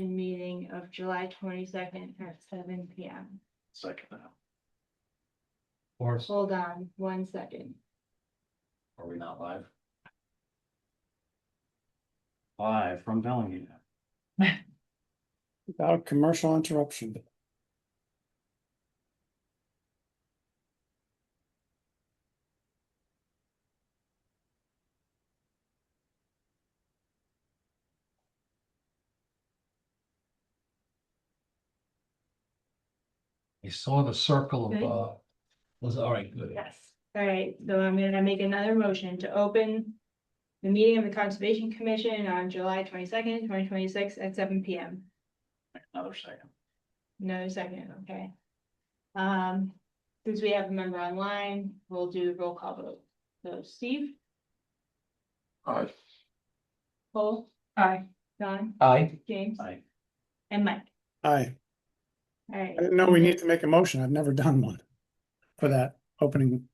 meeting of July 22nd at 7 p.m. Second that. Or Hold on 1 second. are we not live? Live from Bellingham. Without commercial interruption. I saw the circle Good. of, was all right, good. Yes. All right, so I'm gonna make another motion to open the meeting of the Conservation Commission on July 22nd, 2026 at 7 p.m. Another second. Another second, okay. Since we have a member online, we'll do the roll call vote. So Steve, Aye. Paul. Aye. Don, Aye. James, Aye. and Mike. Aye. All right. I didn't know we need to make a motion. I've never done one for that opening,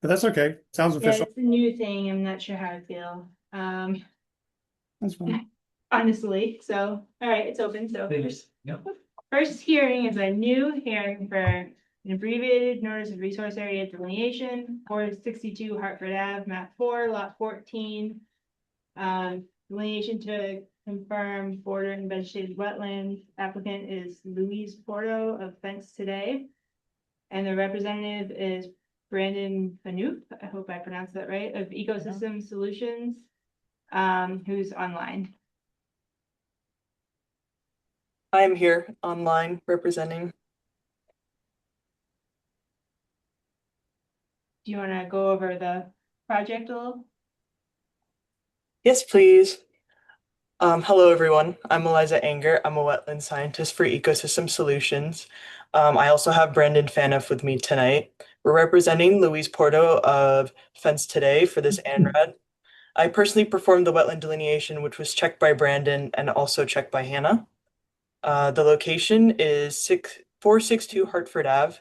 but that's okay. Sounds Yeah, official. it's a new thing. I'm not sure how I feel. That's fine. Honestly, so, all right, it's open. So Yep. first hearing is a new hearing for an abbreviated notice of resource area delineation for 62 Hartford Ave, map 4, lot 14. Delineation to confirm border and vegetated wetlands. Applicant is Louise Porto of Fence Today. And the representative is Brandon Fanoop, I hope I pronounced that right, of Ecosystem Solutions, who's online. I'm here online representing. Do you want to go over the project a little? Yes, please. Hello, everyone. I'm Eliza Anger. I'm a wetland scientist for Ecosystem Solutions. I also have Brandon Fanoff with me tonight. We're representing Louise Porto of Fence Today for this ANRAD. I personally performed the wetland delineation, which was checked by Brandon and also checked by Hannah. The location is 462 Hartford Ave.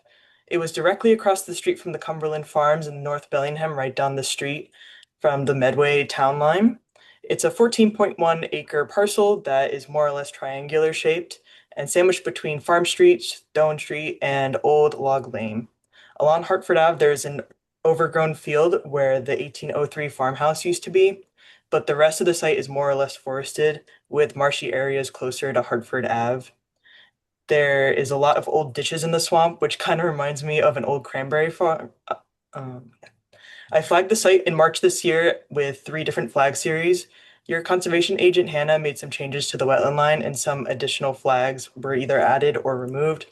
It was directly across the street from the Cumberland Farms in North Bellingham, right down the street from the Medway town line. It's a 14.1 acre parcel that is more or less triangular shaped and sandwiched between Farm Street, Stone Street, and Old Log Lane. Along Hartford Ave, there's an overgrown field where the 1803 farmhouse used to be, but the rest of the site is more or less forested with marshy areas closer to Hartford Ave. There is a lot of old ditches in the swamp, which kind of reminds me of an old cranberry farm. I flagged the site in March this year with 3 different flag series. Your conservation agent, Hannah, made some changes to the wetland line and some additional flags were either added or removed.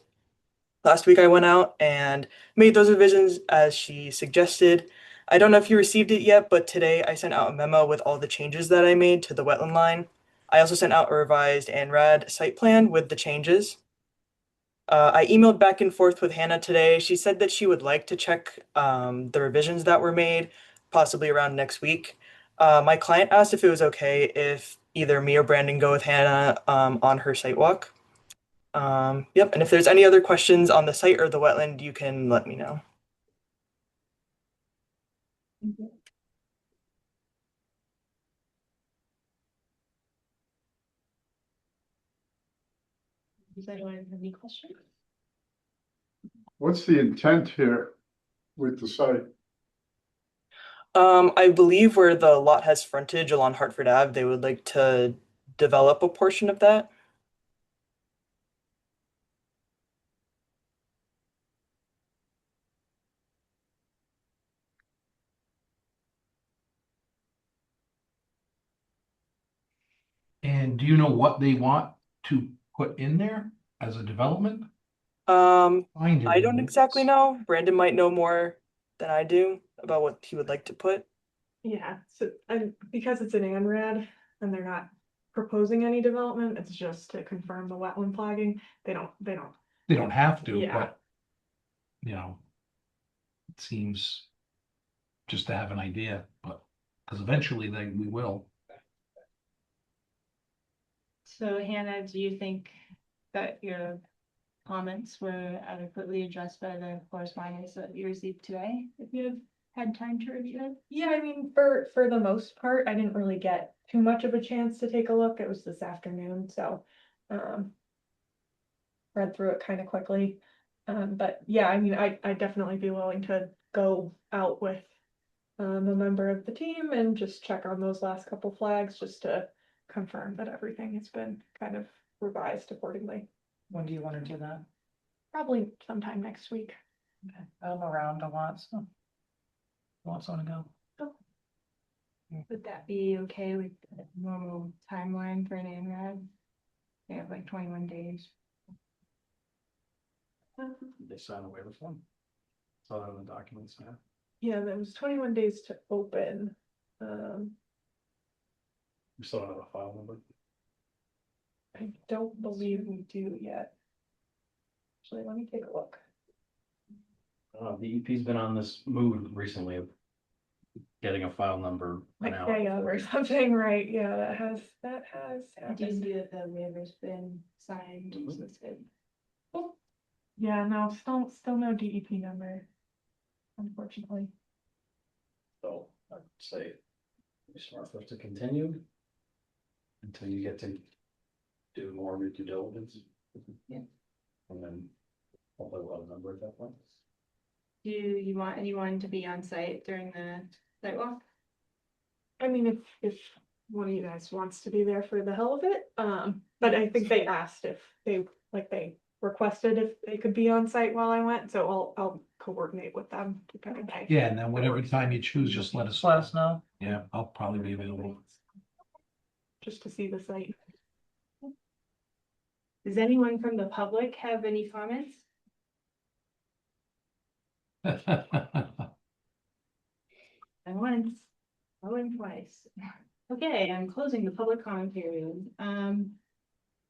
Last week I went out and made those revisions as she suggested. I don't know if you received it yet, but today I sent out a memo with all the changes that I made to the wetland line. I also sent out a revised ANRAD site plan with the changes. I emailed back and forth with Hannah today. She said that she would like to check the revisions that were made, possibly around next week. My client asked if it was okay if either me or Brandon go with Hannah on her site walk. Yep, and if there's any other questions on the site or the wetland, you can let me know. Does anyone have any questions? What's the intent here with the site? I believe where the lot has frontage along Hartford Ave, they would like to develop a portion of that. And do you know what they want to put in there as a development? Find it I in don't the exactly notes. know. Brandon might know more than I do about what he would like to put. Yeah, so because it's an ANRAD and they're not proposing any development, it's just to confirm the wetland flagging. They don't. They don't have to, Yeah. but you know, it seems just to have an idea, but because eventually we will. So Hannah, do you think that your comments were adequately addressed by the correspondence that you received today? If you have had time to review it? Yeah, I mean, for the most part, I didn't really get too much of a chance to take a look. It was this afternoon, so Read through it kind of quickly. But yeah, I mean, I'd definitely be willing to go out with a member of the team and just check on those last couple flags just to confirm that everything has been kind of revised accordingly. When do you want to do that? Probably sometime next week. Okay, I'm around a lot, so. Want someone to go? Would that be okay with the normal timeline for an ANRAD? They have like 21 days. They sign a waiver form. Saw that in the documents, yeah. Yeah, there was 21 days to open. We still don't have a file number. I don't believe we do yet. Actually, let me take a look. The EP's been on this move recently of getting a file number. Like now. day of or something, right? Yeah, that has I do happened. see that the waiver's been signed, so that's good. Yeah, no, still no DEP number. Unfortunately. So I'd say it'd be smart for us to continue until you get to do more of your due diligence. Yeah. And then hopefully we'll have a number at that point. Do you want anyone to be on site during the site walk? I mean, if one of you guys wants to be there for the hell of it, but I think they asked if they requested if they could be on site while I went, so I'll coordinate with them. depending on- Yeah, and then whatever time you choose, just let us. Just let us know. Yeah, I'll probably be available. Just to see the site. Does anyone from the public have any comments? And once, going twice. Okay, I'm closing the public comment period.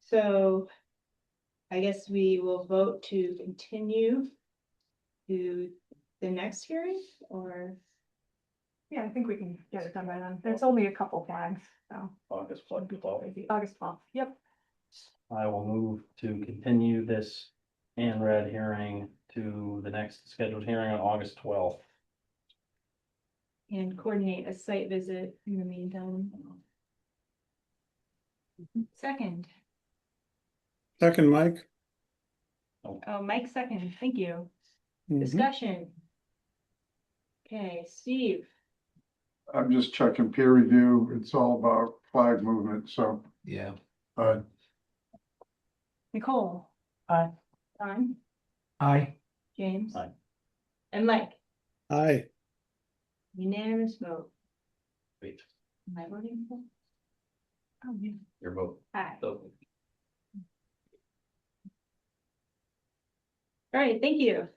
So I guess we will vote to continue to the next hearing, or Yeah, I think we can get it done by then. There's only a couple flags, so. August shouldn't be too 12th. crazy. August 12th, yep. I will move to continue this ANRAD hearing to the next scheduled hearing on August 12th. and coordinate a site visit in the meantime. Second, Second, Mike. oh, Mike second, thank you. Mhm. Discussion. Okay, Steve, I'm just checking peer review. It's all about flag movement, so, Yeah, Nicole. Aye. Don, aye. James. Aye. And Mike, Aye. unanimous vote. Wait, Am I voting for? Oh, yeah. your vote. Aye. So, All right, thank you.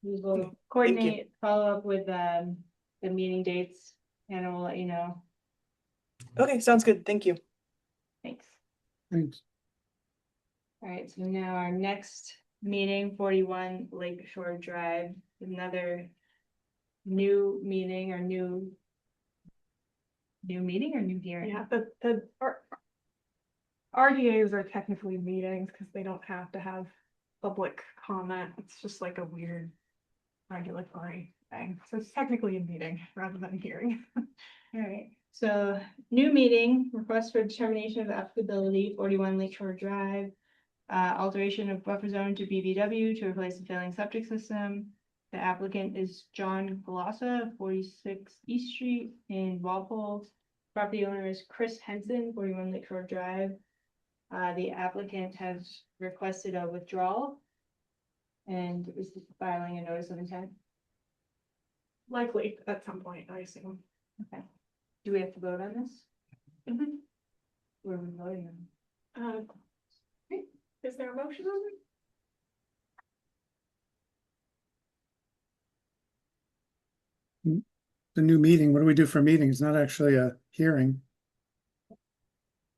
We will coordinate, follow up with the meeting dates, and I will let you know. Okay, sounds good. Thank you. Thanks. Thanks. All right, so now our next meeting, 41 Lake Shore Drive, another new meeting or new meeting or new hearing? Yeah, the RDAs are technically meetings because they don't have to have public comment. It's just like a weird regulatory thing. So it's technically a meeting rather than a hearing. All right, so new meeting, request for determination of applicability, 41 Lake Shore Drive. Alteration of buffer zone to BBW to replace the failing septic system. The applicant is John Glossa, 46 East Street in Walpole. Property owner is Chris Henson, 41 Lake Shore Drive. The applicant has requested a withdrawal and is filing a notice of intent. Likely at some point, I assume. Okay. Do we have to vote on this? Mhm. Where are we voting on? Is there a motion on it? The new meeting, what do we do for meetings? It's not actually a hearing.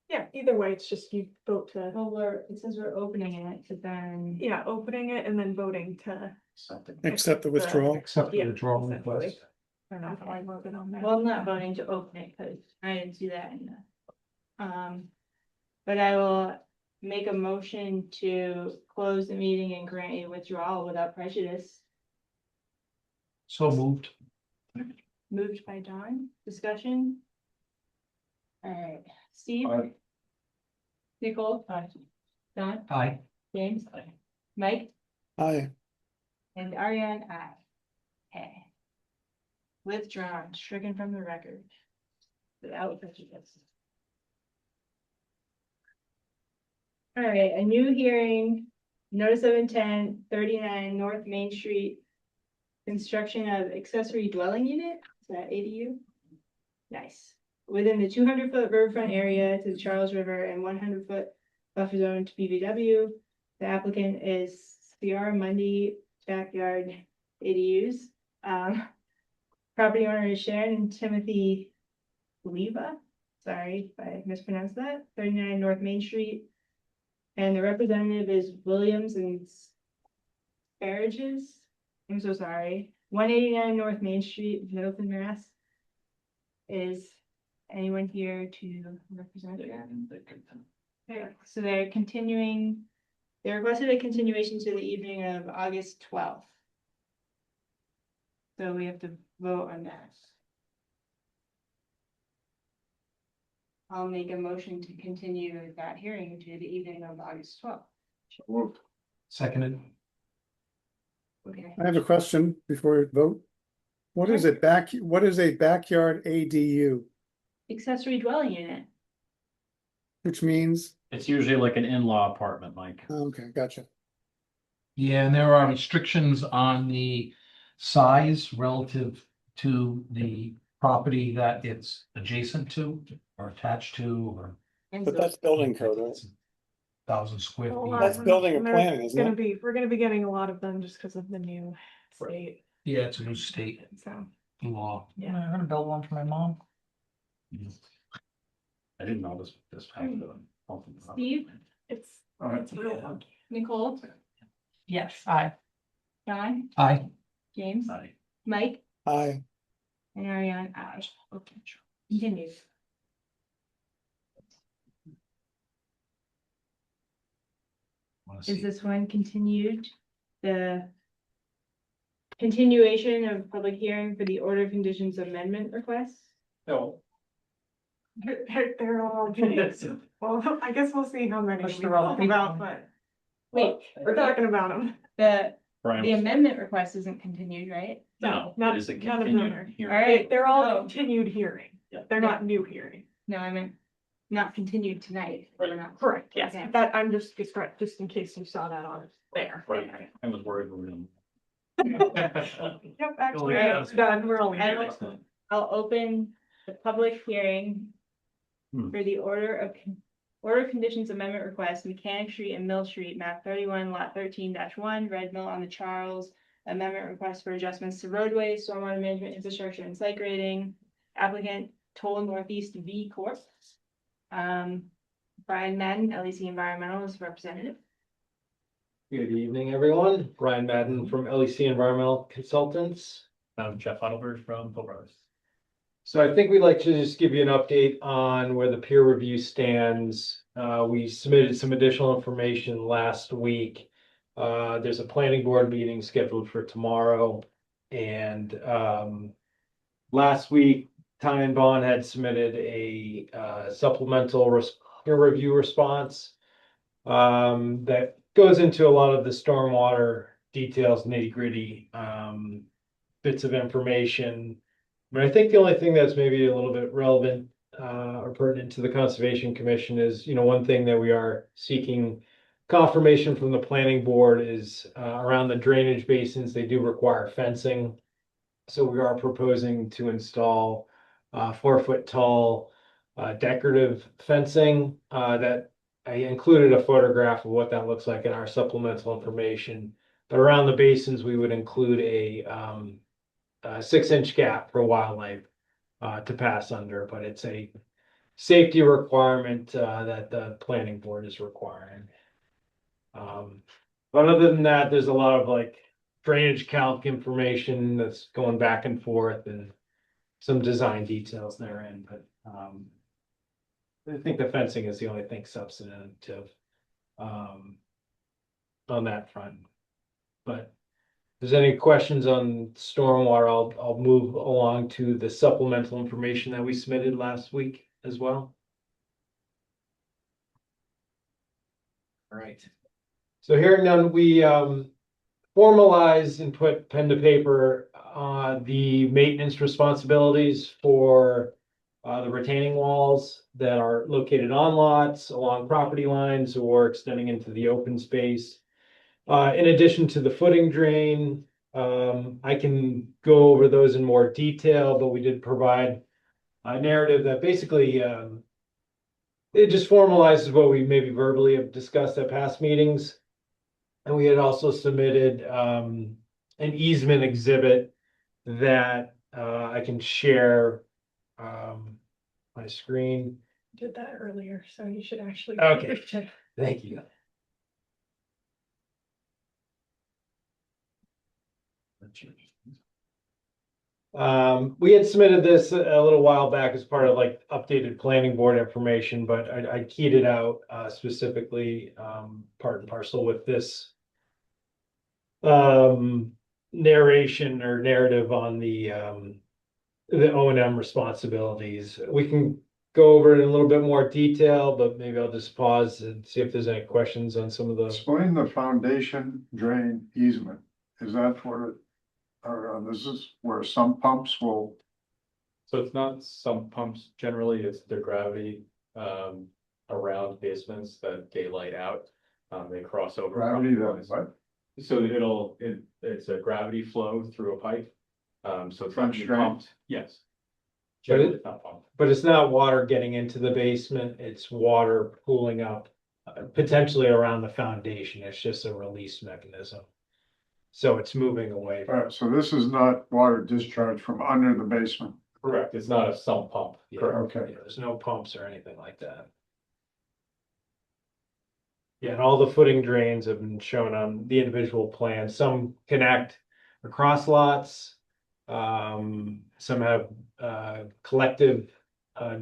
Yeah, either way, it's just you vote to, Well, it says we're opening it, but then. yeah, opening it and then voting to. Something. Accept the withdrawal. Accept the Yeah, withdrawal essentially. request. I don't know how I wrote it on there. Well, I'm not voting to open it because I didn't see that in the. But I will make a motion to close the meeting and grant a withdrawal without prejudice. So moved. Moved by John, discussion. All right, Steve, Aye. Nicole, Don, Aye. James, Mike, Aye. and Ariane, aye. Okay. Withdrawn, stricken from the record. Without prejudice. All right, a new hearing, notice of intent, 39 North Main Street. Construction of accessory dwelling unit, is that ADU? Nice. Within the 200-foot riverfront area to the Charles River and 100-foot buffer zone to BVW. The applicant is Sierra Mundy Backyard ADUs. Property owner is Sharon Timothy Leva. Sorry if I mispronounced that. 39 North Main Street. And the representative is Williams and Sparages. I'm so sorry. 189 North Main Street, Middleton, Mass. Is anyone here to represent them? Okay, so they're continuing, they requested a continuation to the evening of August 12th. So we have to vote on that. I'll make a motion to continue that hearing to the evening of August 12th. So moved. Seconded. Okay. I have a question before we vote. What is it what is a backyard ADU? Accessory dwelling unit. Which means, It's usually like an in-law apartment, Mike. oh, okay, gotcha. Yeah, and there are restrictions on the size relative to the property that it's adjacent to or attached to, or And But so that's building code, right? 1,000 square feet. That's building and And planning, there's isn't gonna it? be, we're gonna be getting a lot of them just because of the new state, Yeah, it's a new state so. law. Yeah. I'm gonna build one for my mom. I didn't know this happened. Steve, It's, All right. it's real funky. Nicole, Yes. Aye. John, Aye. James, Aye. Mike, Aye. and Ariane, aye. Okay, continue. Wanna Is see. this one continued? The continuation of public hearing for the order of conditions amendment request? No. They're all, well, I guess we'll see how many Push we the roll. talk about, but Wait, we're talking about them. the Brian, amendment request isn't continued, right? no, not- it is a none of them continued are. hearing. All right. They're all Oh. continued hearing. Yeah. They're not new hearing. No, I meant not continued tonight. We're not. Correct, yes. Okay. That, I'm just in case you saw that on there. Right, I was worried we were gonna. Yep, actually, Yeah. it's done. We're only. I will- I'll open the public hearing Hmm. for the order of conditions amendment request, Mechanic Street and Mill Street, map 31, lot 13-1, Red Mill on the Charles. Amendment request for adjustments to roadways, stormwater management infrastructure and site grading. Applicant Toll Northeast V Corp. Brian Madden, LEC Environmental is representative. Good evening, everyone. Brian Madden from LEC Environmental Consultants. I'm Jeff Heidelberg from Toll Brothers. So I think we'd like to just give you an update on where the peer review stands. We submitted some additional information last week. There's a planning board meeting scheduled for tomorrow. And last week, Ty and Bond had submitted a supplemental peer review response that goes into a lot of the stormwater details, nitty gritty bits of information. But I think the only thing that's maybe a little bit relevant or pertinent to the Conservation Commission is, one thing that we are seeking confirmation from the planning board is around the drainage basins. They do require fencing. So we are proposing to install 4-foot tall decorative fencing that I included a photograph of what that looks like in our supplemental information. But around the basins, we would include a 6-inch gap for wildlife to pass under, but it's a safety requirement that the planning board is requiring. But other than that, there's a lot of drainage calc information that's going back and forth and some design details therein, but I think the fencing is the only thing substantive on that front. But if there's any questions on stormwater, I'll move along to the supplemental information that we submitted last week as well. All right. So hearing none, we formalize and put pen to paper the maintenance responsibilities for the retaining walls that are located on lots, along property lines, or extending into the open space. In addition to the footing drain, I can go over those in more detail, but we did provide a narrative that basically it just formalizes what we maybe verbally have discussed at past meetings. And we had also submitted an easement exhibit that I can share my screen. Did that earlier, so you should actually. Okay. Thank you. We had submitted this a little while back as part of like updated planning board information, but I keyed it out specifically part and parcel with this narration or narrative on the O and M responsibilities. We can go over it in a little bit more detail, but maybe I'll just pause and see if there's any questions on some of the. Explain the foundation drain easement. Is that where, this is where some pumps will, So it's not sump pumps, generally, it's the gravity around basements that daylight out. They cross over. gravity that, property lines. what? So it's a gravity flow through a pipe. So it's not French being drain? pumped, yes. But Generally, it's not pumped. But it's not water getting into the basement, it's water pooling up potentially around the foundation. It's just a release mechanism. So it's moving away. So this is not water discharge from under the basement. Correct, it's not a sump pump. Yeah, Okay. yeah, there's no pumps or anything like that. Yeah, and all the footing drains have been shown on the individual plans. Some connect across lots. Some have collective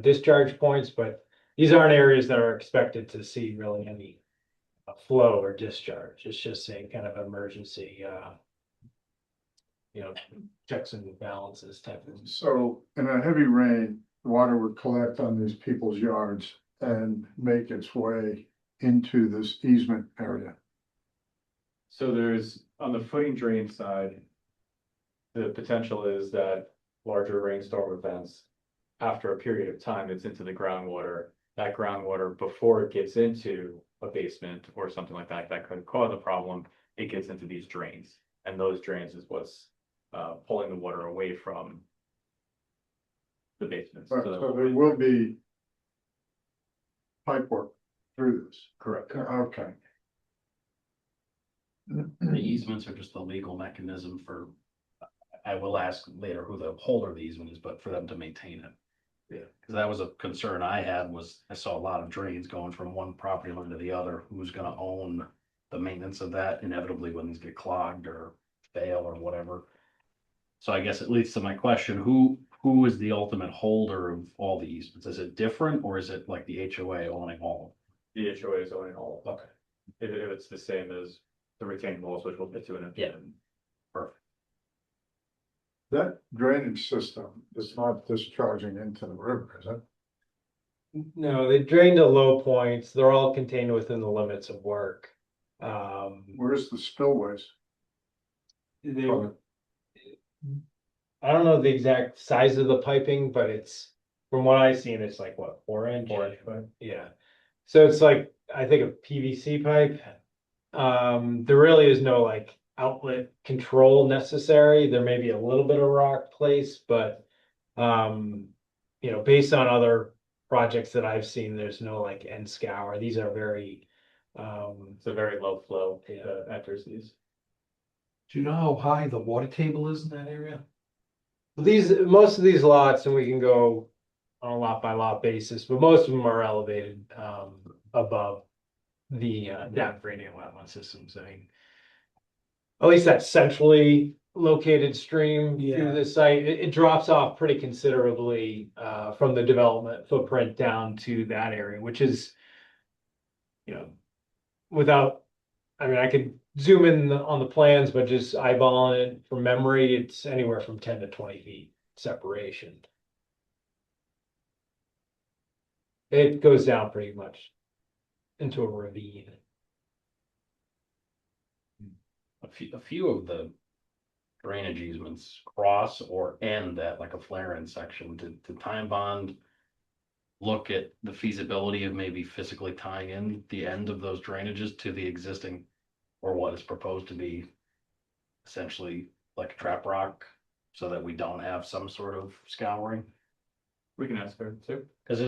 discharge points, but these aren't areas that are expected to see really any flow or discharge. It's just a kind of emergency, checks and balances type of. So in a heavy rain, the water would collect on these people's yards and make its way into this easement area. So there's, on the footing drain side, the potential is that larger rainstorm events, after a period of time, it's into the groundwater. That groundwater, before it gets into a basement or something like that, that could cause a problem, it gets into these drains. And those drains is what's pulling the water away from the basements. So there will be pipe work through this. Correct. Okay. The easements are just a legal mechanism for, I will ask later who the holder of the easement is, but for them to maintain it. Yeah. Cause that was a concern I had, was I saw a lot of drains going from one property line to the other. Who's gonna own the maintenance of that inevitably when these get clogged or fail or whatever? So I guess it leads to my question, who is the ultimate holder of all the easements? Is it different, or is it like the HOA owning all The HOA is owning all of them. Okay. If it's the same as the retaining walls, which we'll get to in a. Yeah. Perfect. That drainage system is not discharging into the river, is it? No, they drain to low points. They're all contained within the limits of work. Where's the spillways? They, I don't know the exact size of the piping, but it's, from what I've seen, it's like what, 4 inch? 4 inch pipe. Yeah. So it's like, I think a PVC pipe. There really is no like outlet control necessary. There may be a little bit of rock place, but based on other projects that I've seen, there's no like end scour. These are very It's a very low flow Yeah. that enters these. Do you know how high the water table is in that area? most of these lots, and we can go on a lot by lot basis, but most of them are elevated above the down gradient wetland systems. I mean, at least that centrally located stream through the site, it drops off pretty considerably from the development footprint down to that area, which is, without, I mean, I could zoom in on the plans, but just eyeballing it from memory, it's anywhere from 10 to 20 feet separation. It goes down pretty much into a ravine. a few of the drainage easements cross or end at like a flare-in section. Did Time Bond look at the feasibility of maybe physically tying in the end of those drainages to the existing, or what is proposed to be essentially like a trap rock, so that we don't have some sort of scouring? We can ask her too. Cause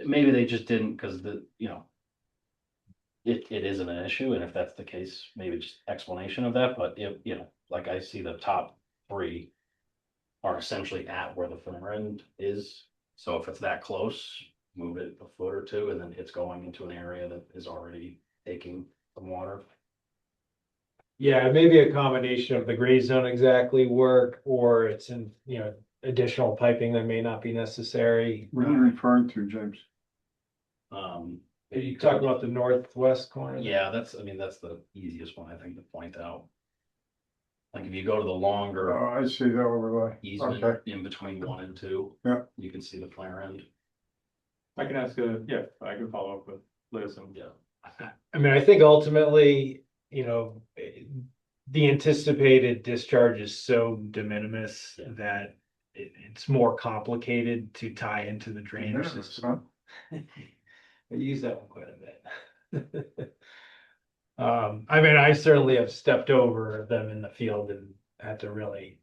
maybe they just didn't, cause it isn't an issue, and if that's the case, maybe just explanation of that, but if, like I see the top three are essentially at where the far end is, so if it's that close, move it a foot or two, and then it's going into an area that is already taking some water. Yeah, maybe a combination of the gray zone exactly work, or it's in, additional piping that may not be necessary. What are you referring to, James? Are you talking about the northwest corner? Yeah, that's the easiest one, I think, to point out. Like if you go to the longer Oh, I see the overlay. easement Okay, in between 1 and 2. Yeah. You can see the flare end. I can ask, I can follow up with Liz and. Yeah. I mean, I think ultimately, the anticipated discharge is so de minimis Yeah. that it's more complicated to tie into the drainage Yeah, system. I use that one quite a bit. I mean, I certainly have stepped over them in the field and had to really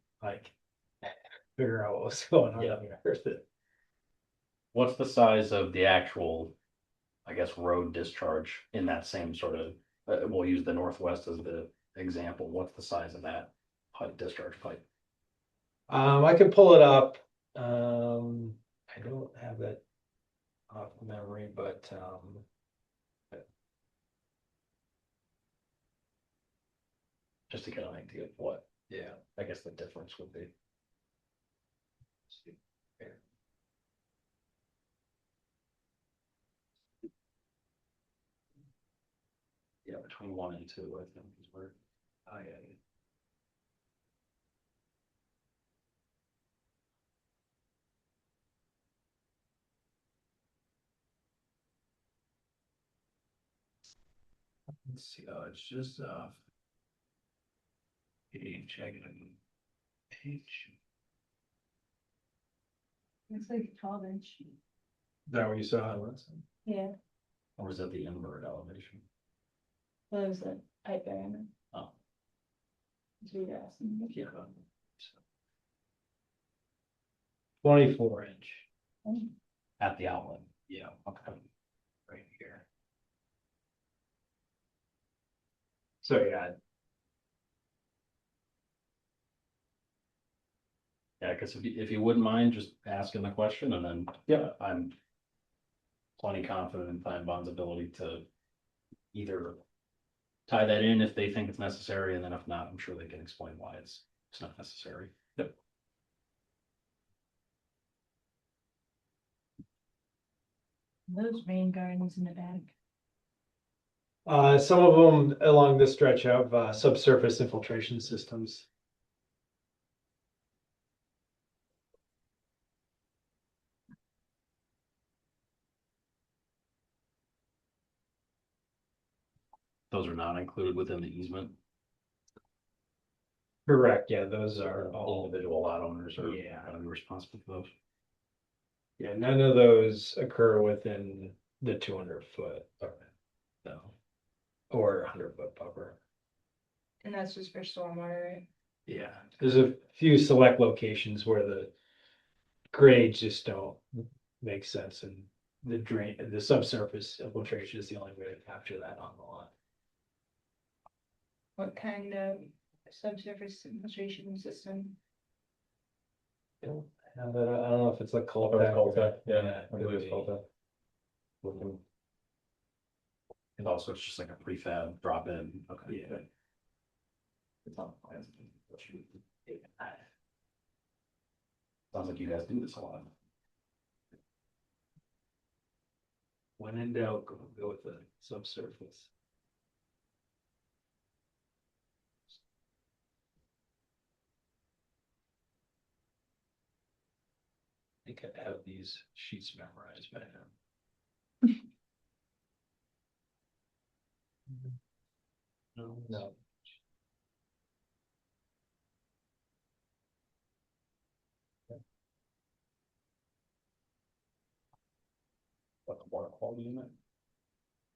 figure out what was going on Yeah. there. What's the size of the actual, I guess, road discharge in that same sort of, we'll use the northwest as the example. What's the size of that pipe, discharge pipe? I can pull it up. I don't have that off memory, but Just to get an idea of what, I guess the difference would be. Yeah, between 1 and 2, I think is where. Oh, yeah. Let's see, it's just checking page. It's like 12-inch. is that what you saw? Yeah, Or is that the inward elevation? that was a pipe diameter. Oh. That's what you're asking. Yeah. 24-inch. At the outlet. Yeah. Okay. Right here. So yeah, Yeah, because if you wouldn't mind just asking the question, and then, I'm plenty confident in Time Bond's ability to either tie that in if they think it's necessary, and then if not, I'm sure they can explain why it's not necessary. Yep. Those rain gardens in the back. some of them along this stretch have subsurface infiltration systems. Those are not included within the easement. Correct. Yeah, those are all. Individual lot owners are Yeah. gonna be responsible for those. Yeah, none of those occur within the 200-foot. No. Or 100-foot buffer. And that's just for stormwater, right? Yeah, there's a few select locations where the grades just don't make sense, and the subsurface infiltration is the only way to capture that on the lot. What kind of subsurface infiltration system? I don't know if it's like Cul-de-sac, yeah, it I believe it's could cul-de-sac. And also, it's just like a prefab drop in. Okay. Yeah. It's on the plans. Sounds like you guys do this a lot. When in doubt, go with the subsurface. I think I have these sheets memorized by now. No. Like a water quality unit.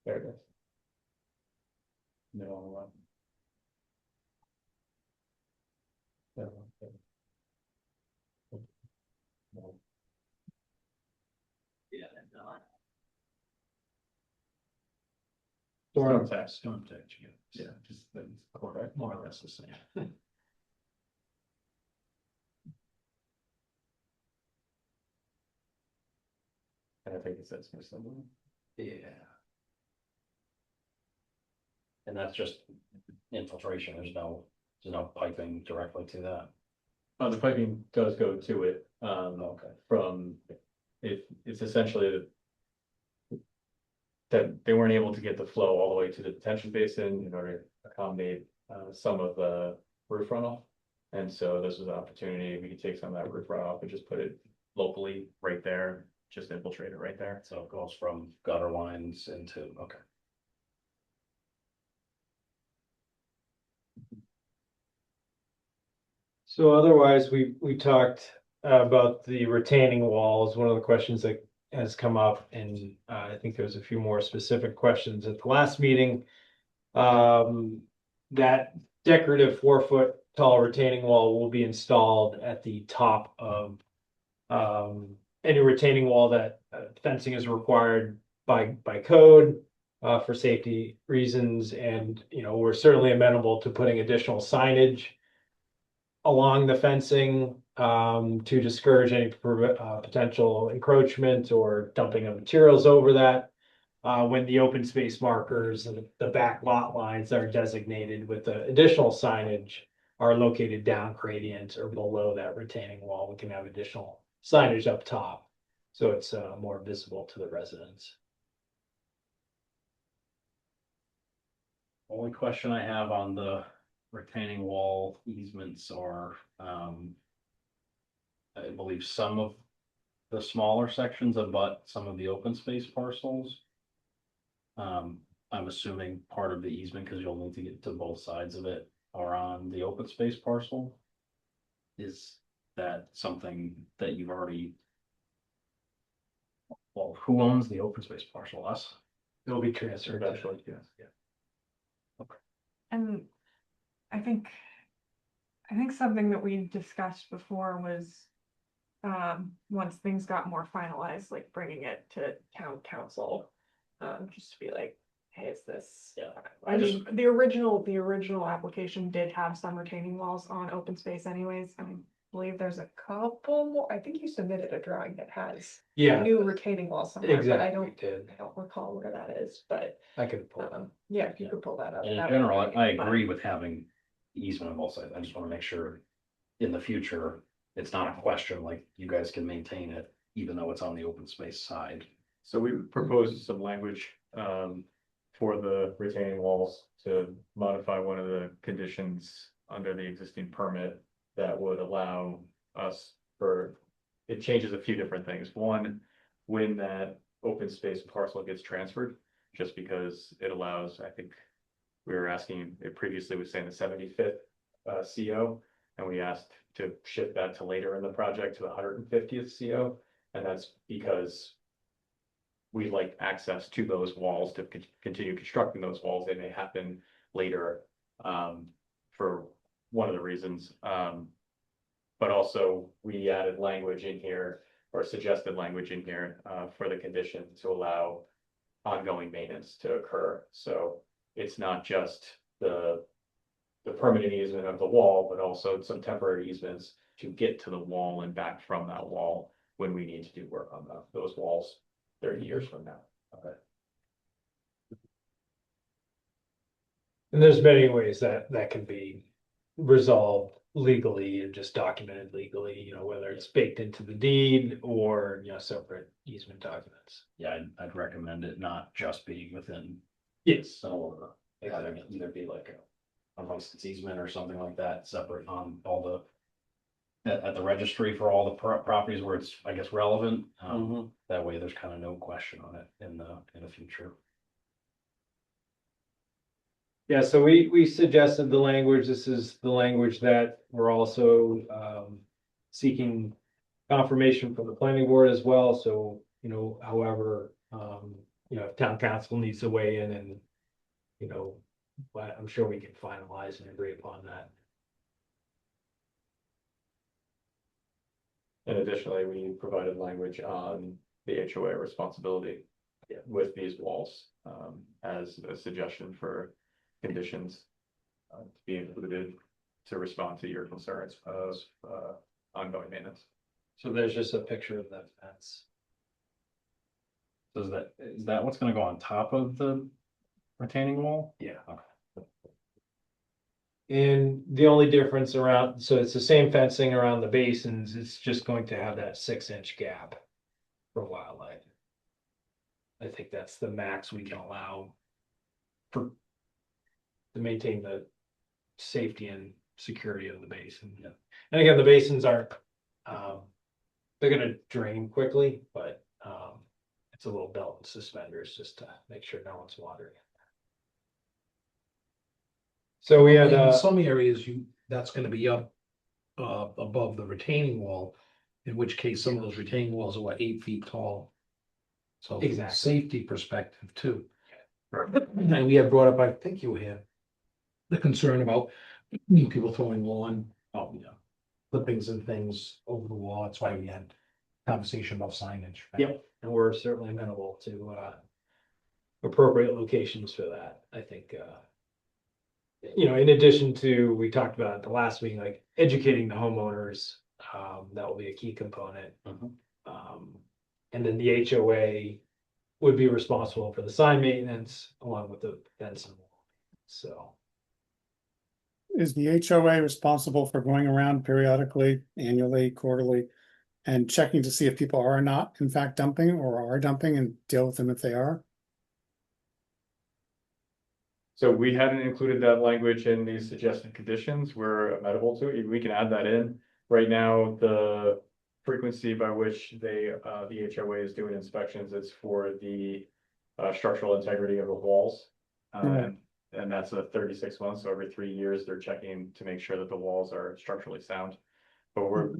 There it is. No. Yeah. Storm tax. Storm tax, Yeah, just that's correct. more or less the same. And I think it says for someone. Yeah. And that's just infiltration, there's no piping directly to that. The piping does go to it, Okay. from, it's essentially that they weren't able to get the flow all the way to the detention basin in order to accommodate, some of the roof runoff. And so this was an opportunity, we could take some of that roof runoff and just put it locally right there, just infiltrate it right there. So it goes from gutter lines into, okay. So otherwise, we talked about the retaining walls. One of the questions that has come up, and I think there was a few more specific questions at the last meeting. That decorative 4-foot tall retaining wall will be installed at the top of any retaining wall that fencing is required by code for safety reasons. And, you know, we're certainly amenable to putting additional signage along the fencing to discourage any potential encroachment or dumping of materials over that. When the open space markers and the back lot lines that are designated with the additional signage are located down gradient or below that retaining wall, we can have additional signage up top. So it's more visible to the residents. Only question I have on the retaining wall easements are, I believe some of the smaller sections abut some of the open space parcels. I'm assuming part of the easement, because you'll need to get to both sides of it, are on the open space parcel. Is that something that you've already? Well, who owns the open space parcel? Us? It'll be transferred. Eventually, yes. And I think, something that we discussed before was, once things got more finalized, like bringing it to town council, just to be like, hey, is this? Yeah. I mean, the original application did have some retaining walls on open space anyways. I believe there's a couple more. I think you submitted a drawing that has Yeah, new retaining walls somewhere, but I exactly. don't recall where that is, but, I could pull it. yeah, if you could pull that up. And in that would be general, great, I but- agree with having easement on both sides. I just want to make sure in the future, it's not a question, like you guys can maintain it, even though it's on the open space side. So we proposed some language, for the retaining walls to modify one of the conditions under the existing permit that would allow us it changes a few different things. One, when that open space parcel gets transferred, just because it allows, I think we were asking, it previously was saying the 75th CO, and we asked to shift that to later in the project to the 150th CO. And that's because we'd like access to those walls to continue constructing those walls. They may happen later, for one of the reasons. But also we added language in here, or suggested language in here, for the condition to allow ongoing maintenance to occur. So it's not just the permanent easement of the wall, but also some temporary easements to get to the wall and back from that wall when we need to do work on those walls 30 years from now. Okay. And there's many ways that can be resolved legally and just documented legally, you know, whether it's baked into the deed or, you know, separate easement documents. Yeah, I'd recommend it not just be within. Yes. So, having it either be like a license easement or something like that, separate on all the. At the registry for all the properties where it's, I guess, relevant, that way there's kind of no question on it in the future. Yeah, so we suggested the language. This is the language that we're also seeking confirmation from the planning board as well. So, you know, however If town council needs to weigh in and, but I'm sure we can finalize and agree upon that. And additionally, we provided language on the HOA responsibility with these walls, as a suggestion for conditions to be included to respond to your concerns of, ongoing maintenance. So there's just a picture of that fence. So is that what's gonna go on top of the retaining wall? Yeah. Okay. And the only difference around, so it's the same fencing around the basins, it's just going to have that 6-inch gap for wildlife. I think that's the max we can allow for to maintain the safety and security of the basin. Yeah. And again, the basins aren't, they're gonna drain quickly, but, it's a little belt and suspenders just to make sure no one's watering it. So we had, In some areas, that's gonna be up above the retaining wall, in which case some of those retaining walls are 8 feet tall. So from a Exactly. safety perspective too. And we had brought up, I think you had the concern about people throwing clippings and things over the wall. That's why we had conversation about signage. Yep, and we're certainly amenable to appropriate locations for that. I think in addition to, we talked about at the last meeting, like educating the homeowners, that will be a key component. And then the HOA would be responsible for the sign maintenance along with the fence and wall. So Is the HOA responsible for going around periodically, annually, quarterly, and checking to see if people are not in fact dumping or are dumping and deal with them if they are? So we hadn't included that language in these suggested conditions. We're amenable to it. We can add that in. Right now, the frequency by which the HOA is doing inspections is for the structural integrity of the walls. Right. And that's a 36 months, so every 3 years, they're checking to make sure that the walls are structurally sound. But we're,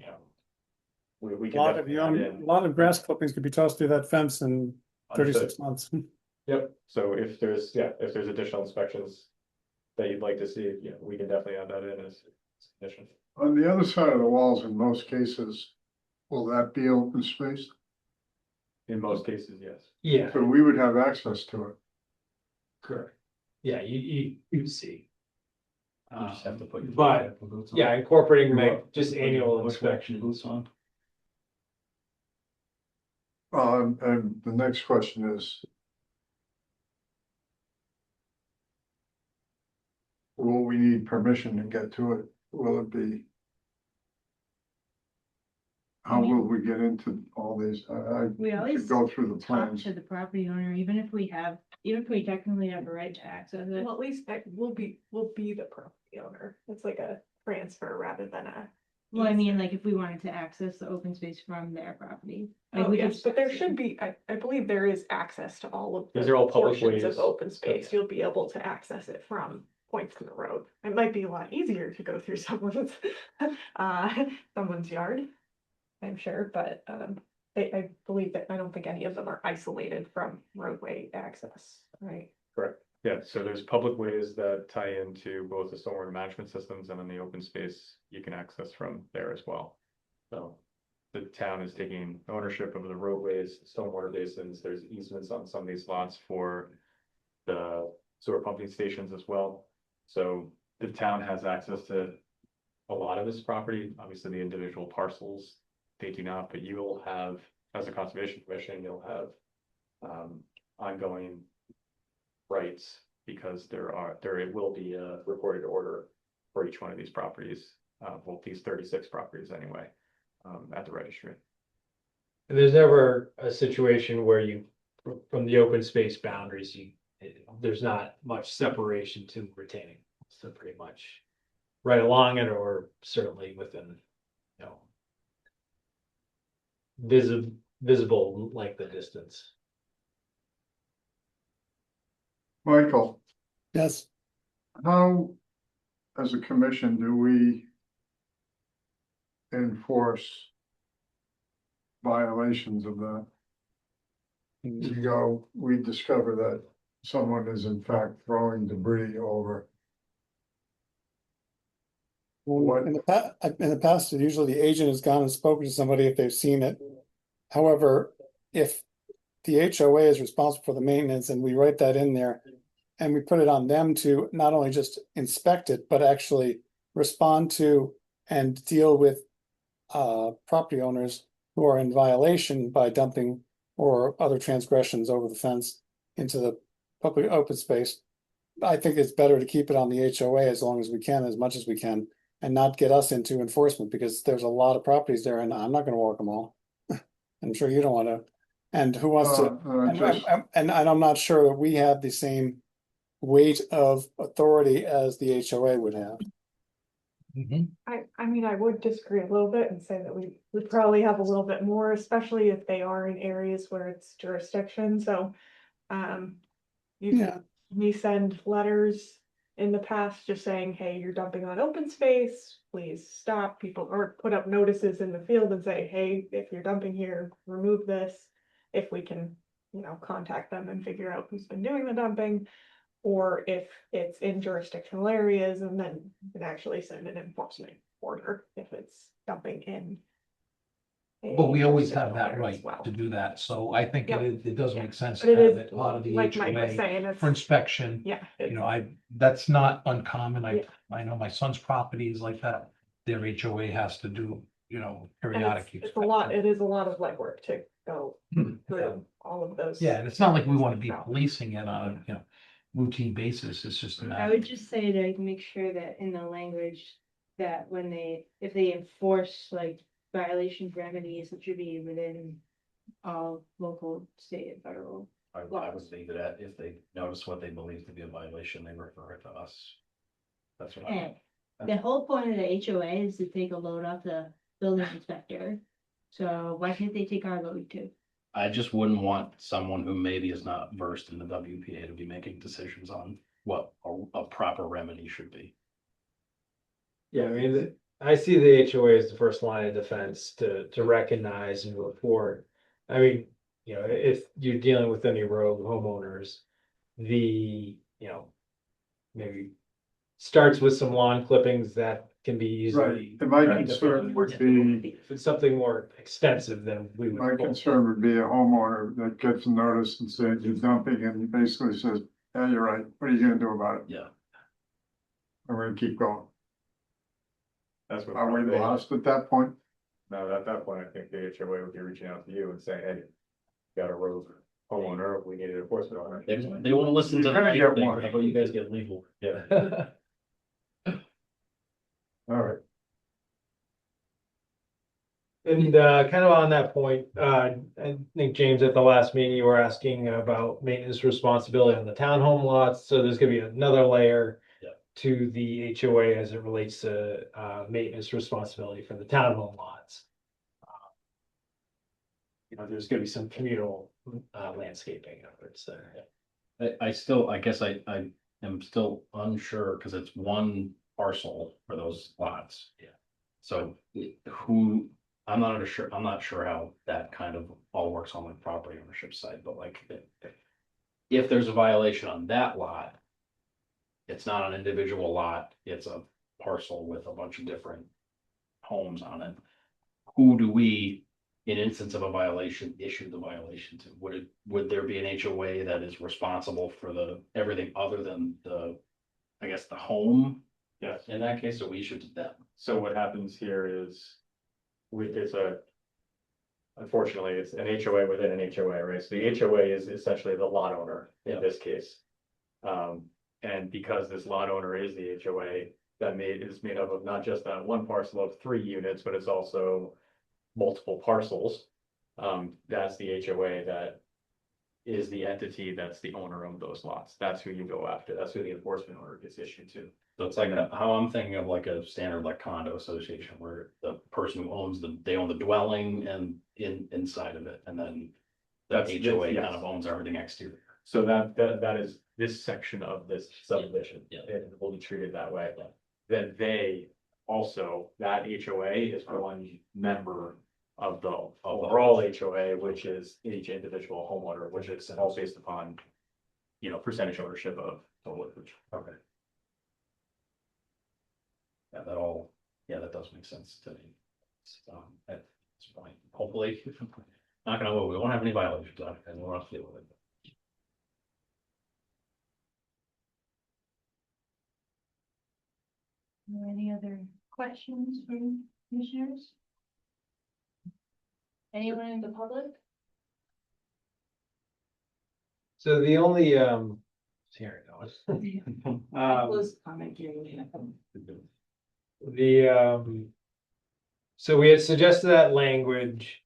we A can lot of definitely add in. a lot of grass clippings could be tossed through that fence in 36 months. Yep, so if there's additional inspections that you'd like to see, we can definitely add that in as a condition. On the other side of the walls, in most cases, will that be open space? In most cases, yes. yeah, So we would have access to it. correct. Yeah, you see. You just have to put your. But boots on. yeah, incorporating like just Put your annual bushwhack inspections. boots on. And the next question is, will we need permission to get to it? Will it be? How will we get into all these? We always could go through the talk plans. to the property owner, even if we technically have a right to access it. Well, at least we'll be the property owner. It's like a transfer rather than a. Well, I mean, like if we wanted to access the open space from their property. Like Oh, we yes, could- but there should be, I believe there is access to all of. These the are all public portions ways. Of open space, you'll be able to access it from points in the road. It might be a lot easier to go through someone's, someone's yard. I'm sure, but, I believe that, I don't think any of them are isolated from roadway access, right? Correct. Yeah, so there's public ways that tie into both the stormwater management systems and then the open space you can access from there as well. So the town is taking ownership of the roadways, stormwater basins. There's easements on some of these lots for the sewer pumping stations as well. So the town has access to a lot of this property. Obviously, the individual parcels, they do not, but you will have, as a conservation commission, you'll have ongoing rights because there will be a recorded order for each one of these properties, both these 36 properties anyway, at the registry. And there's never a situation where from the open space boundaries, there's not much separation to retaining. So pretty much right along it or certainly within, visible like the distance. Michael, Yes, how, as a commission, do we enforce violations of that? we discover that someone is in fact throwing debris over. What- In the past, usually the agent has gone and spoken to somebody if they've seen it. However, if the HOA is responsible for the maintenance and we write that in there and we put it on them to not only just inspect it, but actually respond to and deal with property owners who are in violation by dumping or other transgressions over the fence into the public open space. I think it's better to keep it on the HOA as long as we can, as much as we can, and not get us into enforcement, because there's a lot of properties there and I'm not gonna walk them all. I'm sure you don't wanna, and who wants to, and I'm not sure that we have the same weight of authority as the HOA would have. Mhm. I mean, I would disagree a little bit and say that we would probably have a little bit more, especially if they are in areas where it's jurisdiction, so. Yeah. We send letters in the past just saying, hey, you're dumping on open space, please stop people, or put up notices in the field and say, hey, if you're dumping here, remove this. If we can, contact them and figure out who's been doing the dumping. Or if it's in jurisdictional areas, and then you can actually send an enforcement order if it's dumping in. But we always have jurisdictional that area right as well. to do that, so I think Yep. it does make sense But to it have is, it part of the like Mike was HOA saying, it's, for inspection. yeah. You know, that's not uncommon. Yeah. I know my son's property is like that. Their HOA has to do, And periodic. it's a lot, it is a lot of legwork to go through all of those. Yeah, and it's not like we want to be No. policing it on a, routine basis. It's just a I matter. would just say to make sure that in the language that if they enforce like violation remedies, it should be within all local, state and federal. I would leave it at, if they notice what they believe to be a violation, they refer it to us. That's what I. Hey, the whole point of the HOA is to take a load off the building inspector. So why can't they take our load too? I just wouldn't want someone who maybe is not versed in the WPA to be making decisions on what a proper remedy should be. Yeah, I mean, I see the HOA as the first line of defense to recognize and report. I mean, if you're dealing with any rogue homeowners, maybe starts with some lawn clippings that can be easily. And my concern would be, If it's something more extensive, then we would. my concern would be a homeowner that gets a notice and says you're dumping and he basically says, yeah, you're right, what are you gonna do about it? Yeah. And we're gonna keep going. That's what. Are we lost at that point? No, at that point, I think the HOA would be reaching out to you and saying, hey, got a road homeowner, we need an enforcement on They, it. they won't listen to You're the gonna nice get thing, one. how about you guys get legal? Yeah. All right. And kind of on that point, I think James, at the last meeting, you were asking about maintenance responsibility on the townhome lots, so there's gonna be another layer. Yeah. To the HOA as it relates to maintenance responsibility for the townhome lots. There's gonna be some communal landscaping efforts there. I guess I am still unsure, because it's one parcel for those lots. Yeah. So I'm not sure how that kind of all works on the property ownership side, but like, if there's a violation on that lot, it's not an individual lot, it's a parcel with a bunch of different homes on it. Who do we, in instance of a violation, issue the violation to? Would there be an HOA that is responsible for everything other than the home? Yes. In that case, so we should do that. So what happens here is, unfortunately, it's an HOA within an HOA, right? So the HOA is essentially the lot owner Yeah. in this case. And because this lot owner is the HOA, is made up of not just that one parcel of 3 units, but it's also multiple parcels. That's the HOA that is the entity that's the owner of those lots. That's who you go after. That's who the enforcement order gets issued to. So it's like how I'm thinking of like a standard like condo association, where the person who owns they own the dwelling and inside of it, and then the That's- HOA yes. kind of owns everything exterior. So that is this section of this subdivision. Yeah. It will be treated that way. Then that HOA is one member of the overall HOA, which is each individual homeowner, which is all based upon, you know, percentage ownership of total acreage. Okay. Yeah, that does make sense to me. At this point, hopefully, not gonna, we won't have any violations on it, and we'll have to deal with it. Any other questions from commissioners? Anyone in the public? So the only, here it goes. Close comment period. So we had suggested that language,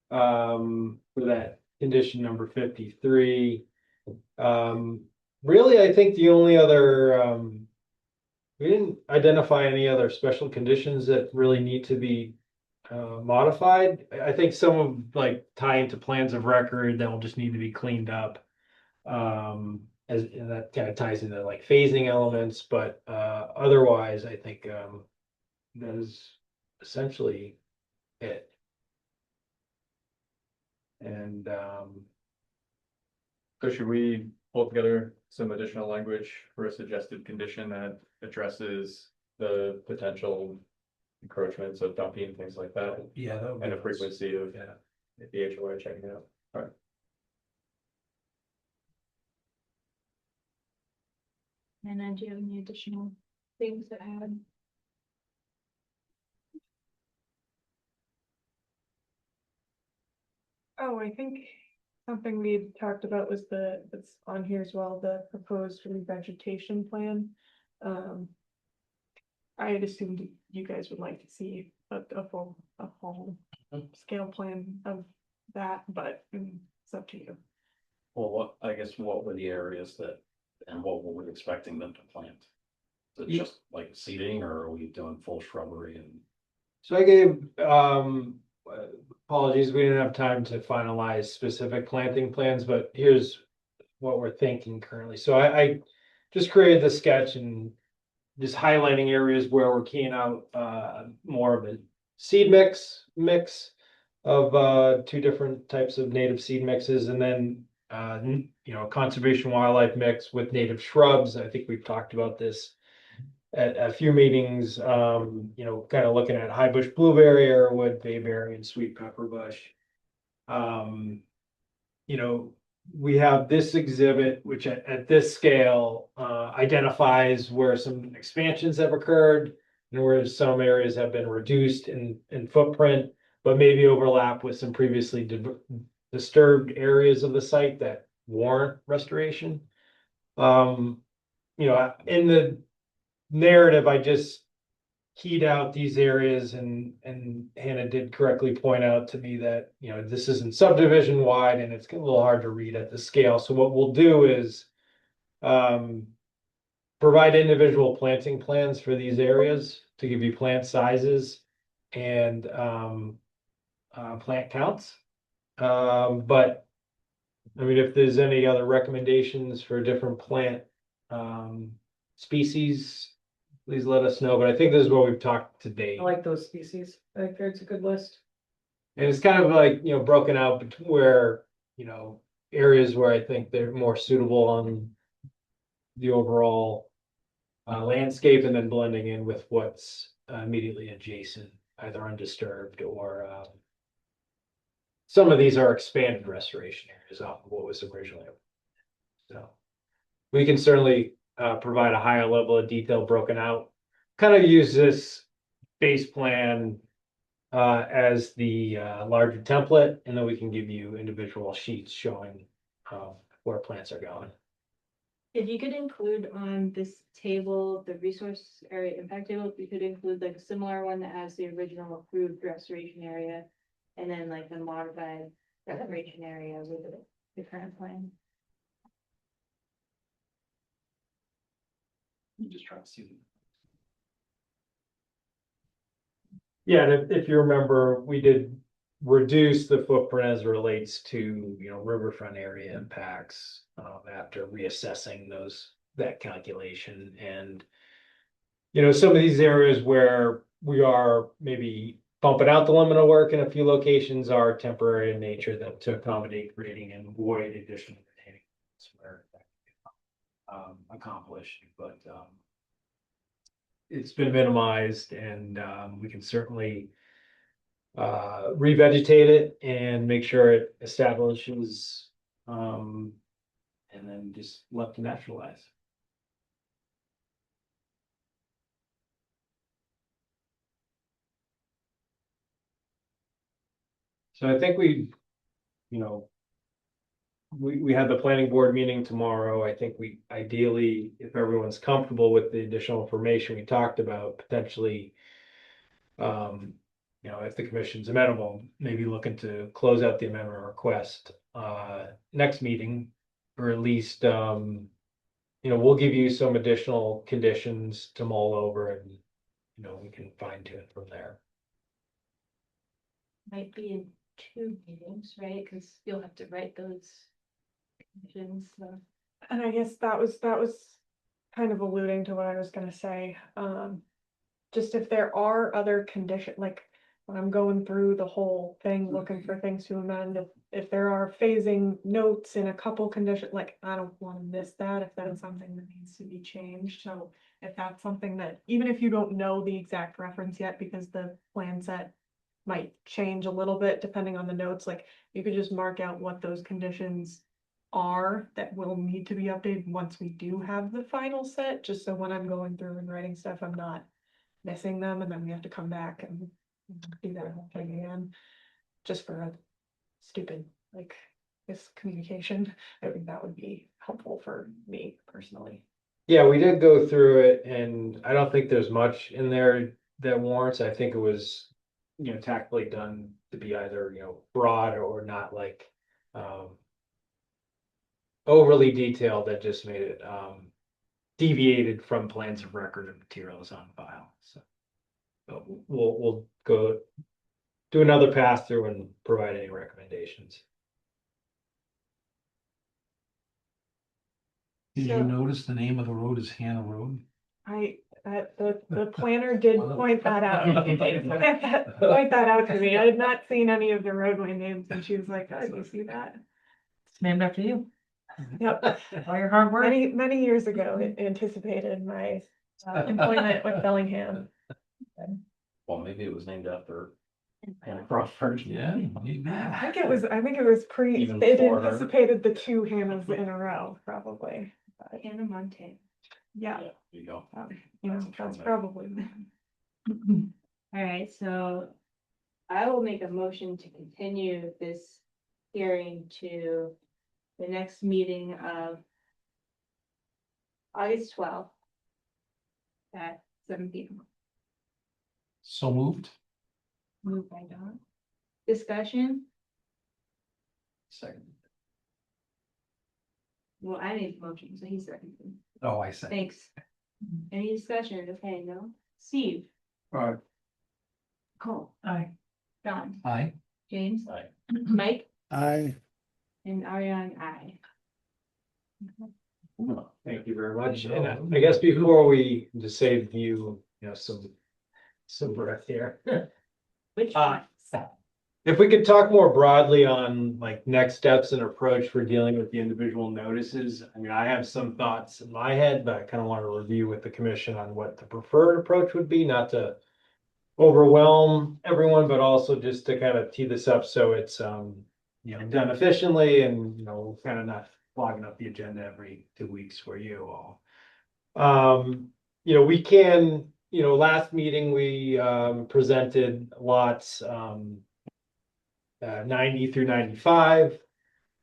for that condition number 53. Really, I think the only other, we didn't identify any other special conditions that really need to be modified. I think some of like tying to plans of record that will just need to be cleaned up. As and that kind of ties into like phasing elements, but otherwise, I think that is essentially it. And So should we pull together some additional language for a suggested condition that addresses the potential encroachments of dumping, things like that, Yeah, that would be and the nice. frequency of Yeah. the HOA checking it out? And then do you have any additional things to add? Oh, I think something we had talked about was that's on here as well, the proposed revegetation plan. I had assumed you guys would like to see a full scale plan of that, but it's up to you. Well, what were the areas that, and what were we expecting them to plant? Is it Yeah. just like seeding, or are we doing full shrubbery and? so I gave, apologies, we didn't have time to finalize specific planting plans, but here's what we're thinking currently. So I just created the sketch and just highlighting areas where we're keying out more of a seed mix of two different types of native seed mixes, and then you know, conservation wildlife mix with native shrubs. I think we've talked about this at a few meetings, you know, kind of looking at high bush blueberry, arrowwood, bayberry, and sweet pepper bush. You know, we have this exhibit, which at this scale identifies where some expansions have occurred and where some areas have been reduced in footprint, but maybe overlap with some previously disturbed areas of the site that warrant restoration. You know, in the narrative, I just keyed out these areas, and Hannah did correctly point out to me that, you know, this isn't subdivision wide and it's a little hard to read at the scale. So what we'll do is provide individual planting plans for these areas to give you plant sizes and plant counts. But I mean, if there's any other recommendations for different plant species, please let us know. But I think this is what we've talked today. I like those species. I think it's a good list. And it's kind of like, you know, broken out between where, you know, areas where I think they're more suitable on the overall landscape, and then blending in with what's immediately adjacent, either undisturbed or some of these are expanded restoration areas off of what was originally. So we can certainly provide a higher level of detail broken out, kind of use this base plan as the larger template, and then we can give you individual sheets showing where plants are going. If you could include on this table, the resource area impact table, if you could include like a similar one that has the original approved restoration area. And then like the modified restoration area with the current plan. You just trying to see them. Yeah, and if you remember, we did reduce the footprint as it relates to, you know, riverfront area impacts after reassessing that calculation. And, you know, some of these areas where we are maybe bumping out the limit of work in a few locations are temporary in nature that to accommodate grading and avoid additional retaining walls where that can be accomplished, but it's been minimized and we can certainly revegetate it and make sure it establishes and then just let it naturalize. So I think you know, we have the planning board meeting tomorrow. I think we ideally, if everyone's comfortable with the additional information we talked about, potentially, if the commission's amenable, maybe looking to close out the amendment request, next meeting, or at least, we'll give you some additional conditions to mull over and, we can fine tune from there. Might be in 2 meetings, right? Because you'll have to write those conditions, so. And I guess that was kind of alluding to what I was gonna say. Just if there are other conditions, like when I'm going through the whole thing, looking for things to amend, if there are phasing notes in a couple conditions, like I don't want to miss that if that's something that needs to be changed. So if that's something that, even if you don't know the exact reference yet, because the plan set might change a little bit depending on the notes, like you could just mark out what those conditions are that will need to be updated once we do have the final set, just so when I'm going through and writing stuff, I'm not missing them and then we have to come back and do that whole thing again, just for a stupid, like, miscommunication. I think that would be helpful for me personally. Yeah, we did go through it and I don't think there's much in there that warrants. I think it was, tactfully done to be either, broad or not like overly detailed that just made it deviated from plans of record and materials on file. So but we'll go do another pass through and provide any recommendations. Did you So- notice the name of the road is Hannah Road? The planner did point that out. Point that out to me. I had not seen any of the roadway names and she was like, "Oh, you see that?" It's named after you. Yep. All your hard work. Many years ago, it anticipated my employment with Bellingham. Well, maybe it was named after Hannah Crawford. Yeah, maybe. I think it was Even it before her. anticipated the 2 Hannahs in a row, probably. But, Hannah Montana. yeah, There you go. that's probably. All right, so I will make a motion to continue this hearing to the next meeting of August 12th at 7 p.m. So moved. Moved by Don. Discussion? Second. Well, I made the motion, so he's seconded. Oh, I see. Thanks. Any discussion? Okay, no? Steve? Right, Cole? Aye. Don? Aye. James? Aye. Mike? I, And Ariane, aye. Thank you very much. And I guess before we just save you, some breath here. Which Uh, one? If we could talk more broadly on like next steps and approach for dealing with the individual notices. I mean, I have some thoughts in my head, but I kind of want to review with the commission on what the preferred approach would be, not to overwhelm everyone, but also just to kind of tee this up so it's done efficiently and kind of not clogging up the agenda every 2 weeks for you all. We can, last meeting we presented lots 90 through 95,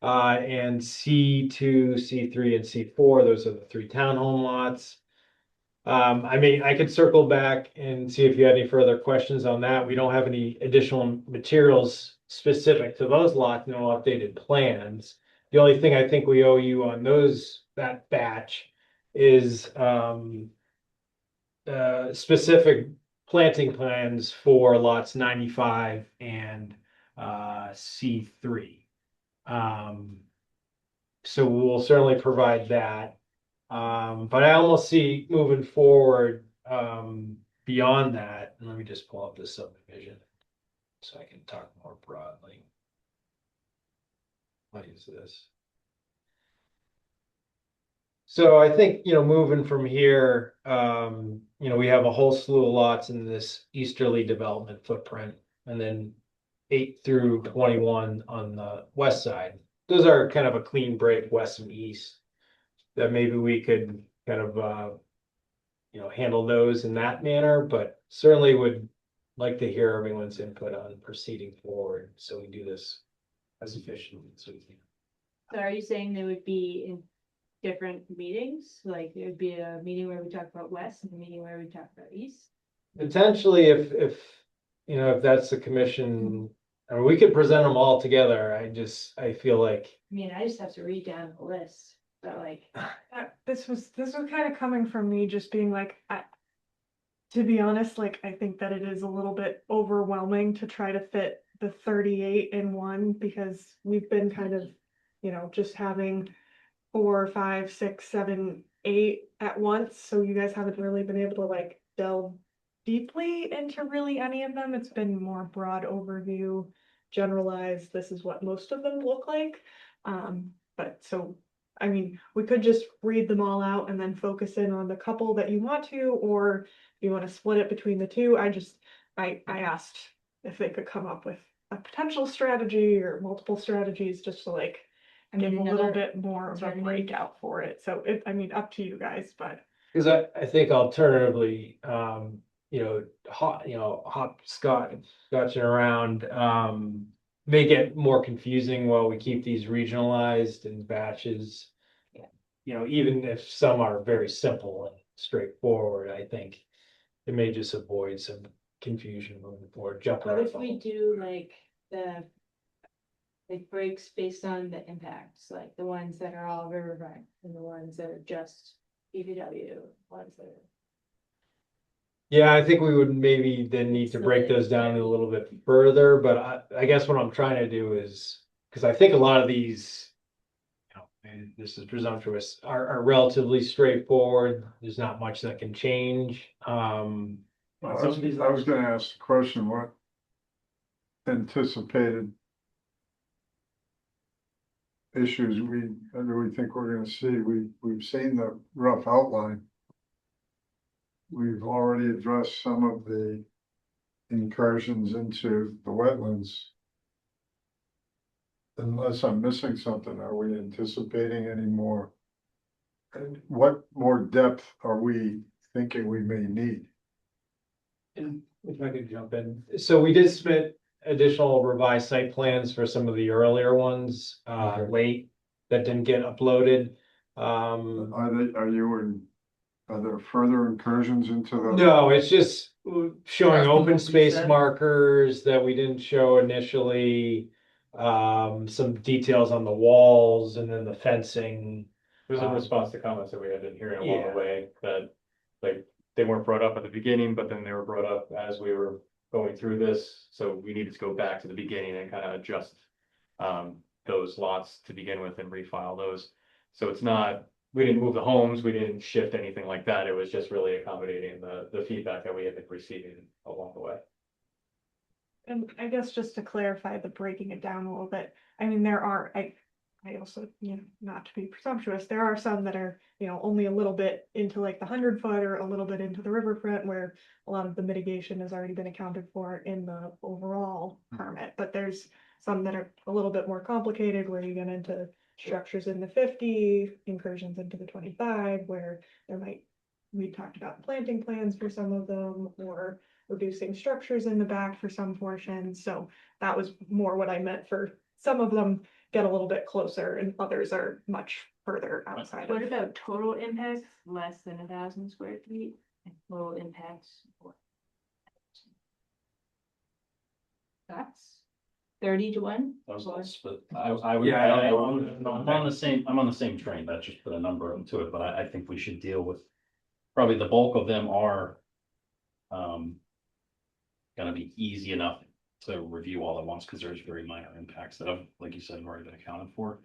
and C2, C3, and C4. Those are the 3 townhome lots. I could circle back and see if you had any further questions on that. We don't have any additional materials specific to those lots, no updated plans. The only thing I think we owe you on that batch is specific planting plans for lots 95 and C3. So we'll certainly provide that. But I almost see moving forward beyond that. And let me just pull up the subdivision. So I can talk more broadly. What is this? So I think, moving from here, we have a whole slew of lots in this easterly development footprint, and then 8 through 21 on the west side. Those are kind of a clean break west and east. That maybe we could kind of, handle those in that manner, but certainly would like to hear everyone's input on proceeding forward, so we do this as efficiently as we can. So are you saying they would be in different meetings? Like there would be a meeting where we talk about west and a meeting where we talk about east? Potentially, if that's the commission, I mean, we could present them all together. I feel like, I mean, I just have to read down the list, but like, This was kind of coming from me just being like, to be honest, like I think that it is a little bit overwhelming to try to fit the 38 in one, because we've been kind of, just having 4, 5, 6, 7, 8 at once. So you guys haven't really been able to like delve deeply into really any of them. It's been more broad overview, generalized. This is what most of them look like. But so, I mean, we could just read them all out and then focus in on the couple that you want to, or if you want to split it between the two. I asked if they could come up with a potential strategy or multiple strategies, just to like give a little bit more of a breakout for it. So I mean, up to you guys, but. because I think alternatively, scotching around, may get more confusing while we keep these regionalized in batches. Even if some are very simple and straightforward, I think it may just avoid some confusion moving forward. what if we do like breaks based on the impacts, like the ones that are all riverfront and the ones that are just PVW, ones that are. Yeah, I think we would maybe then need to break those down a little bit further, but I guess what I'm trying to do is, because I think a lot of these, and this is presumptuous, are relatively straightforward. There's not much that can change. I was gonna ask the question, what anticipated issues do we think we're gonna see? We've seen the rough outline. We've already addressed some of the incursions into the wetlands. Unless I'm missing something, are we anticipating any more? And what more depth are we thinking we may need? And if I could jump in, so we did submit additional revised site plans for some of the earlier ones, Okay. late, that didn't get uploaded. Are there further incursions into the? No, it's just showing After open what we space said. markers that we didn't show initially. Some details on the walls and then the fencing. It was in response to comments that we had been hearing along Yeah. the way, that like they weren't brought up at the beginning, but then they were brought up as we were going through this. So we needed to go back to the beginning and kind of adjust those lots to begin with and refile those. So it's not, we didn't move the homes, we didn't shift anything like that. It was just really accommodating the feedback that we had been receiving along the way. And I guess just to clarify the breaking it down a little bit, I mean, I also, not to be presumptuous, there are some that are, only a little bit into like the 100-foot or a little bit into the riverfront, where a lot of the mitigation has already been accounted for in the overall permit. But there's some that are a little bit more complicated, where you get into structures in the 50, incursions into the 25, where we talked about planting plans for some of them, or reducing structures in the back for some portions. So that was more what I meant. For some of them get a little bit closer and others are much further outside. What about total impacts less than 1,000 square feet and total impacts? That's 30 to 1. But I would, Yeah, I'm on the same train, that just put a number to it, but I think we should deal with, probably the bulk of them are gonna be easy enough to review all at once, because there's very minor impacts that have, like you said, already been accounted for.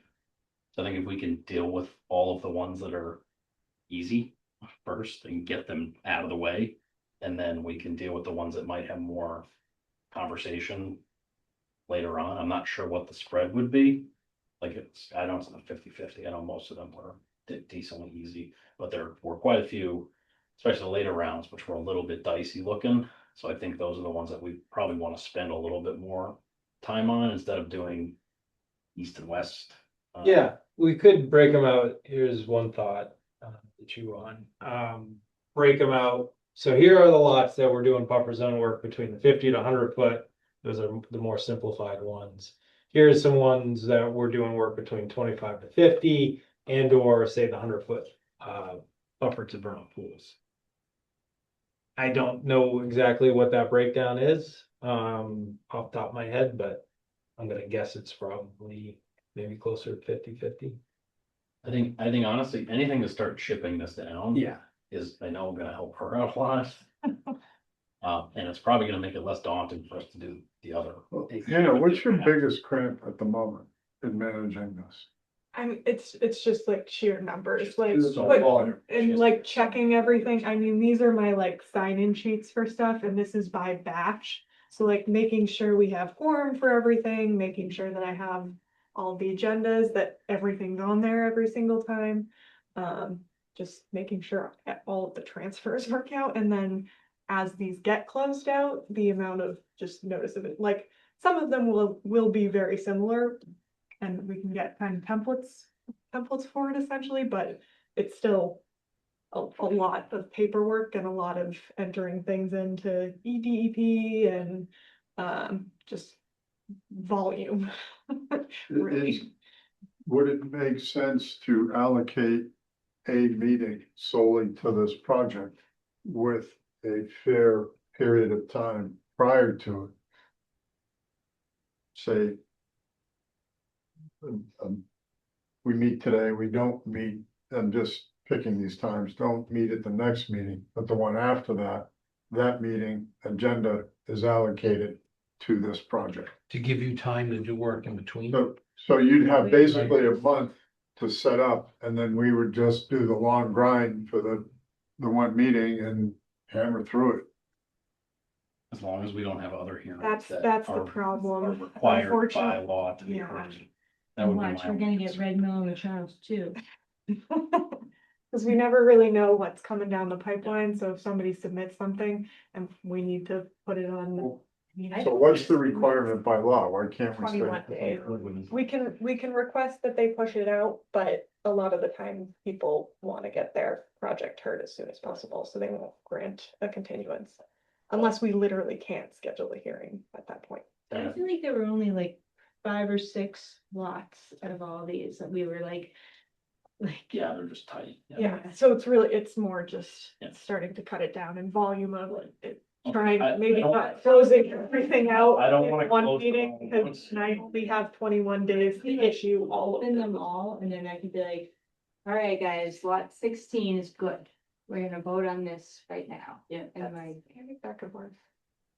So I think if we can deal with all of the ones that are easy first and get them out of the way, and then we can deal with the ones that might have more conversation later on. I'm not sure what the spread would be. Like I know it's not 50-50. I know most of them were decently easy, but there were quite a few, especially the later rounds, which were a little bit dicey looking. So I think those are the ones that we probably want to spend a little bit more time on instead of doing east and west. Yeah, we could break them out. Here's one thought to chew on. Break them out. So here are the lots that we're doing buffer zone work between the 50 to 100 foot. Those are the more simplified ones. Here's some ones that we're doing work between 25 to 50 and or say the 100 foot buffer to vernal pools. I don't know exactly what that breakdown is off the top of my head, but I'm gonna guess it's probably maybe closer to 50-50. I think honestly, anything to start chipping this down. Yeah. Is I know gonna help her out a lot. And it's probably gonna make it less daunting for us to do the other. Hannah, what's your biggest cramp at the moment in managing this? It's just like sheer numbers, like, It's all but- volume. and like checking everything. I mean, these are my like sign-in sheets for stuff, and this is by batch. So like making sure we have quorum for everything, making sure that I have all the agendas, that everything's on there every single time. Just making sure all of the transfers work out, and then as these get closed out, the amount of just notice of it, like some of them will be very similar. And we can get kind of templates for it essentially, but it's still a lot of paperwork and a lot of entering things into EDEP and just volume. Really. Would it make sense to allocate a meeting solely to this project with a fair period of time prior to it? Say, we meet today, we don't meet, I'm just picking these times, don't meet at the next meeting, but the one after that, that meeting agenda is allocated to this project. To give you time to do work in between. So you'd have basically a month to set up, and then we would just do the long grind for the one meeting and hammer through it. As long as we don't have other hearings. That's that the are problem. required by Unfortunately. law to be Yeah. heard. That would be Watch, my we're only gonna get concern. Red Mill and Charles too. Because we never really know what's coming down the pipeline, so if somebody submits something and we need to put it on. So what's the requirement by law? Why can't we 21 say? days. We can request that they push it out, but a lot of the time people want to get their project heard as soon as possible, so they won't grant a continuance. Unless we literally can't schedule a hearing at that point. I feel like there were only like 5 or 6 lots out of all these that we were like. Yeah, they're just tight. Yeah, so it's more just Yeah. starting to cut it down in volume of it. I Trying, maybe don't- not closing everything out. I don't in wanna one close them meeting, all at because once. I only have 21 days to issue all of Open them. them all, and then I could be like, all right, guys, lot 16 is good. We're gonna vote on this right now. Yeah. And like, I think that could work.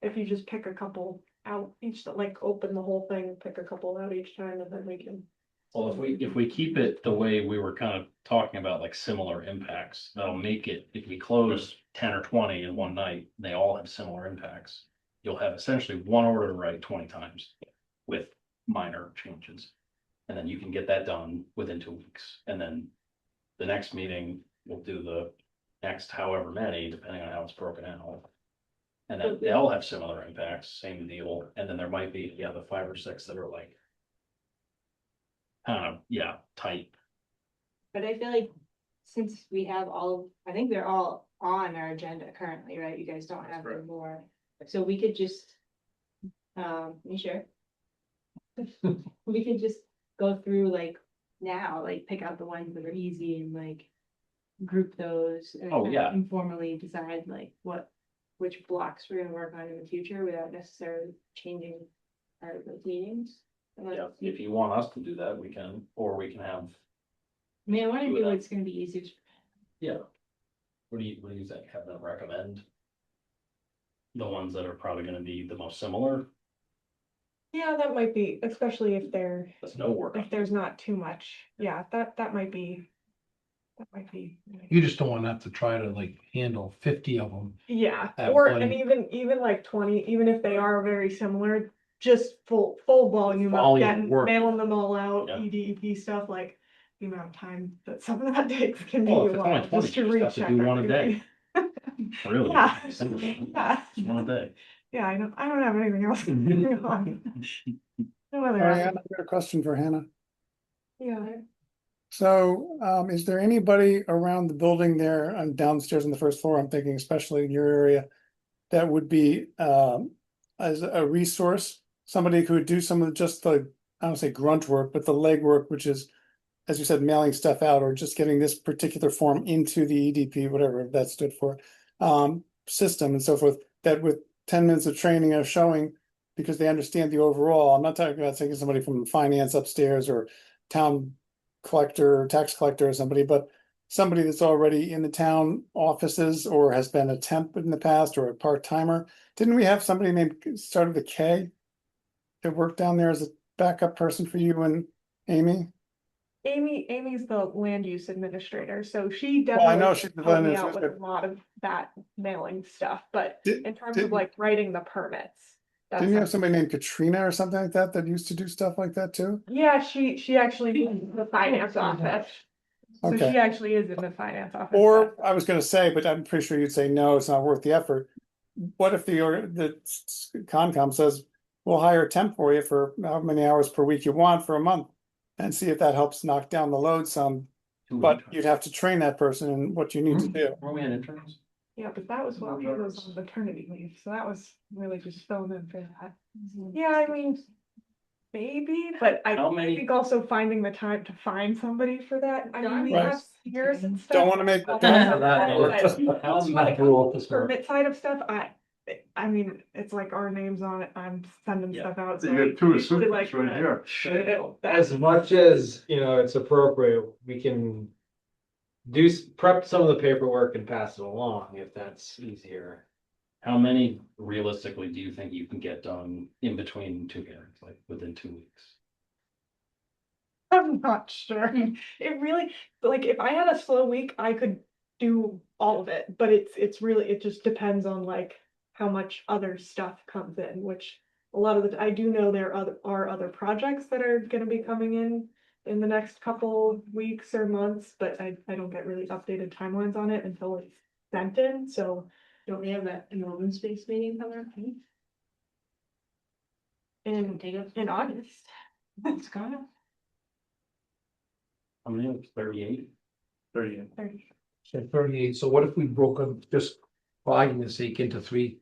If you just pick a couple out each, like open the whole thing, pick a couple out each time, and then we can. Well, if we keep it the way we were kind of talking about, like similar impacts, that'll make it, if we close 10 or 20 in one night, they all have similar impacts. You'll have essentially one order to write 20 times with minor changes. And then you can get that done within 2 weeks. And then the next meeting, we'll do the next however many, depending on how it's broken out. And then they all have similar impacts, same deal. And then there might be, the 5 or 6 that are like, tight. but I feel like since we have I think they're all on our agenda currently, right? You guys don't have them more. So we could just, you sure? We could just go through like now, like pick out the ones that are easy and like group those. And Oh, kind of yeah. informally decide like which blocks we're gonna work on in the future without necessarily changing our meetings. Yeah, if you want us to do that, we can, or we can have, I mean, I wanna do do that. what's gonna be easiest. yeah. What do you think? Have them recommend? The ones that are probably gonna be the most similar, Yeah, that might be, especially if that's no work. if there's not too much. Yeah, that might be That might be. You just don't want to have to try to like handle 50 of them. Yeah, At or, one- and even like 20, even if they are very similar, just full volume of Volume getting, work. mailing them all out, Yeah. EDP stuff, like. The amount of time that some of that takes can be Oh, a if it's only while, 20, just to you just have to recheck. do one a day. Really? Yeah. Simple. Yeah, Just one a day. yeah, I don't have anything else going on. No other. Ariane, I've got a question for Hannah. Yeah. So, is there anybody around the building there and downstairs on the first floor, I'm thinking especially in your area, that would be, as a resource, somebody who would do some of just the, I don't say grunt work, but the leg work, which is, as you said, mailing stuff out or just getting this particular form into the EDP, whatever that stood for, system and so forth, that with 10 minutes of training or showing, because they understand the overall, I'm not talking about taking somebody from finance upstairs or town collector or tax collector or somebody, but somebody that's already in the town offices or has been a temp in the past or a part-timer. Didn't we have somebody named, started with a K, that worked down there as a backup person for you and Amy? Amy's the land use administrator, so she Well, I definitely know she's the helped me land out with a administrator. lot of that mailing stuff, but Did- in terms did- of like writing the permits. That's Didn't you have somebody named Katrina or something like that that used to do stuff like that too? Yeah, she actually is in the finance office. So Okay. she actually is in the finance office. Or I was gonna say, but I'm pretty sure you'd say, no, it's not worth the effort. What if the Concom says, we'll hire a temp for you for how many hours per week you want for a month? And see if that helps knock down the load some, but you'd have to train that person in what you need to do. Were we in interns? Yeah, but that was while he was on maternity leave, so that was really just filling in for that. Yeah, I mean, maybe, but How I many- think also finding the time to find somebody for that. I mean, we Right. have years and stuff. Don't wanna make- But How's medical officer? permit side of stuff, I mean, it's like our names on it, I'm sending Yeah. stuff out. so You get two usually, assistants right here. As much as, it's appropriate, we can prep some of the paperwork and pass it along if that's easier. How many realistically do you think you can get done in between two hearings, like within 2 weeks? I'm not sure. It really, like, if I had a slow week, I could do all of it, but it's really, it just depends on like how much other stuff comes in, which a lot of I do know there are other projects that are gonna be coming in the next couple weeks or months, but I don't get really updated timelines on it until it's sent in, so. Don't we have that enrollment space meeting coming up? In August. It's coming up. How many, 38? 38. So 38, so what if we broke them, just for argument's sake, into three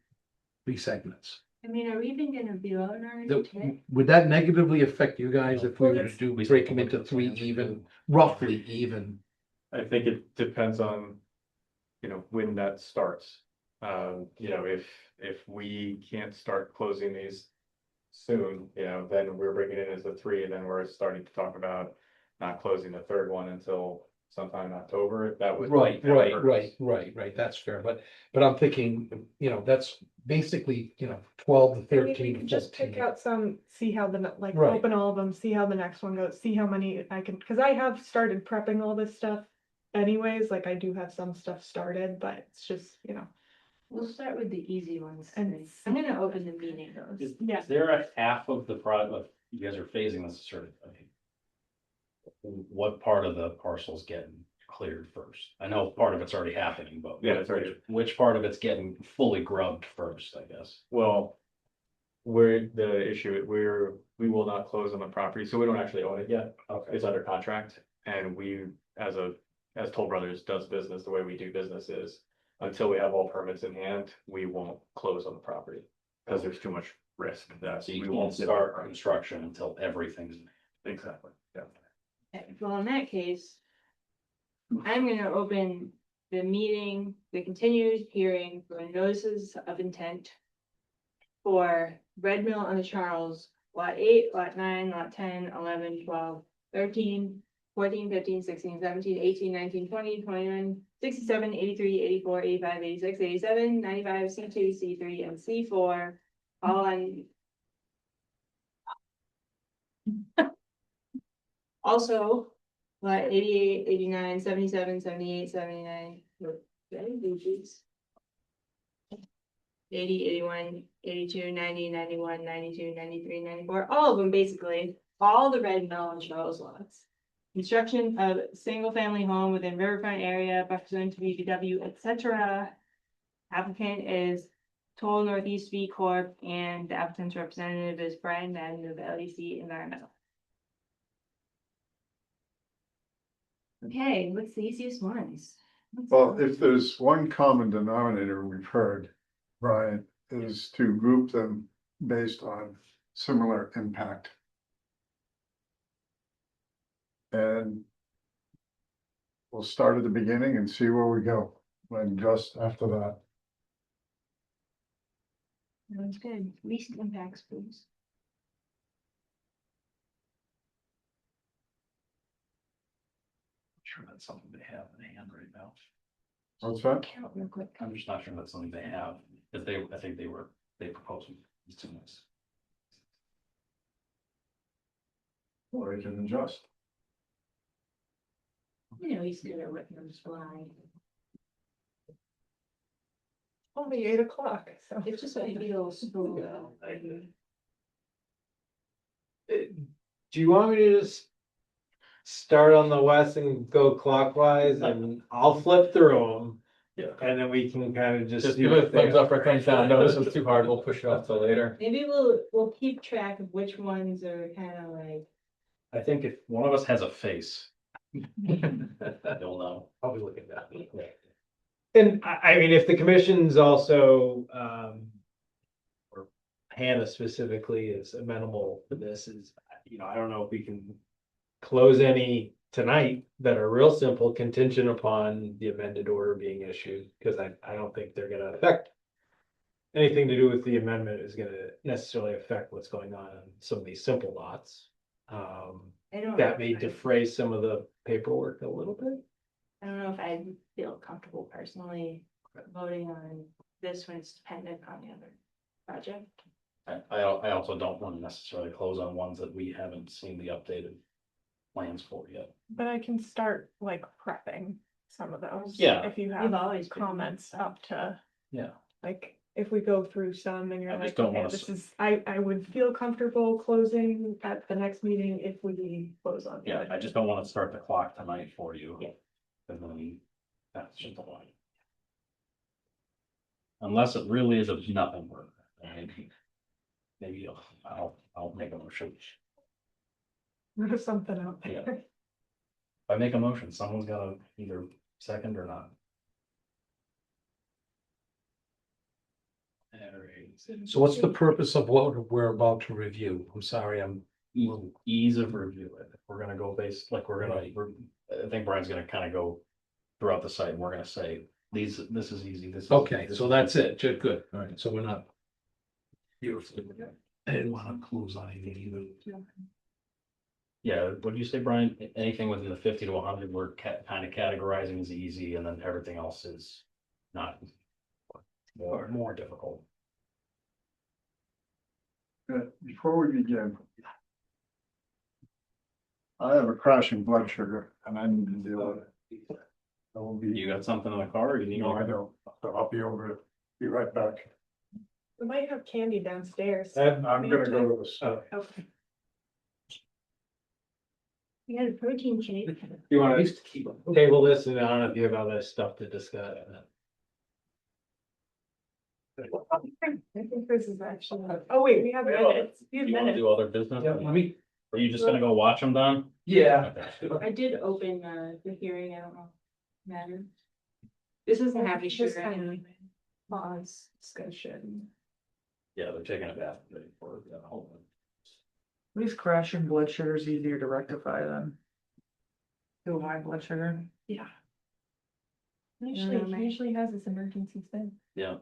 segments? I mean, are we even gonna be on our today? Would that negatively affect you guys if we were to Well, do, break them into three even, roughly even? I think it depends on, when that starts. If we can't start closing these soon, then we're bringing it as a three, and then we're starting to talk about not closing the third one until sometime in October. That would. Right, that's fair, but I'm thinking, that's basically, 12 to I mean, 13 we can to just pick 15. out some, see how like Right. open all of them, see how the next one goes, see how many I can, because I have started prepping all this stuff anyways, like I do have some stuff started, but it's just, We'll start with the easy ones. And today. I'm gonna open the meeting those. Is there a half of the product, you guys are phasing this a certain, what part of the parcel's getting cleared first? I know part of it's already happening, but Yeah, it's already- which part of it's getting fully grubbed first, I guess? Well, we will not close on the property, so we don't actually own it yet. Okay. It's under contract, and we, as Toll Brothers does business, the way we do business is, until we have all permits in hand, we won't close on the property. Because there's too much risk that So we you won't won't start construction until everything's. Exactly, yeah. Okay, well, in that case, I'm gonna open the meeting, the continued hearing for notices of intent for Red Mill on the Charles, lot 8, lot 9, lot 10, 11, 12, 13, 14, 15, 16, 17, 18, 19, 20, 21, 67, 83, 84, 85, 86, 87, 95, C2, C3, and C4, all on. Also, lot 88, 89, 77, 78, 79. 80, 81, 82, 90, 91, 92, 93, 94, all of them basically, all the red Mel and Charles lots. Construction of single-family home within riverfront area, buffer zone to BBW, etc. Applicant is Toll Northeast V Corp. And the applicant's representative is Brian Madden of LEC Environmental. Okay, what's the easiest ones? Well, if there's one common denominator we've heard, Brian, is to group them based on similar impact. And we'll start at the beginning and see where we go, when just after that. That's good. Least impacts, please. Sure that's something they have in hand right now. What's that? Count real quick. I'm just not sure that's something they have, because I think they proposed these two months. Or we can adjust. You know, he's good at letting them fly. Only 8 o'clock, so. It's just a little spoon. Do you want me to just start on the west and go clockwise, and I'll flip through them? Yeah. And then we can kind of just. Just see give what it a they thumbs up or are. thumbs down. No, this was too hard. We'll push it off till later. Maybe we'll keep track of which ones are kind of like. I think if one of us has a face, you'll know. I'll be looking at that. And I mean, if the commission's also, or Hannah specifically is amenable to this, I don't know if we can close any tonight that are real simple, contingent upon the amended order being issued, because I don't think they're gonna affect anything to do with the amendment is gonna necessarily affect what's going on some of these simple lots. I don't. That may defray some of the paperwork a little bit. I don't know if I feel comfortable personally voting on this when it's dependent on the other project. I also don't want to necessarily close on ones that we haven't seen the updated plans for yet. But I can start like prepping some of those. Yeah. If you You've have always been- comments up to, Yeah. like, if we go through some and I you're just like, don't okay, wanna this s- is, I would feel comfortable closing at the next meeting if we close on. the Yeah, other. I just don't want to start the clock tonight for you. Yeah. And then that's just the line. Unless it really is of nothing work, maybe I'll make a motion. There's something out Yeah. there. If I make a motion, someone's gotta either second or not. So what's the purpose of what we're about to review? I'm sorry, Ease of review, if we're gonna go based, like, Right. I think Brian's gonna kind of go throughout the site, and we're gonna say, this is easy, this is. okay, this so is- that's it, good, all right, so we're not. Beautiful. I didn't want to close on anything either. Yeah, what do you say, Brian? Anything within the 50 to 100, we're kind of categorizing as easy, and then everything else is not more difficult. Before we begin. I have a crashing blood sugar and I need to deal with it. I will be. You got something in the car, or you need? No, I don't. So I'll be over, be right back. We might have candy downstairs. I'm gonna go to the store. Okay. We had a protein shake. You wanna table this, and I don't know if you have other stuff to discuss. I think this is actually, oh wait, we have minutes. We have You wanna minutes. do other business? Yeah, let me, Are you just gonna go watch them, Don? yeah. Okay. I did open the hearing, I don't know. Matter. This doesn't have any Just sugar kind in of it. pause discussion. Yeah, they're taking a bath for the whole one. These crashing blood sugar is easier to rectify than too high blood sugar. Yeah. Usually- He usually has this emergency thing. Yeah.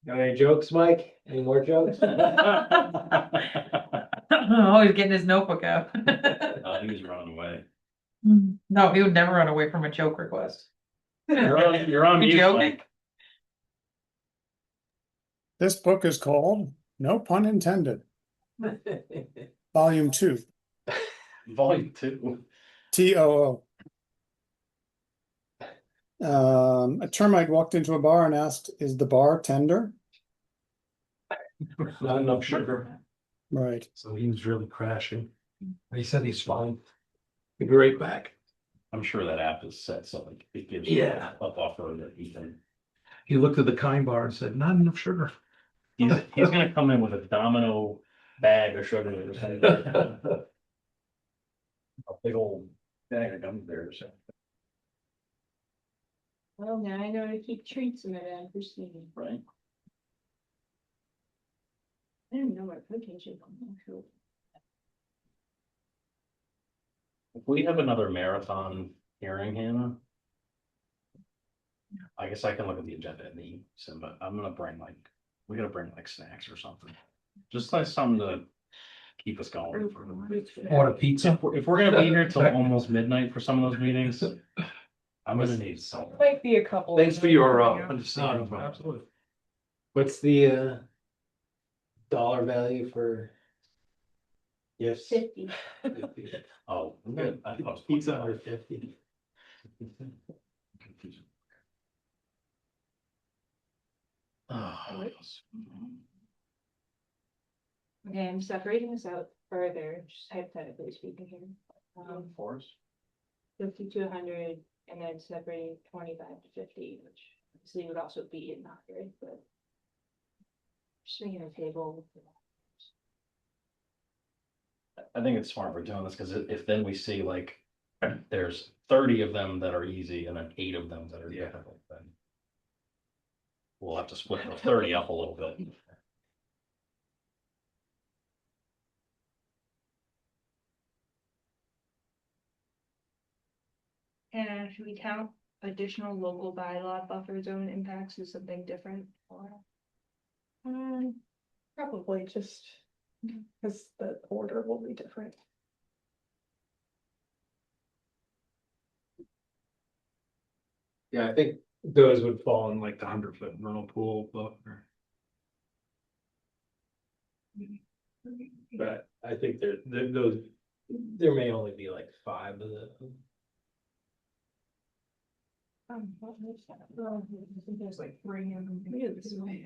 Got any jokes, Mike? Any more jokes? Oh, he's getting his notebook out. He was running away. No, he would never run away from a joke request. You're on You mute, joking? Mike. This book is called, no pun intended, Volume 2, Volume 2. TOO. A termite walked into a bar and asked, "Is the bar tender?" Not enough sugar. Right. So he was really crashing. He said he's fine. He'll be right back. I'm sure that app is set so like it gives Yeah. a buffer that he can. He looked at the kind bar and said, not enough sugar. He's gonna come in with a domino bag of sugar or something. A big old bag of gum bears. Well, now I know to keep treats in my bag for Stevie. Right. I didn't know what cooking should come. If we have another marathon hearing, Hannah. I guess I can look at the agenda and the, but I'm gonna bring like, we gotta bring like snacks or something. Just like something to keep us going. Order pizza. If we're gonna be here till almost midnight for some of those meetings. I'm gonna need some. Might be a couple. Thanks for your Yeah. understanding. Absolutely. What's the dollar value for gifts? 50. Oh, good. I thought it was Pizza under 50. Confusing. Oh, Okay, I'm separating this out further, just hypothetically speaking here. Force. 50 to 100, and then separating 25 to 50, which obviously would also be in 100, but just making a table. I think it's smart we're doing this because if then we see like there's 30 of them that are easy and then 8 of them that are difficult, then we'll have to split the 30 up a little bit. And should we count additional local bylaw buffer zone impacts as something different? Or Probably just because the order will be different. Yeah, I think those would fall in like the 100-foot vernal pool buffer. But I think there may only be like 5 of them. what is that? Oh, I think there's like 3 of them. Look at this one.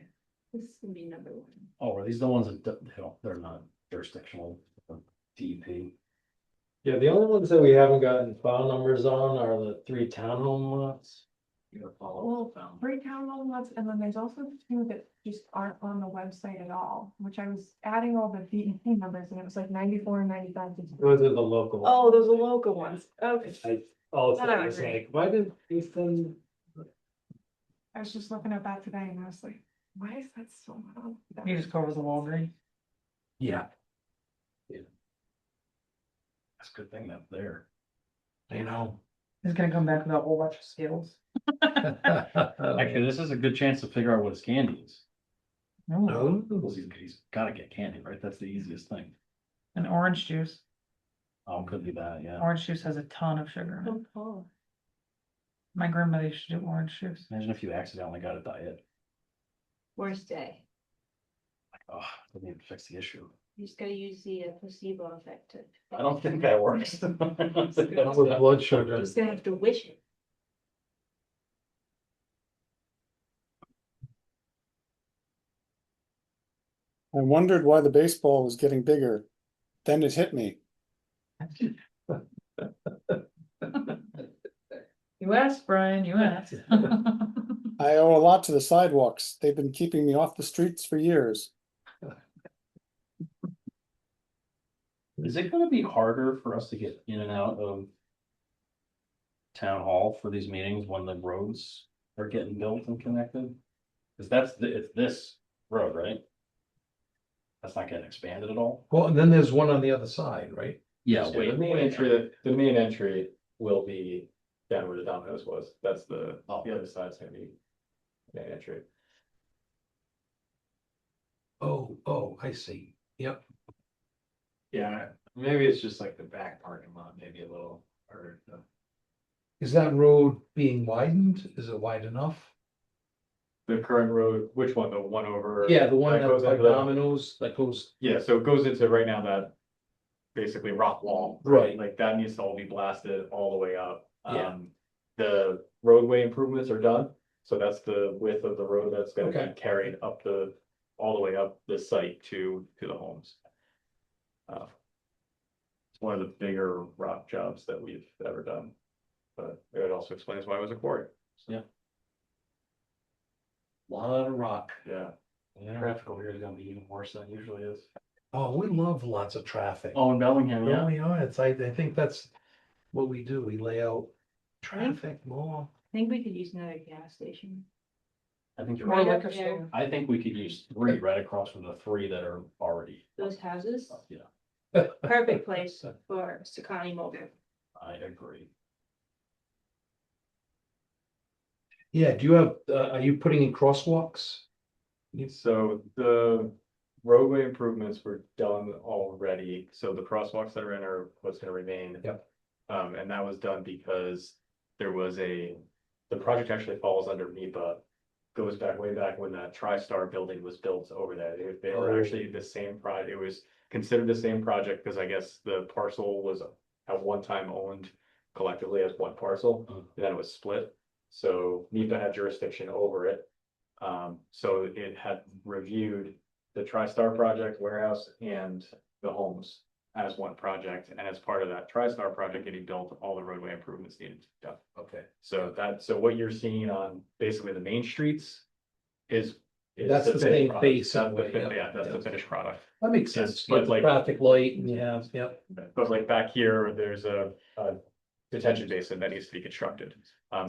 This is gonna be number 1. Oh, are these the ones that they're not jurisdictional DEP? Yeah, the only ones that we haven't gotten file numbers on are the 3 townhome lots. You gotta follow. Well, breakdown all lots, and then there's also 2 that just aren't on the website at all, which I was adding all the DEP numbers, and it was like 94 and 95. Those are the local. Oh, those are local ones, okay. I also Whatever. was like, why did they send? I was just looking at that today, and I was like, why is that so loud? You just cover the Walgreens. Yeah. Yeah. That's a good thing that's there. You know. He's gonna come back with a whole bunch of skills. Actually, this is a good chance to figure out what his candy is. No, Well, he's gotta get candy, right? That's the easiest thing. and orange juice. Oh, could be that, yeah. Orange juice has a ton of sugar in it. Oh, My grandmother used to do orange juice. Imagine if you accidentally got a diet. worst day. Like, oh, doesn't even fix the issue. You just gotta use the placebo effect to. I don't think that works. With blood sugar. You're just gonna have to wish it. I wondered why the baseball was getting bigger. Then it hit me. You asked, Brian, you asked. I owe a lot to the sidewalks. They've been keeping me off the streets for years. Is it gonna be harder for us to get in and out of town hall for these meetings when the roads are getting built and connected? Cause it's this road, right? That's not getting expanded at all? Well, and then there's one on the other side, right? Yeah, The wait. main entry, the main entry will be down where the Domino's was. That's the other side's gonna be main entry. Oh, I see. Yep. Yeah, maybe it's just like the back parking lot, maybe a little, or Is that road being widened? Is it wide enough? The current road, which one, the one over? Yeah, the one that that goes like into the- dominoes, that goes, Yeah, so it goes into right now that basically rock wall. Right. Like that needs to all be blasted all the way up. Yeah. The roadway improvements are done, so that's the width of the road that's gonna Okay. be carried up all the way up the site to the homes. It's one of the bigger rock jobs that we've ever done, but it also explains why it was a quarry. Lot of rock. Yeah, yeah. Traffic over here is gonna be even worse than it usually is. Oh, we love lots of traffic. Oh, in Bellingham, Oh, yeah, I think that's what we do. We lay out traffic law. I think we could use another gas station. I think you're Or right. liquor there. store. I think we could use 3 right across from the 3 that are already. Those houses, Yeah, perfect place for Sakani Mobile. I agree. Yeah, do you have, are you putting in crosswalks? so the roadway improvements were done already, so the crosswalks that are in are what's gonna remain. Yep. And that was done because there was the project actually falls under NEPA. Goes back way back when that TriStar building was built over there. They were Oh. actually the same project. It was considered the same project because I guess the parcel was at one time owned collectively as one parcel, and then it was split. So NEPA had jurisdiction over it. So it had reviewed the TriStar project warehouse and the homes as one project, and as part of that TriStar project getting built, all the roadway improvements needed to be done. Okay. So what you're seeing on basically the main streets is. That's the finished same product. face That's anyway, yeah, that's the yeah. finished product. That makes Yes, sense. but You have the like- traffic light and you have, yep. But like back here, there's a detention basin that needs to be constructed.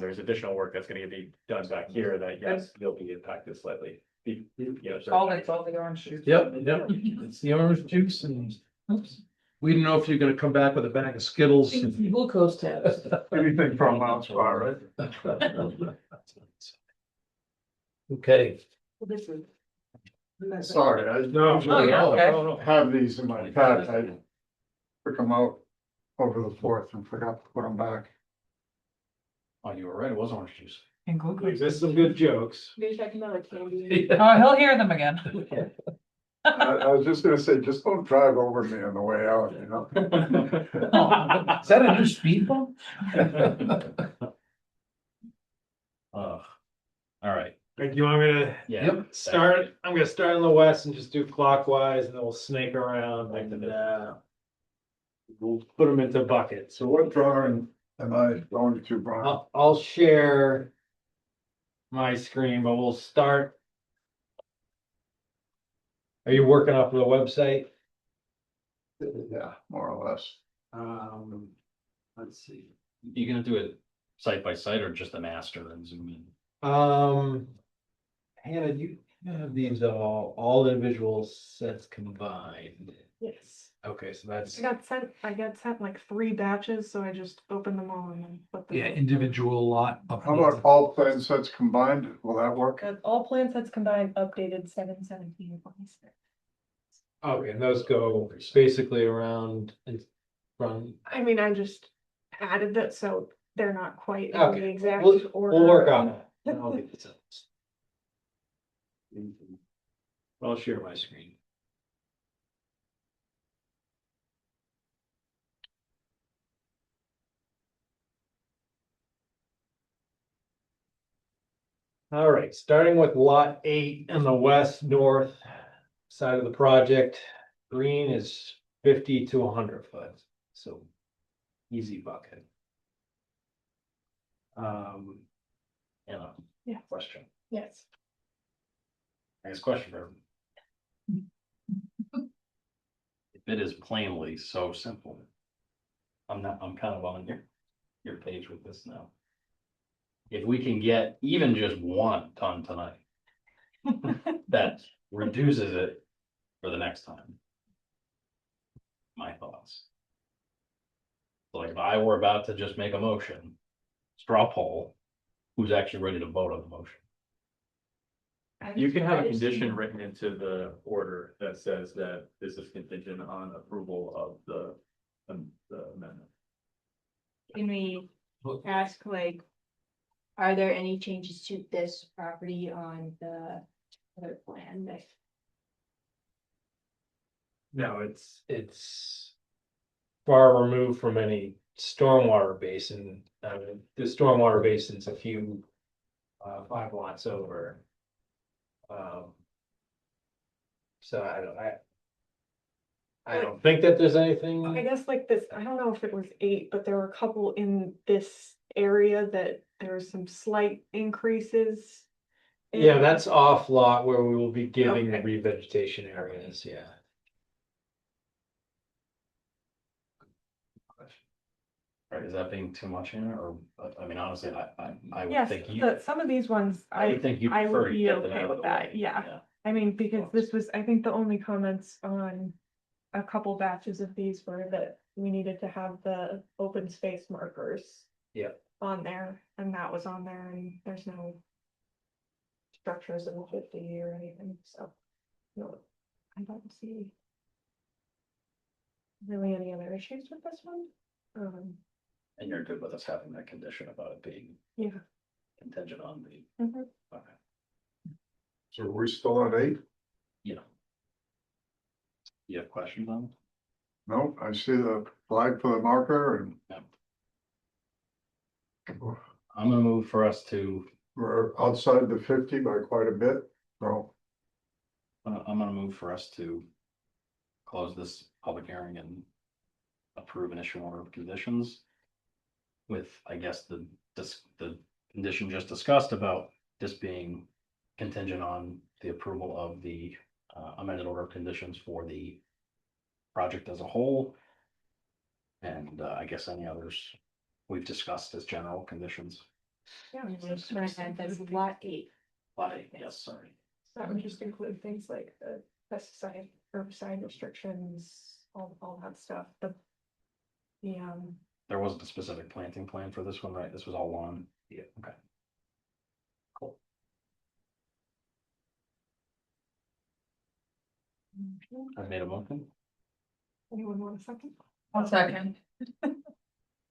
There's additional work that's gonna be done back here that, yes, will be impacted slightly. You know, All the orange juice. Yep, it's the orange juice and, oops. We didn't know if you're gonna come back with a bag of Skittles. Glucose tabs. Anything from Mount Spar, right? Okay, Well, this is. Sorry, I No, Oh, yeah, okay. have these in my pack. I took them out over the 4th and forgot to put them back. Oh, you were right, it was orange juice. And glucose. There's some good jokes. You're talking about like candy. Oh, he'll hear them again. I was just gonna say, just don't drive over me on the way out, you know? Oh, is that a new speed bump? All right, Like, you want me to yeah. Yep. start? I'm gonna start in the west and just do clockwise and then we'll snake around and we'll put them into buckets. So what drawing am I going to, Brian? I'll share my screen, but we'll start. Are you working off of the website? Yeah, more or less. Let's see. You gonna do it site by site or just a master and zoom in? Hannah, you have these all individual sets combined. Yes. Okay, so that's, I got sent like 3 batches, so I just opened them all and then put them. Yeah, individual lot. How about all plan sets combined? Will that work? All plan sets combined, updated 7/17/26. okay, and those go basically around and from, I mean, I just added that, so they're not quite in Okay, the exact we'll order. work on it. I'll get this out. I'll share my screen. All right, starting with lot 8 in the west north side of the project. Green is 50 to 100 foot, so easy bucket. Yeah. Yeah. Question. Yes. Next question for everyone. If it is plainly so simple. I'm kind of on your page with this now. If we can get even just 1 ton tonight. That reduces it for the next time. My thoughts. So like if I were about to just make a motion, straw poll, who's actually ready to vote on the motion? You can have a condition written into the order that says that this is contingent on approval of the amendment. Can we ask like Are there any changes to this property on the other plan that? No, it's far removed from any stormwater basin. The stormwater basin's a few, 5 lots over. So I don't think that there's I anything, guess like this, I don't know if it was 8, but there were a couple in this area that there were some slight increases. yeah, in- that's off lot where we will be giving the Okay. revegetation areas, yeah. Right, is that being too much in it, or, I mean, honestly, I would Yes, think you, some of these ones, I would think you I prefer would to be get them okay out of with the that, way. yeah. I mean, because this was, I think the only comments on a couple batches of these were that we needed to have the open space markers. Yep. On there, and that was on there, and there's no structures in the 50 or anything, so. No, I don't see really any other issues with this one. And you're good with us having that condition about it being Yeah. contingent on the, Mhm. okay, So are we still at 8? you know. You have questions on it? No, I see the flag for the marker and Yeah. I'm gonna move for us to, we're outside the 50 by quite a bit, so. I'm gonna move for us to close this public hearing and approve an issue order of conditions with, I guess, the condition just discussed about this being contingent on the approval of the amended order of conditions for the project as a whole. And I guess any others we've discussed as general conditions. Yeah, That's lot 8. Yes, sorry. that would just include things like the pesticide, herbicide restrictions, all that stuff, the, There wasn't a specific planting plan for this one, right? This was all lawn. Yeah. Okay. Cool. I made a motion. anyone want a second? One second.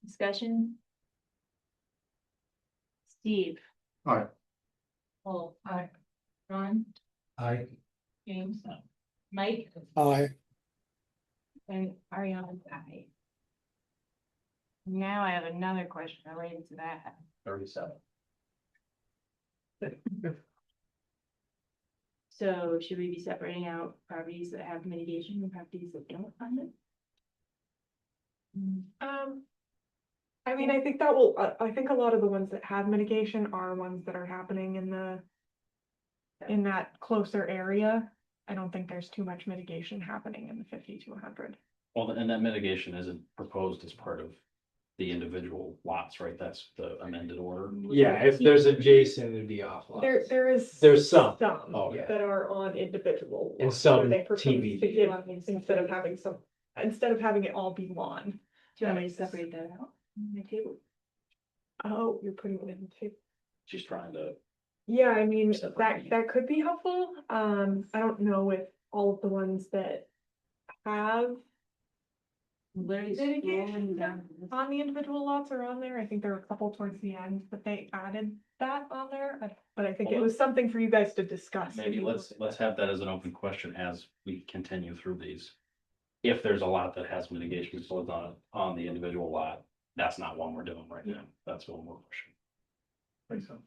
Discussion? Steve? Aye. Paul? Aye. Ron? I, James? Mike? Aye. And Ariana's aye. Now I have another question related to that. 37. So should we be separating out properties that have mitigation and properties that don't have it? I mean, I think that will, I think a lot of the ones that have mitigation are ones that are happening in that closer area. I don't think there's too much mitigation happening in the 50 to 100. Well, and that mitigation isn't proposed as part of the individual lots, right? That's the amended order. Yeah, if there's adjacent, it'd be off lots. There is. There's some. Oh, yeah. That are on individual. And lots some where they propose to TBD. give, instead of having it all be lawn. Do you want me to separate that out on my table? Oh, you're putting it in the table. She's trying to, Yeah, I mean, Separate. that could be helpful. I don't know if all of the ones that have Literally mitigation scrolling down. on the individual lots are on there. I think there were a couple towards the end, but they added that on there. But I think it was something for you guys to discuss. maybe let's have that as an open question as we continue through these. If there's a lot that has mitigation proposed on the individual lot, that's not one we're doing right now. That's one we're pushing. Think so.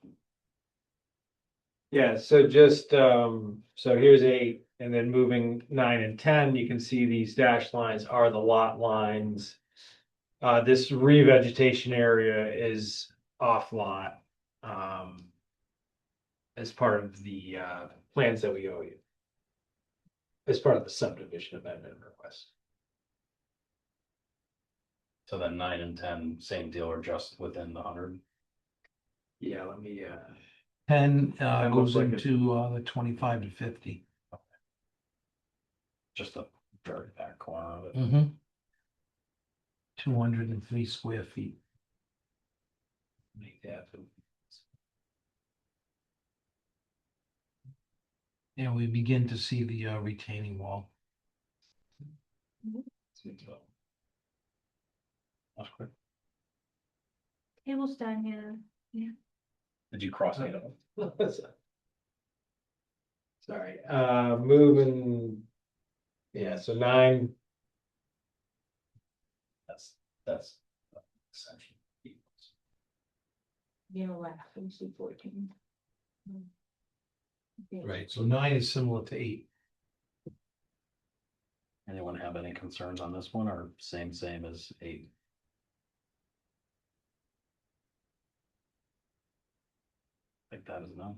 Yeah, so just, so here's 8, and then moving 9 and 10, you can see these dashed lines are the lot lines. This revegetation area is off lot, as part of the, plans that we owe you. As part of the subdivision amendment request. So then 9 and 10, same deal, or just within the 100? Yeah, let me, 10 That goes looks like it. into the 25 to 50. Just the very back corner of it. Mm-hmm. 203 square feet. make that. And we begin to see the retaining wall. That's quick. Table's done, yeah. Did you cross it out? Sorry, moving. Yeah, so 9, That's. Section. You know, last, let me see 14. Okay. Right, so 9 is similar to 8. Anyone have any concerns on this one or same as 8? Like that is no.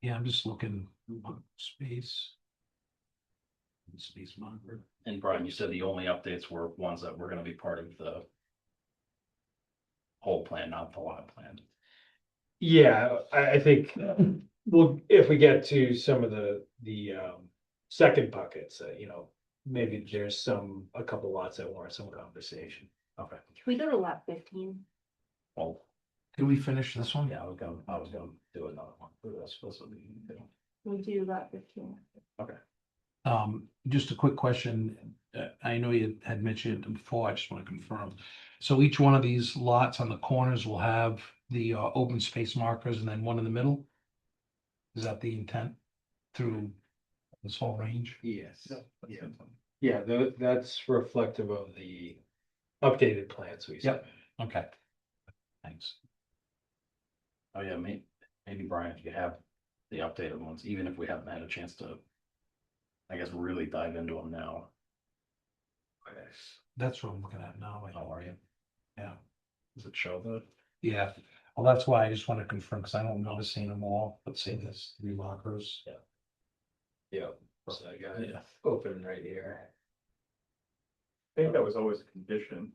Yeah, I'm just looking, space. Space marker. And Brian, you said the only updates were ones that were gonna be part of the whole plan, not the lot plan. yeah, I think, well, if we get to some of the second buckets, maybe there's a couple lots that warrant some conversation. Okay. Can we go to lot 15? Well, Can we finish this one? yeah, I was gonna do another one. This would be, We'll do lot 15. Just a quick question. I know you had mentioned it before, I just want to confirm. So each one of these lots on the corners will have the open space markers and then one in the middle? Is that the intent through this whole range? Yes, yeah, that's reflective of the updated plans we Yep. submitted. Okay. Thanks. Oh, yeah, maybe Brian, if you have the updated ones, even if we haven't had a chance to, I guess, really dive into them now. That's what I'm looking at now. How are you? Yeah. Does it show the? Yeah, well, that's why I just want to confirm, because I don't remember seeing them all, but see this, 3 markers. Yeah, so I got it Yeah. open right here. I think that was always a condition.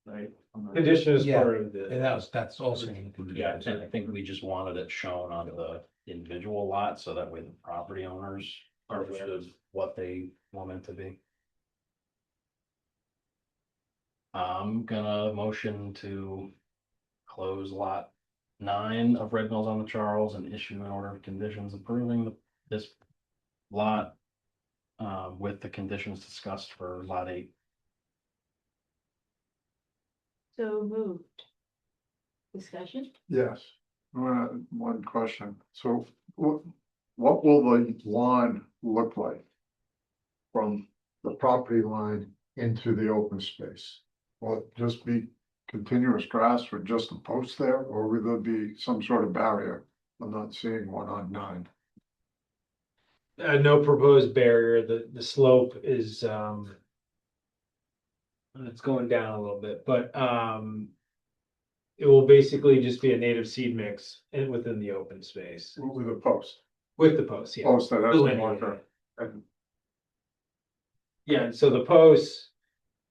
Right? Condition is Yeah, part of And the, that's also included. Yeah, I think we just wanted it shown on the individual lot, so that way the property owners are aware of what they want it to be. I'm gonna motion to close lot 9 of Red Mills on the Charles and issue an order of conditions approving this lot. With the conditions discussed for lot 8. So moved. Discussion? Yes. One question. So what will the lawn look like from the property line into the open space? Will it just be continuous grass with just a post there, or will there be some sort of barrier? I'm not seeing one on 9. no proposed barrier, the slope is, it's going down a little bit, but, it will basically just be a native seed mix within the open space With a post, with the post, yeah. post that has a Delineated. marker. And Yeah, and so the posts,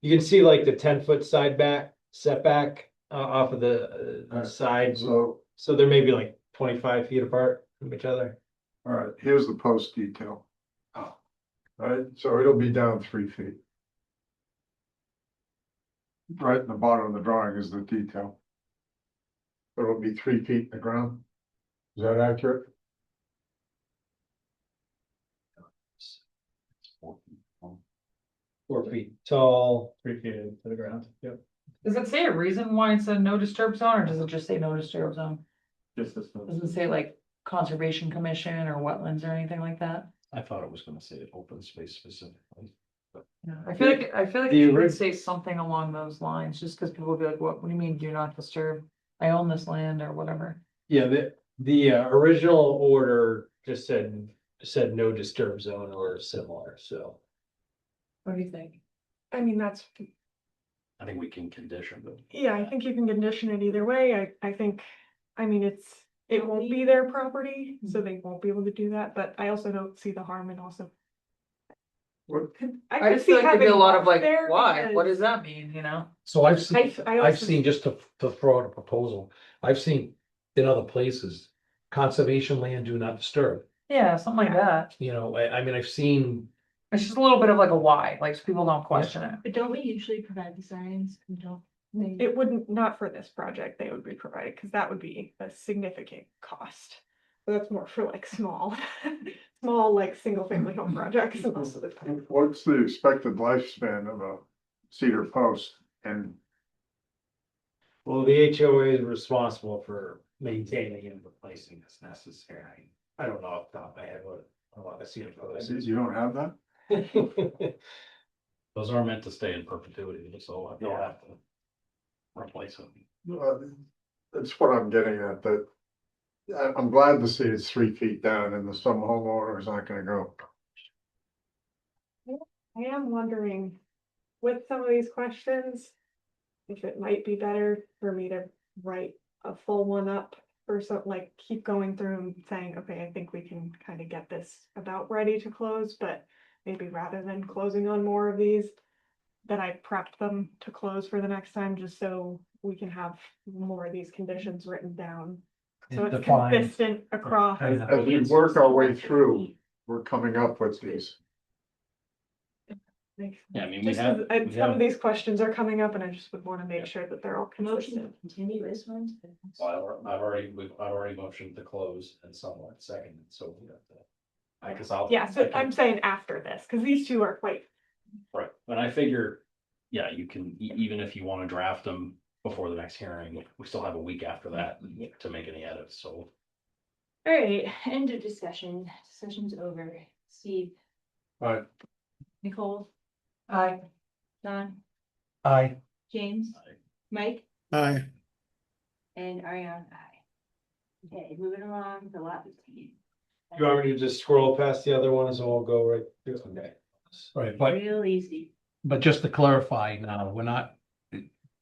you can see like the 10-foot setback off of the Right. side. so, So they're maybe like 25 feet apart from each other. all right, here's the post detail. Oh. All right, so it'll be down 3 feet. Right in the bottom of the drawing is the detail. It'll be 3 feet in the ground. Is that accurate? 4 feet tall. 3 feet into the ground. Yep. Does it say a reason why it's a no disturb zone, or does it just say no disturb zone? Just this. Does it say like conservation commission or wetlands or anything like that? I thought it was gonna say open space specifically. Yeah, I feel like The you would orig- say something along those lines, just because people will be like, what do you mean do not disturb? I own this land or whatever. Yeah, the original order just said no disturb zone or similar, so. What do you think? I mean, that's, I think we can condition it. yeah, I think you can condition it either way. I think, I mean, it won't be their property, so they won't be able to do that, but I also don't see the harm in also. What, I could just feel see like there'd be a having lot of walk like, there why? What because- does that mean, you know? So I've seen, I I've also- seen, just to throw out a proposal, I've seen in other places, conservation land do not disturb. Yeah, something like Yeah. that. You know, I mean, I've seen, It's just a little bit of like a why, like so people don't question it. But don't we usually provide the signs? And don't they? It wouldn't, not for this project, they would be provided, because that would be a significant cost. So that's more for like small, small, like, single family home projects most of the time. what's the expected lifespan of a cedar post? And Well, the HOA is responsible for maintaining and replacing is necessary. I don't know off the top of my head what I want to see in photos. You don't have that? Those are meant to stay in perpetuity, so they'll have to replace them. That's what I'm getting at, that I'm glad to see it's 3 feet down and some homeowners aren't gonna go. I am wondering, with some of these questions, if it might be better for me to write a full one up or something, like keep going through and saying, okay, I think we can kind of get this about ready to close, but maybe rather than closing on more of these, that I prepped them to close for the next time, just so we can have more of these conditions written down. So it's Defined. consistent across. As we work our way through, we're coming up with these. Yeah, I mean, we Just have, 'cause, we some have, of these questions are coming up and I just would want to make Yeah. sure that they're all Motion consistent. to continue this one. well, I've already motioned to close and someone seconded, so we have to. I guess I'll. Yeah, I so can- I'm saying after this, because these two are quite, Right, and I figure, yeah, you can, even if you wanna draft them before the next hearing, we still have a week after that to make any edits, so. All right, end of discussion. Discussion's over. Steve, Right, Nicole, Aye. Don, Aye. James, Aye. Mike, Aye. and Ariane, aye. Okay, moving along to lot 15. You want me to just scroll past the other ones and we'll go right through? Okay. Right, but Real easy. just to clarify now, we're not,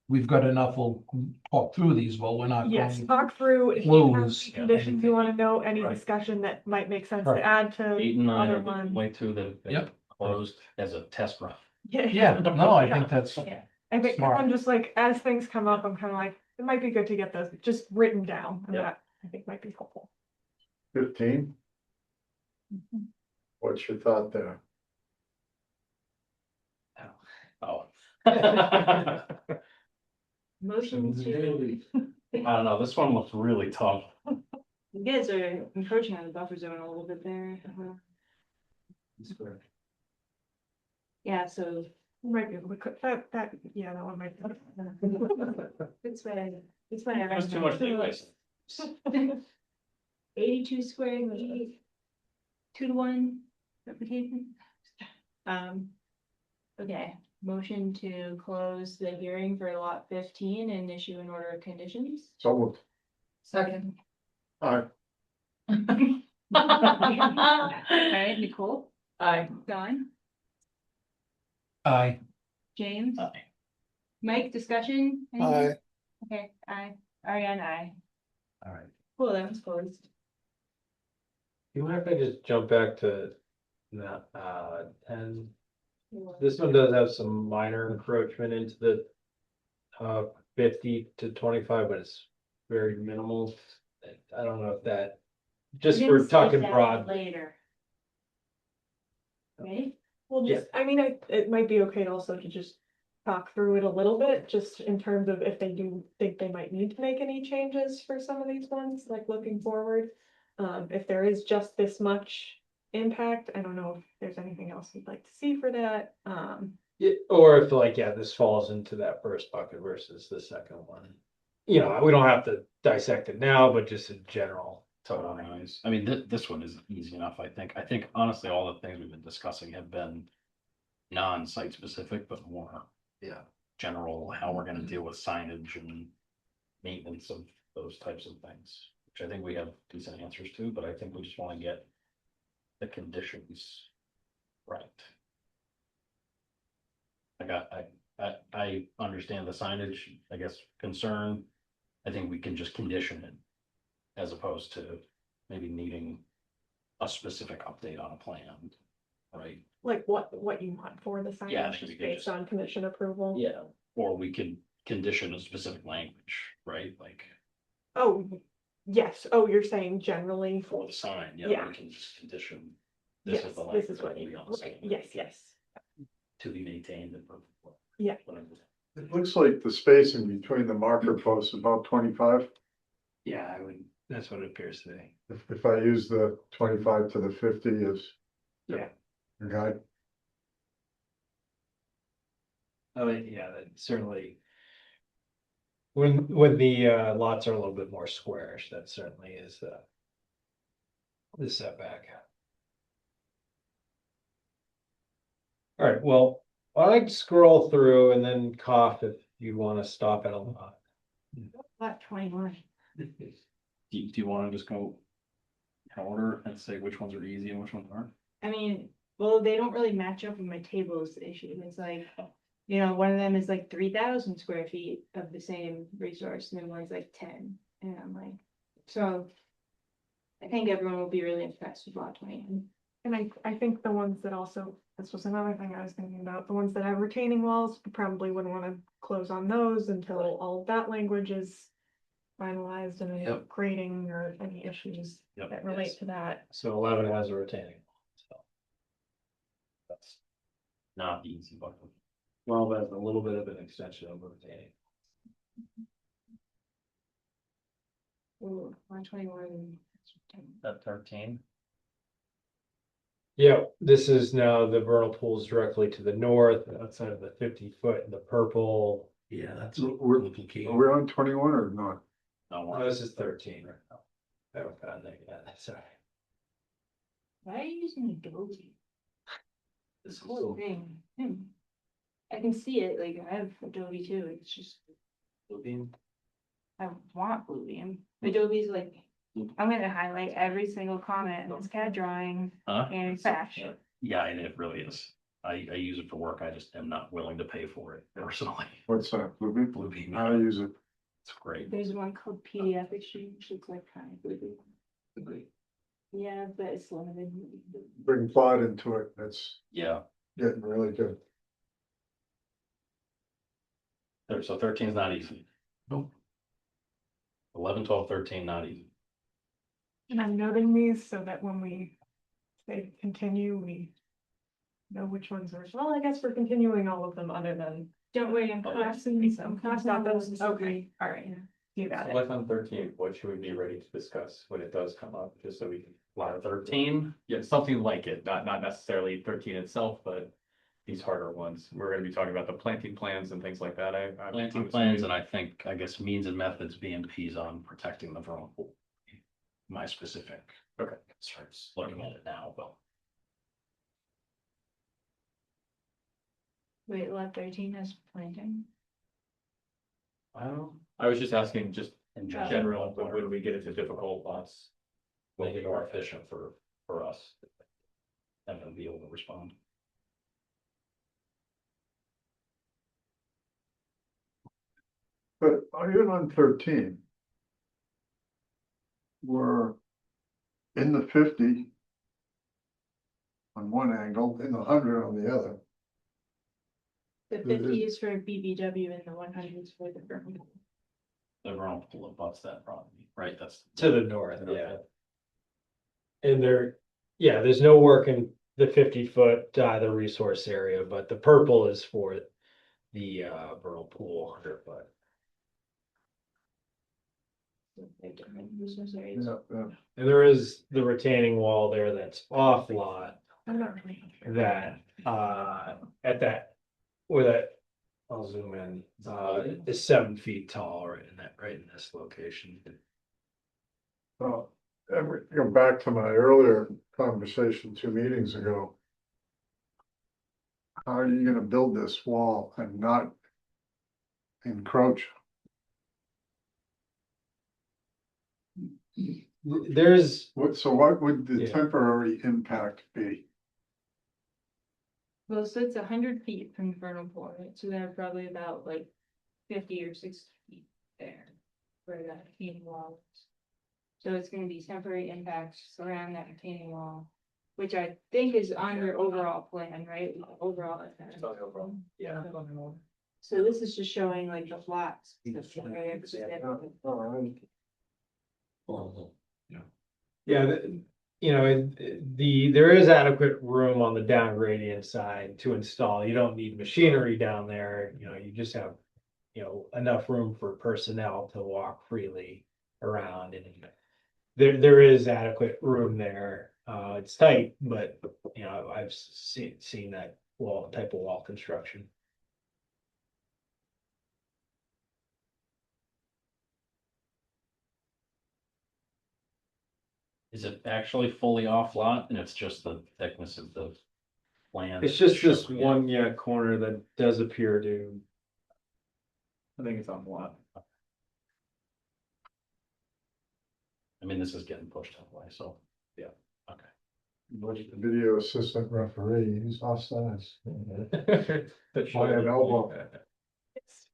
we've got enough, we'll talk through these, but we're not yes, going. talk through if you have Close, any yeah, conditions anything. you want to know, any Right. discussion that might make sense Right. to add to 8 and 9 other are the ones. only two that have been Yep. closed as a test run. Yeah, no, I think that's, Yeah. I think Smart. I'm just like, as things come up, I'm kind of like, it might be good to get those just written down, and Yeah. that I think might be helpful. 15. What's your thought there? Oh. Motion to, I don't know, this one looks really tough. you guys are encroaching on the buffer zone a little bit there. Yeah, so Might be able to cut that, yeah, that one might. it's what, it's what I There's too much leeway. 82 square feet, 2-to-1 application. Okay, motion to close the hearing for lot 15 and issue an order of conditions. So moved. Second. Aye. All right, Nicole, Aye. Don, aye. James, Aye. Mike, discussion? Anything? Aye. Okay, aye. Ariane, aye. All right. Cool, that was closed. You mind if I just jump back to that, 10? This one does have some minor encroachment into the 50 to 25, but it's very minimal. I don't know if that, just We're for gonna save talking that broad. Later. Right? Well, just, I mean, it might be okay also to just talk through it a little bit, just in terms of if they do think they might need to make any changes for some of these ones, like looking forward. If there is just this much impact, I don't know if there's anything else you'd like to see for that. Yeah, or if like, yeah, this falls into that first bucket versus the second one. You know, we don't have to dissect it now, but just in general. Total noise. I mean, this one is easy enough, I think. I think honestly, all the things we've been discussing have been non-site specific, but more, yeah, general, how we're gonna deal with signage and maintenance of those types of things, which I think we have decent answers to, but I think we just wanna get the conditions right. I understand the signage, I guess, concern. I think we can just condition it as opposed to maybe needing a specific update on a plan, right? Like what you want for the Yeah, I signage, think we just could based just- on commission approval. Yeah, or we could condition a specific language, right? Like Oh, yes, oh, you're saying generally, for the sign, yeah, Yeah. we can just condition. This yes, is the this is language what that will you, be on the right, sign. yes. To be maintained and. Yeah. whatever. It looks like the spacing between the marker posts is about 25. Yeah, that's what it appears to be. If I use the 25 to the 50 is. Yeah. your guide. I mean, yeah, that certainly. when the lots are a little bit more squarish, that certainly is the setback. All right, well, I'd scroll through and then cough if you want to stop at a lot. Lot 21. Do you wanna just go in order and say which ones are easy and which ones aren't? I mean, well, they don't really match up with my tables issue. It's like, you know, one of them is like 3,000 square feet of the same resource, and then one's like 10. And I'm like, so I think everyone will be really impressed with lot 21. And I think the ones that also, this was another thing I was thinking about, the ones that have retaining walls, we probably wouldn't want to close on those until all of that language is finalized and any Yep. grading or any issues Yep. that relate Yes. to that. So 11 has a retaining wall, so. That's not the easy button. 12 has a little bit of an extension of a retaining. Ooh, lot 21. That 13. Yeah, this is now the vernal pools directly to the north, outside of the 50-foot in the purple. Yeah, that's We're- complicated. Are we on 21 or not? No, Oh, this is 13 right now. I haven't found that yet, that's all right. Why are you using Adobe? this is Whole thing. I can see it, like I have Adobe too. It's just, I want Bluebeam. Adobe's like, I'm gonna highlight every single comment in this CAD drawing Huh? and flash. Yeah, and it really is. I use it for work. I just am not willing to pay for it personally. What's that, Bluebeam? Bluebeam, I use it. it's great. There's one called PDF Exchange. It's like kind of Bluebeam. Yeah, but it's limited. Bring thought into it. That's Yeah, getting really good. so 13 is not easy. Nope. 11, 12, 13, not easy. And I'm noting these so that when we say continue, we know which ones are, well, I guess we're continuing all of them other than. Don't worry, I'm Oh, crossing some. Cross out those, okay, all right, Yeah. you got So it. like on 13, what should we be ready to discuss when it does come up, just so we can. Lot 13, Yeah, something like it, not necessarily 13 itself, but these harder ones. We're gonna be talking about the planting plans and things like that. planting plans, and I guess means and methods, BMPs on protecting the vernal pool. My specific. Okay. Concerns, looking at it now, but Wait, lot 13 has planting. I was just asking, just in general, but when we get into difficult lots. will be more efficient for us. And then be able to respond. But even on 13, we're in the 50 on one angle, in the 100 on the other. The 50 is for BBW and the 100 is for the Vermont. The vernal pool abuts that property, right? That's. To the north, yeah. And there's no work in the 50-foot either resource area, but the purple is for the vernal pool 100-foot. They're different resource areas. Yeah. And there is the retaining wall there that's off lot I'm not really. that at that, where that, I'll zoom in, is 7 feet tall right in this location. Go back to my earlier conversation 2 meetings ago. How are you gonna build this wall and not encroach? There's, What would the Yeah. temporary impact be? Well, so it's 100 feet from the vernal pool, right? So they're probably about like 50 or 60 feet there. Where that retaining wall is. So it's gonna be temporary impacts around that retaining wall. Which I think is on your overall plan, right? Overall. yeah. So this is just showing like the flats. Yeah, there is adequate room on the down gradient side to install. You don't need machinery down there, you just have, enough room for personnel to walk freely around and there is adequate room there. It's tight, but I've seen that type of wall construction. Is it actually fully off lot and it's just the thickness of the land? It's just this showing it? one, corner that does appear to, I think it's on the lot. I mean, this is getting pushed that way, so, yeah, okay. Look at the video assistant referee, he's offsides. That By an elbow. It's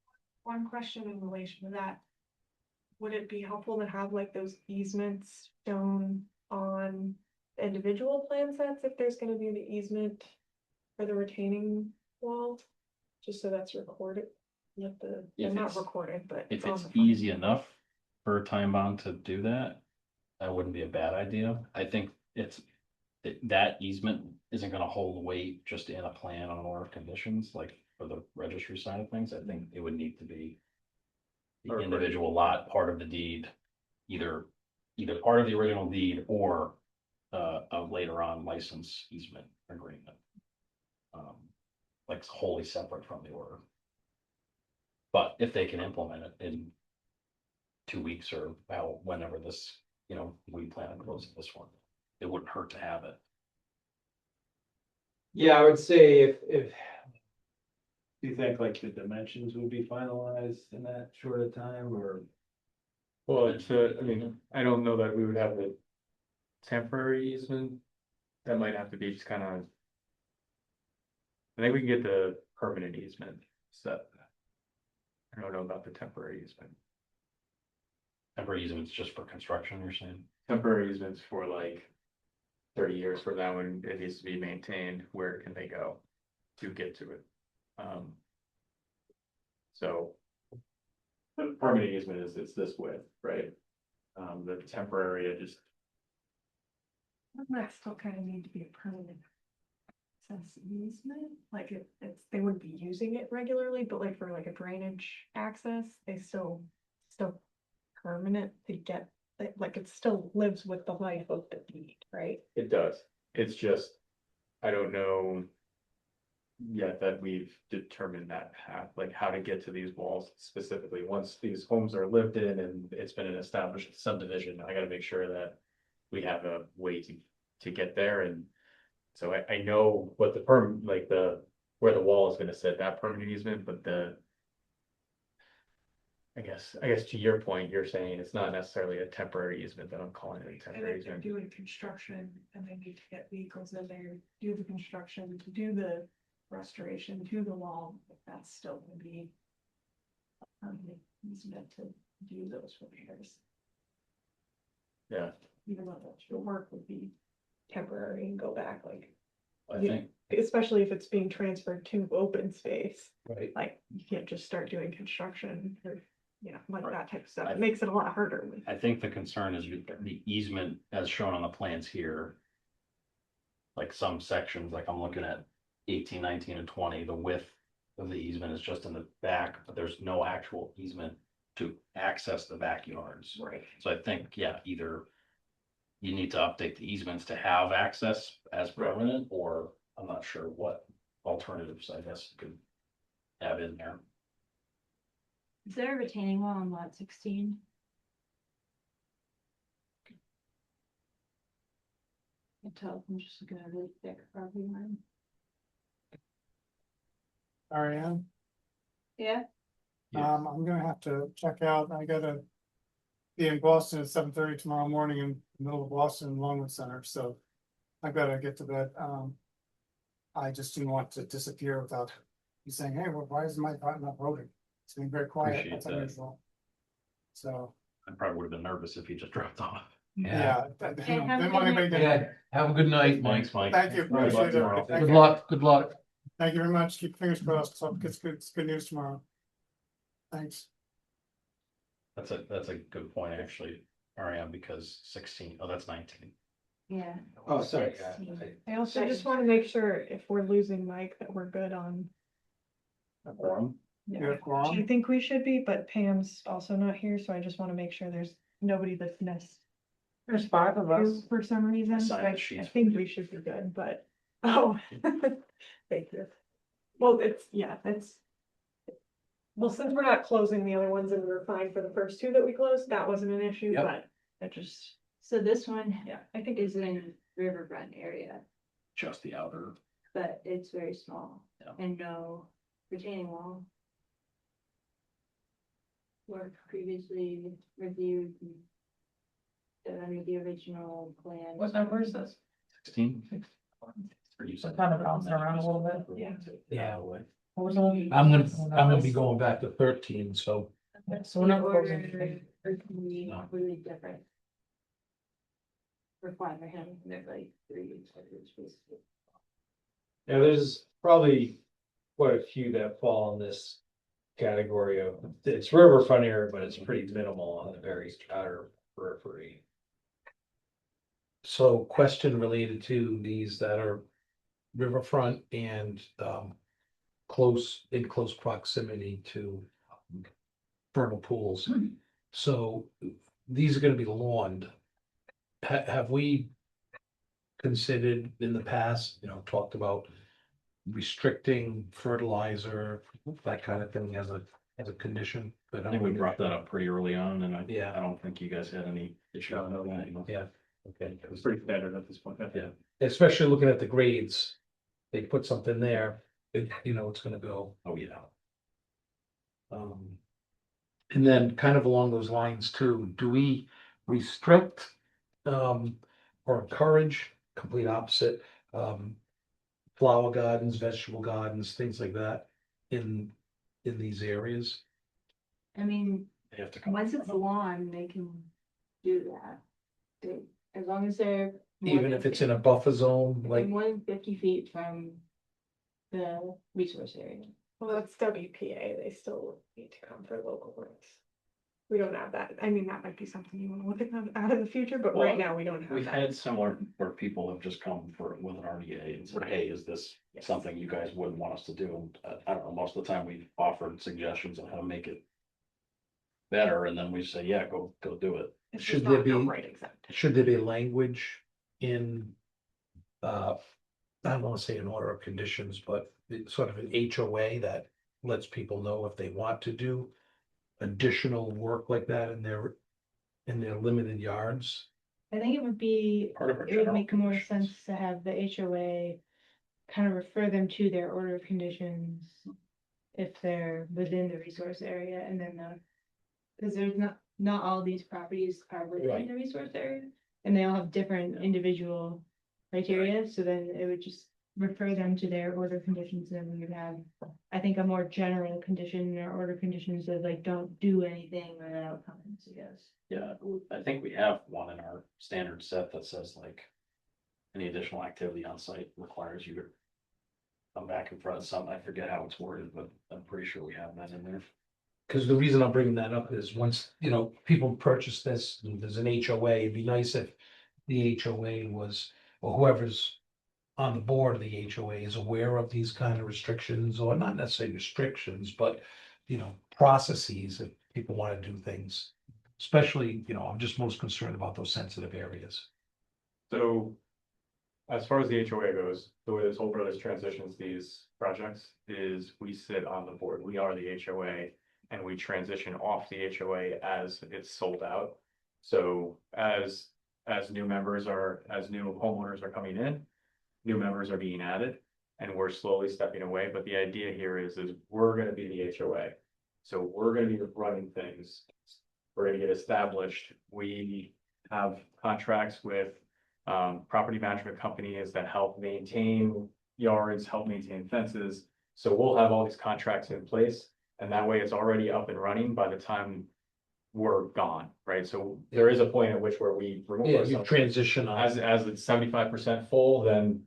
one question in relation to that. Would it be helpful to have like those easements shown on individual plan sets if there's gonna be an easement for the retaining wall? Just so that's recorded, let the, If not it's- recorded, but. If on it's the front. easy enough for a time bond to do that, that wouldn't be a bad idea. I think that easement isn't gonna hold weight just in a plan on order of conditions, like for the registry side of things. I think it would need to be the Or- individual lot, part of the deed, either part of the original deed or a later on license easement agreement. Like wholly separate from the order. But if they can implement it in 2 weeks or whenever this, we plan on closing this one, it wouldn't hurt to have it. I would say if. Do you think like the dimensions would be finalized in that short of time or? Well, I mean, I don't know that we would have the temporary easement. That might have to be just kind of. I think we can get the permanent easement set. I don't know about the temporary easement. Temporary easements just for construction, you're saying? Temporary easements for like 30 years from now when it needs to be maintained, where can they go to get to it? So. The permanent easement it's this width, right? The temporary, I just, Doesn't that still kind of need to be a permanent sense easement? Like it's, they wouldn't be using it regularly, but like for like a drainage access, they still permanent to get, like it still lives with the life of the deed, right? it does. It's just, I don't know yet that we've determined that path, like how to get to these walls specifically. Once these homes are lived in and it's been an established subdivision, I gotta make sure that we have a way to get there. And so I know what the where the wall is gonna sit, that permanent easement, but I guess to your point, you're saying it's not necessarily a temporary easement, that I'm calling it a And temporary if they're easement. doing construction and they need to get vehicles in there, do the construction, to do the restoration to the wall, that's still gonna be a permanent easement to do those repairs, Yeah, even though the work would be temporary and go back, like, I Yeah. think, especially if it's being transferred to open space. Right. Like, you can't just start doing construction or, like Right. that type of stuff. I- It makes it a lot harder with. I think the concern is the easement as shown on the plans here. Like some sections, like I'm looking at 18, 19, and 20, the width of the easement is just in the back, but there's no actual easement to access the backyards. Right. So I think, either you need to update the easements to have access as permanent, or I'm not sure what alternatives, I guess, you could have in there. Is there a retaining wall on lot 16? I can tell, I'm just looking at a really thick property line. Ariane, Yeah, I'm gonna have to check out, I gotta be in Boston at 7:30 tomorrow morning in the middle of Boston Longwood Center, so I've gotta get to bed. I just didn't want to disappear without you saying, hey, well, why is my button not voting? It's been very quiet, Appreciate that's that. unusual. So, I probably would have been nervous if he just dropped off. yeah. Okay, have a Didn't good want anybody night. to- Yeah, have a good night, Mike. Thanks, Mike. Thank you, All right, appreciate tomorrow. it. Good Thank Good you. luck, good luck. Thank you very much, keep fingers crossed, hope it's good news tomorrow. Thanks. That's a good point, actually, Ariane, because 16, that's 19. Yeah. Oh, sorry. 16. I also just want to make sure if we're losing Mike, that we're good on. Quorum? You have I quorum? think we should be, but Pam's also not here, so I just want to make sure there's nobody that's missed. There's 5 of us. For some reason, signed I the sheets. think we should be good, but, oh. Thank you. Well, well, since we're not closing the other ones and we're fine for the first two that we closed, that wasn't an issue, Yep. but it just, So this one, I think is in riverfront area, Just the outer. but it's very small Yeah. and no retaining wall. Work previously reviewed. Done under the original plan. What number is this? 16. So kind of bouncing around a little bit. Yeah. Yeah. What was the- I'm gonna be going back to 13, so. So we're not The proposing order anything. are completely No. completely different. Requirement, they're like 3 basically. Yeah, there's probably quite a few that fall in this category of, it's riverfront area, but it's pretty minimal on the very outer periphery. So question related to these that are riverfront and in close proximity to vernal pools. So these are gonna be lawned. Have we considered in the past, talked about restricting fertilizer, that kind of thing as a condition? But I think we brought that up pretty early on, and I Yeah. don't think you guys had any issue with that. Yeah, okay. It was pretty standard at this point. Yeah, especially looking at the grades, they put something there, it's gonna go. Oh, yeah. And then kind of along those lines too, do we restrict, or encourage, complete opposite, flower gardens, vegetable gardens, things like that in these areas? I mean, They have to come. once it's lawn, they can do that. They, as long as they're. more Even than if it's in a buffer zone, Like like, more than 50 feet from the resource area. Well, that's WPA, they still need to come for local works. We don't have that, I mean, that might be something you wanna look at in the future, but Well, right now, we don't have We've that. had similar where people have just come with an RDA and said, hey, is this Yes. something you guys wouldn't want us to do? And I don't know, most of the time we've offered suggestions on how to make it better, and then we say, yeah, go do it. It's should just there not be- outright exempt. should there be language in, I don't wanna say an order of conditions, but it's sort of an HOA that lets people know if they want to do additional work like that in their limited yards? I think it would be, Part of our it would general make more conditions. sense to have the HOA kind of refer them to their order of conditions if they're within the resource area and then because there's not all these properties are within Right. the resource area and they all have different individual criteria, so then it would just refer them to their order conditions and we would have, I think, a more general condition or order conditions of like, don't do anything without comments, I guess. Yeah, I think we have one in our standard set that says like, any additional activity on site requires you to come back in front of something. I forget how it's worded, but I'm pretty sure we have that in there. Cause the reason I'm bringing that up is once, people purchase this, and there's an HOA, it'd be nice if the HOA was, or whoever's on the board of the HOA is aware of these kind of restrictions, or not necessarily restrictions, but, processes if people wanna do things. Especially, I'm just most concerned about those sensitive areas. So as far as the HOA goes, the way this whole Brothers transitions these projects is we sit on the board. We are the HOA and we transition off the HOA as it's sold out. So as new homeowners are coming in, new members are being added and we're slowly stepping away. But the idea here is we're gonna be the HOA. So we're gonna be running things. We're gonna get established. We have contracts with property management companies that help maintain yards, help maintain fences. So we'll have all these contracts in place and that way it's already up and running by the time we're gone, right? So there is a point at which where we remove Yeah, you ourselves. transition As it's 75% full, then,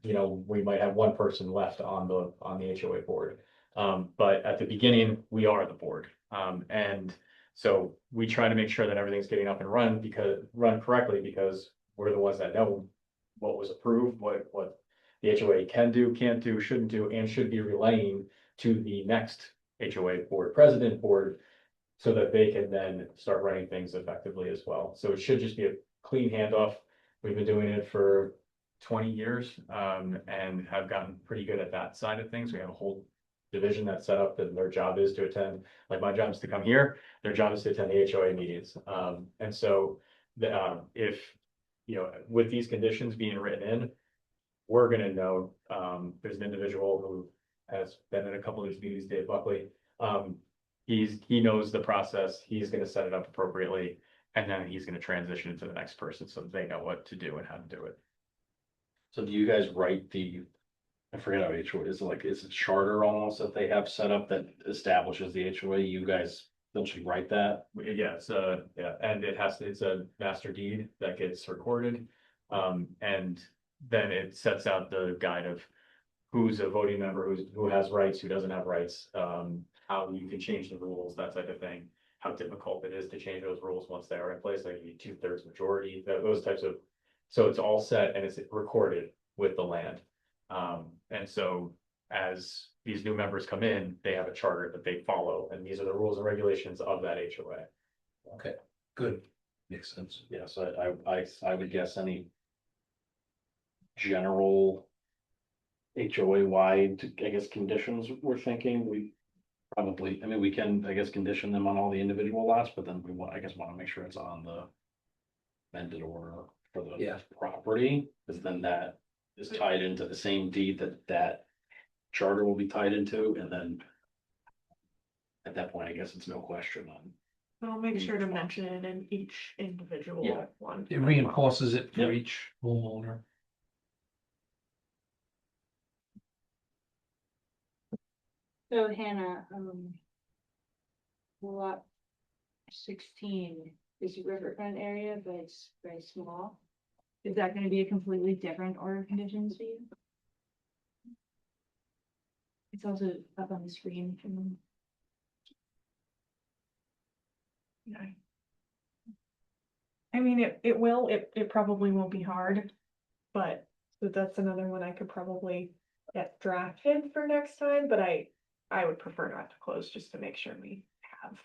we might have one person left on the HOA board. But at the beginning, we are the board. And so we try to make sure that everything's getting up and run correctly because we're the ones that know what was approved, what the HOA can do, can't do, shouldn't do, and should be relaying to the next HOA board, board, so that they can then start running things effectively as well. So it should just be a clean handoff. We've been doing it for 20 years, and have gotten pretty good at that side of things. We have a whole division that's set up and their job is to attend, like my job is to come here, their job is to attend the HOA meetings. And so if you know, with these conditions being written in, we're gonna know, there's an individual who has been in a couple of these meetings, Dave Buckley. He knows the process, he's gonna set it up appropriately, and then he's gonna transition it to the next person, so they know what to do and how to do it. So do you guys write I forget how HOA, is it like, is it charter almost that they have set up that establishes the HOA? You guys essentially write that? Yeah, yeah, and it's a master deed that gets recorded. And then it sets out the guide of who's a voting member, who has rights, who doesn't have rights, how you can change the rules, that type of thing. How difficult it is to change those rules once they are in place, like you need 2/3 majority, those types of. So it's all set and it's recorded with the land. And so as these new members come in, they have a charter that they follow, and these are the rules and regulations of that HOA. Okay, good. Makes sense. Yes, I would guess any general HOA wide, I guess, conditions we're thinking, we probably, I mean, we can, I guess, condition them on all the individual lots, but then we want, I guess, want to make sure it's on the amended order for the property, because then that is tied into the same deed that charter will be tied into, and then at that point, I guess it's no question on. I'll make sure to mention it in each individual Yeah. one. It reinforces it for Yep. each homeowner. So Hannah, lot 16 is a riverfront area, but it's very small. Is that gonna be a completely different order of conditions for you? It's also up on the screen from. Yeah. I mean, it probably won't be hard, but so that's another one I could probably get drafted for next time, but I would prefer not to close just to make sure we have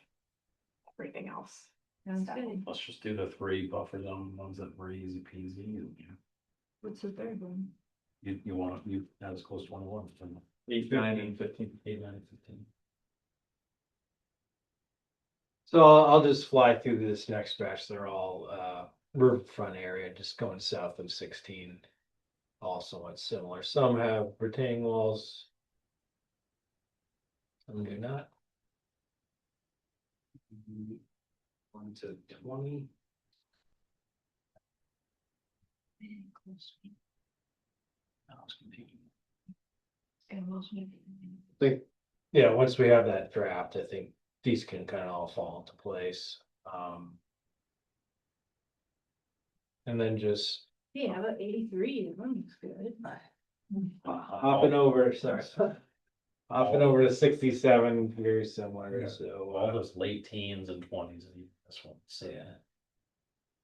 everything else. Sounds settled. good. Let's just do the 3 buffer zone ones that were easy peasy, and What's the third one? you want, you have as close to 21. 8, 9, and 15. 8, 9, and 15. So I'll just fly through this next batch. They're all riverfront area, just going south of 16. All somewhat similar. Some have retaining walls. Some do not. 1 to 20. I was confused. Think, yeah, once we have that draft, I think these can kind of all fall into place. And then just Yeah, how about 83? That one looks good. hopping over, sorry. Hopping over to 67, very similar, All so. those late teens and 20s, this one, so yeah.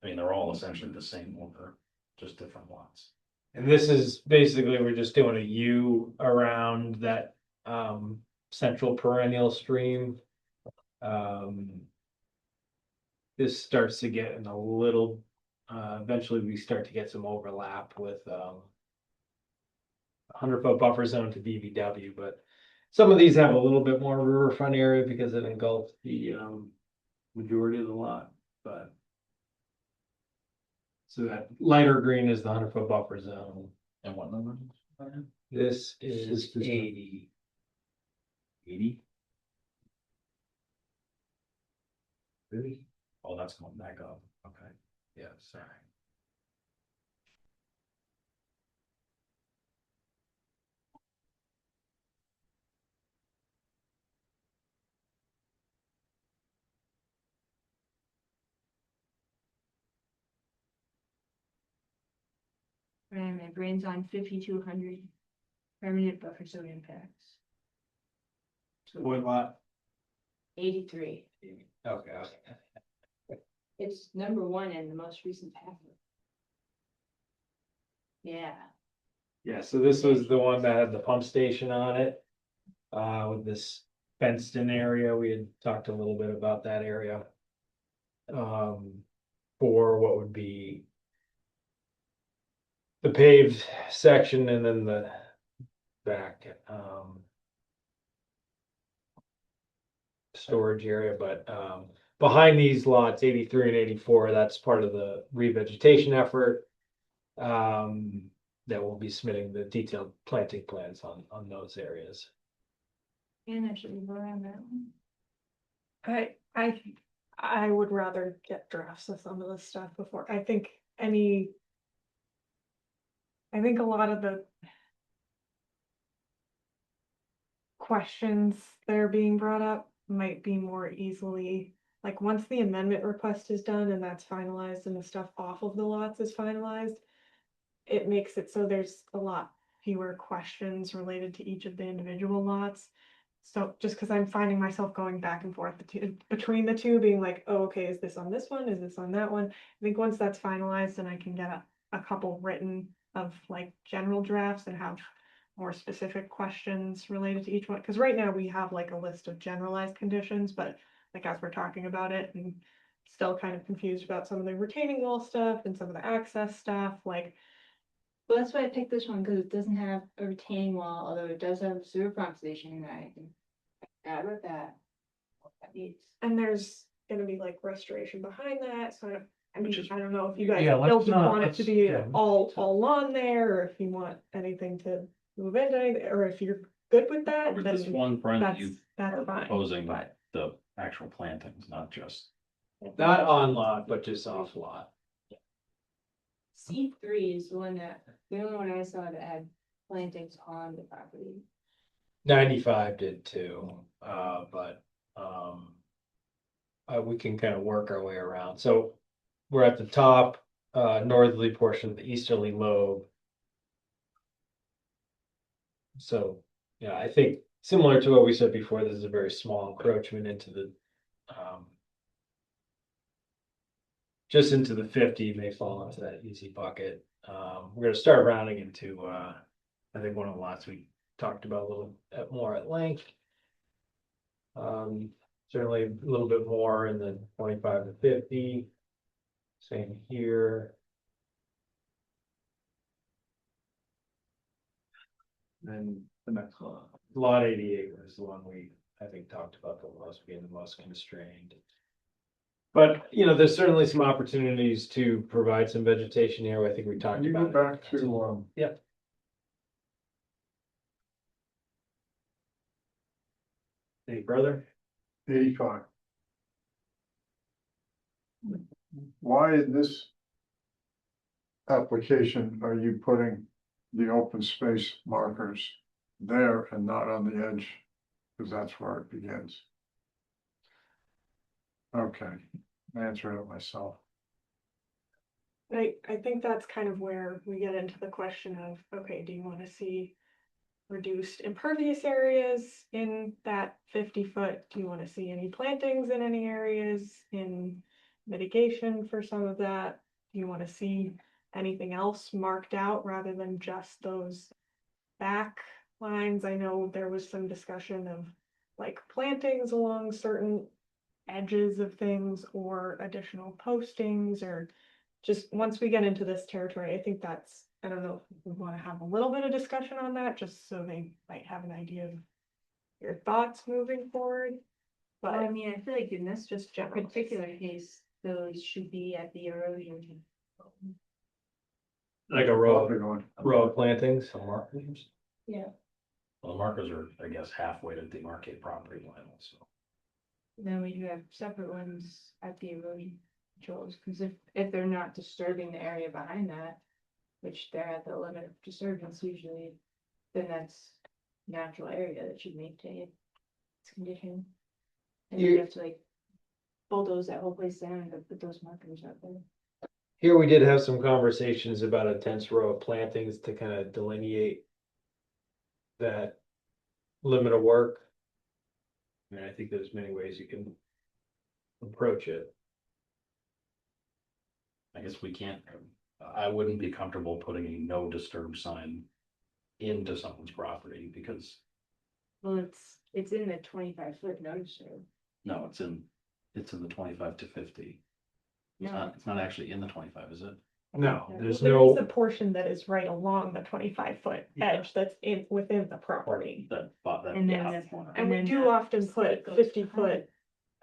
I mean, they're all essentially the same order, just different lots. And this is basically, we're just doing a U around that central perennial stream. This starts to get in a little, eventually we start to get some overlap with 100-foot buffer zone to BBW, but some of these have a little bit more riverfront area because it engulfs the majority of the lot, but. So that lighter green is the 100-foot buffer zone. And what number? This is 80. 80? Really? Oh, that's going back up, okay, yeah, sorry. And my brain's on 5,200 permanent buffer zone impacts. What lot? 83. Okay. It's number 1 in the most recent packet. Yeah. Yeah, so this was the one that had the pump station on it. With this fenced in area, we had talked a little bit about that area. For what would be the paved section and then the back, storage area, but behind these lots, 83 and 84, that's part of the revegetation effort. That will be submitting the detailed planting plans on those areas. And actually, go around that one. I would rather get drafts of some of this stuff before, I think a lot of the questions that are being brought up might be more easily, like, once the amendment request is done and that's finalized and the stuff off of the lots is finalized, it makes it so there's a lot fewer questions related to each of the individual lots. So just because I'm finding myself going back and forth between the two, being like, oh, okay, is this on this one? Is this on that one? I think once that's finalized, then I can get a couple written of like general drafts and have more specific questions related to each one. Because right now we have like a list of generalized conditions, but like as we're talking about it, and still kind of confused about some of the retaining wall stuff and some of the access stuff, like. Well, that's why I picked this one, because it doesn't have a retaining wall, although it does have a sewer pump station, and I can add with that. What that needs. And there's gonna be like restoration behind that, so I mean, Which is- I don't know if you guys Yeah, still let's just not- want it to let's- be yeah. all lawn there, or if you want anything to move into anything, or if you're good with that, With this then one friend, that's, you that's are fine. proposing but- the actual plantings, not just. Not on lot, but just off lot. C3 is the one the only one I saw that had plantings on the property. 95 did too, but we can kind of work our way around. So we're at the top northerly portion of the easterly lobe. So yeah, I think similar to what we said before, this is a very small encroachment into the just into the 50 may fall into that easy bucket. We're gonna start rounding into I think one of the lots we talked about a little more at length. Certainly a little bit more in the 25 to 50. Same here. Then the next one, lot 88 was the one we, I think, talked about the most being the most constrained. But, you know, there's certainly some opportunities to provide some vegetation here. I think we talked Can you about go it. back to, Yep. Any further? 85? Why in this application are you putting the open space markers there and not on the edge? Because that's where it begins. Okay, I answered it myself. I think that's kind of where we get into the question of, okay, do you want to see reduced impervious areas in that 50-foot? Do you want to see any plantings in any areas in mitigation for some of that? Do you want to see anything else marked out rather than just those back lines? I know there was some discussion of like plantings along certain edges of things or additional postings, or just once we get into this territory, I think that's, I don't know if we want to have a little bit of discussion on that, just so they might have an idea of your thoughts moving forward. Well, I But mean, I feel like in this just general. particular case, those should be at the erosion. Like a row of plantings. Some markers. Yeah. Well, the markers are, I guess, halfway to demarcate property line also. Then we do have separate ones at the erosion controls, because if they're not disturbing the area behind that, which they're at the limit of disturbance usually, then that's natural area that should maintain its condition. And you have to like bulldoze that whole place down and put those markers out there. Here we did have some conversations about a dense row of plantings to kind of delineate that limit of work. I mean, I think there's many ways you can approach it. I guess we can't, I wouldn't be comfortable putting a no disturb sign into someone's property because, Well, it's in the 25-foot notice. no, it's in the 25 to 50. No. It's not actually in the 25, is it? No, there's There is a no, portion that is right along the 25-foot edge that's within the property. That And then half that's- corner. And we do often put 50-foot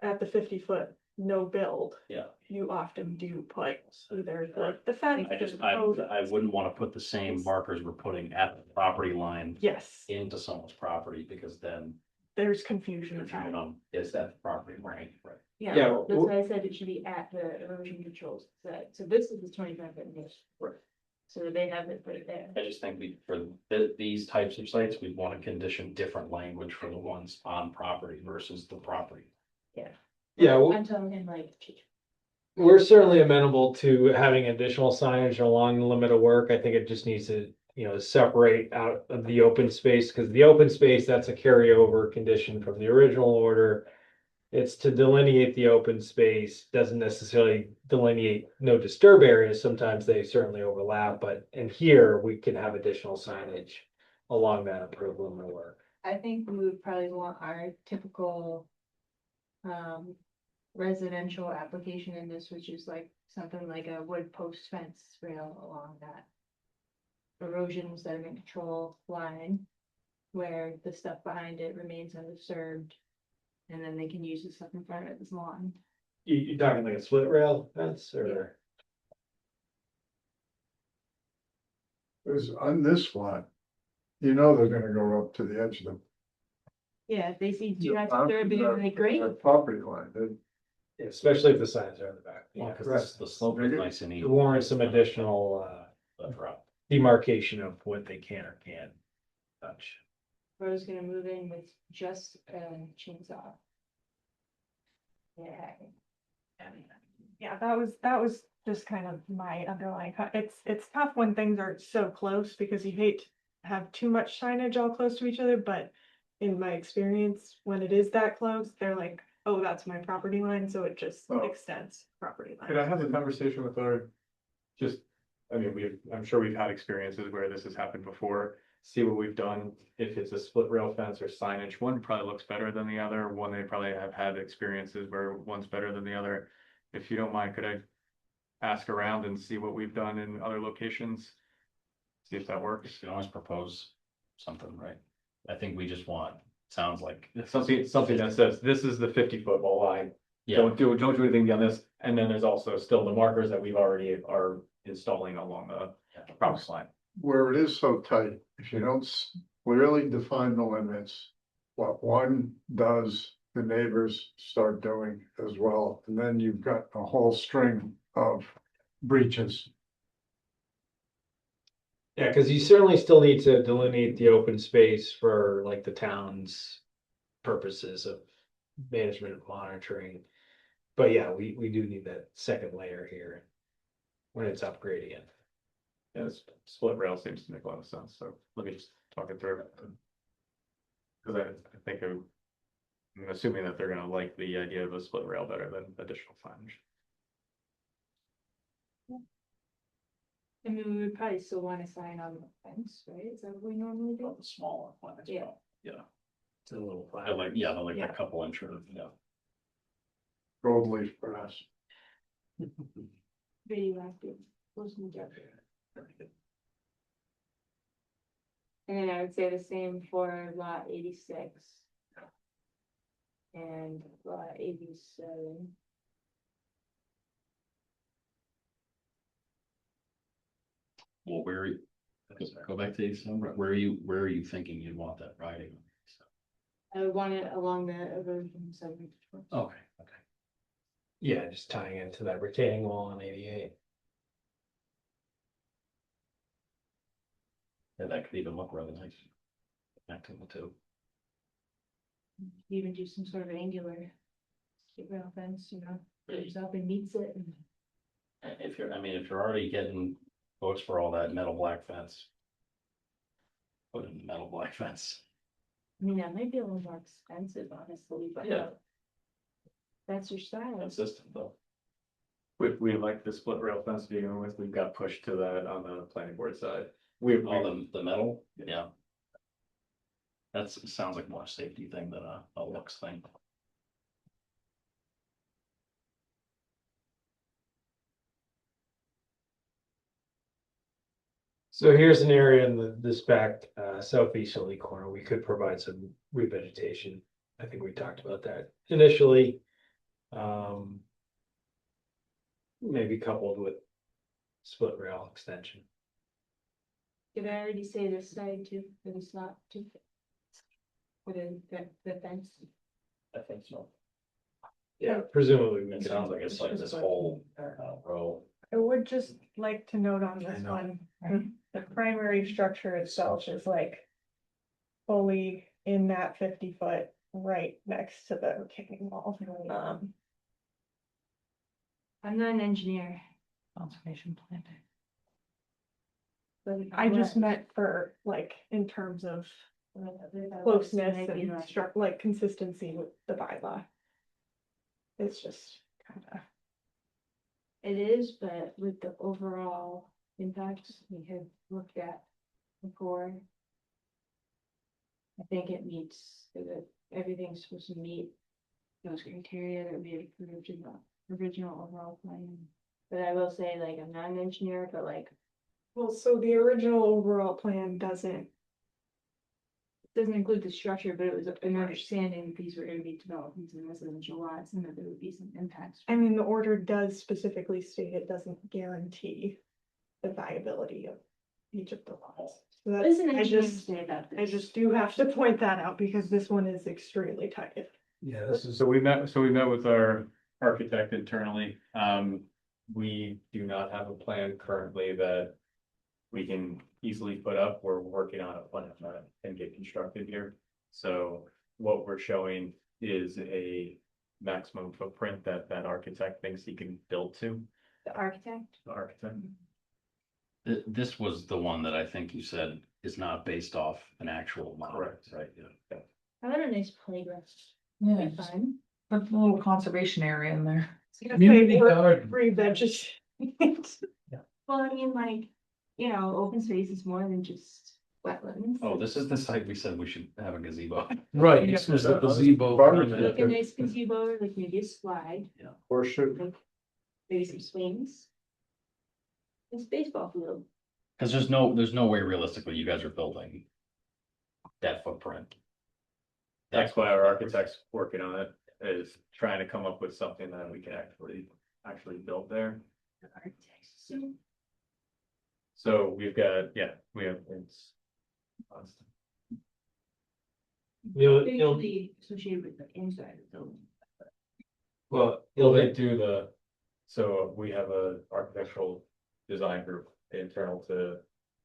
at the 50-foot no build, Yeah. you often do put either the fence. I just, or the I post. wouldn't wanna put the same markers we're putting at the property line Yes, into someone's property, because then, there's confusion. is that the property line, right? Yeah, Yeah, well, that's why I said it should be at the erosion controls, so this is the 25-foot inch. Right. So they have it right there. I just think for these types of sites, we wanna condition different language for the ones on property versus the property. Yeah, I'm telling him like, we're certainly amenable to having additional signage along the limit of work. I think it just needs to, separate out of the open space, because the open space, that's a carryover condition from the original order. It's to delineate the open space, doesn't necessarily delineate no disturb areas. Sometimes they certainly overlap, but in here, we can have additional signage along that approved limit of work. I think we would probably want our typical residential application in this, which is like something like a wood post fence rail along that erosion sediment control line, where the stuff behind it remains undisturbed, and then they can use the stuff in front of it as lawn. You're talking like a split rail fence or? Because on this lot, they're gonna go up to the edge of the. Yeah, if they see do not disturb, they great. their Property line, Especially if the signs are in the back. Well, Yeah, cause the slope is nice and it even. warrants some additional That's right. demarcation of what they can or can't touch. Bro's gonna move in with just a chainsaw. Yeah. Yeah, that was just kind of my underlying, it's tough when things are so close, because you hate to have too much signage all close to each other, but in my experience, when it is that close, they're like, oh, that's my property line, so it just Oh. extends property Could I line. have a conversation with I'm sure we've had experiences where this has happened before. See what we've done, if it's a split rail fence or signage, one probably looks better than the other, one they probably have had experiences where one's better than the other. If you don't mind, could I ask around and see what we've done in other locations? See if that works. You can always propose something, right? I think we just want, sounds like. Something that says, this is the 50-foot wall line. Yeah, Don't do anything beyond this, and then there's also still the markers that we've already are installing along the property line. where it is so tight, if you don't clearly define the limits, what one does, the neighbors start doing as well, and then you've got a whole string of breaches. Yeah, because you certainly still need to delineate the open space for like the town's purposes of management and monitoring. But yeah, we do need that second layer here when it's upgrading it. Yeah, this split rail seems to make a lot of sense, so let me just talk it through. Cause I think I'm assuming that they're gonna like the idea of a split rail better than additional signage. I mean, we would probably still want to sign on the fence, right? Is that what we normally do? the smaller one as Yeah. well. Yeah, It's a little I flat. like, yeah, I like Yeah. a couple inch or, yeah. Gold leaf grass. Radioactive. Those new jobs. And then I would say the same for lot 86. And lot 87. Well, go back to December, where are you thinking you'd want that riding? I would want it along the erosion sediment. Okay, okay. Yeah, just tying into that retaining wall on 88. And that could even look really nice. Connecting the two. Even do some sort of angular. Rail fence, goes up and meets it. And If you're already getting quotes for all that metal black fence. Put in the metal black fence. I mean, that might be a little more expensive, honestly, but. Yeah. That's your style. Consistent though. We like the split rail fence to begin with, we've got pushed to that on the planning board side. All the metal, yeah. Sounds like more a safety thing than a looks thing. So here's an area in this back southeasterly corner. We could provide some revegetation. I think we talked about that initially. Maybe coupled with split rail extension. Did I already say this side too, that it's not too? For the fence? I think so. Yeah, presumably. we It could- sounds like it's like this whole row. I would just like to note on I this know. one, the primary structure itself is like fully in that 50 foot right next to the retaining wall. I'm not an engineer, Conservation plan. but. I just meant for like, in terms of closeness and like consistency with the bylaw. It's just kind of. It is, but with the overall impacts we have looked at before. I think it meets, everything's supposed to meet those criteria that we had approved in the original overall plan. But I will say, like, I'm not an engineer, but like, Well, so the original overall plan doesn't, doesn't include the structure, but it was an understanding that these were gonna be developed into residential lots and that there would be some impacts. I mean, the order does specifically state it doesn't guarantee the viability of each of the lots. So What does that's, an I engineer just, say about this? I just do have to point that out because this one is extremely tight. Yeah, this is, So we met with our architect internally. We do not have a plan currently that we can easily put up. We're working on a plan that can get constructed here. So what we're showing is a maximum footprint that architect thinks he can build to, The architect? the architect. This was the one that I think you said is not based off an actual model, Correct. right? Yeah. How about a nice playground? Yeah, Be fun. put a little conservation area in there. community garden. Free vegetation. Well, I mean, like, open space is more than just wetlands. Oh, this is the site we said we should have a gazebo. Right, this was the gazebo. Barbecue. Like a nice gazebo, like maybe a slide, Or should, like maybe some swings. It's baseball field. Cause there's no way realistically you guys are building that footprint. That's why our architect's working on it, is trying to come up with something that we can actually build there. Architects. So we've got, we have, it's. You'll, Usually associated with the inside of the building. well, Well, they do so we have a architectural design group internal to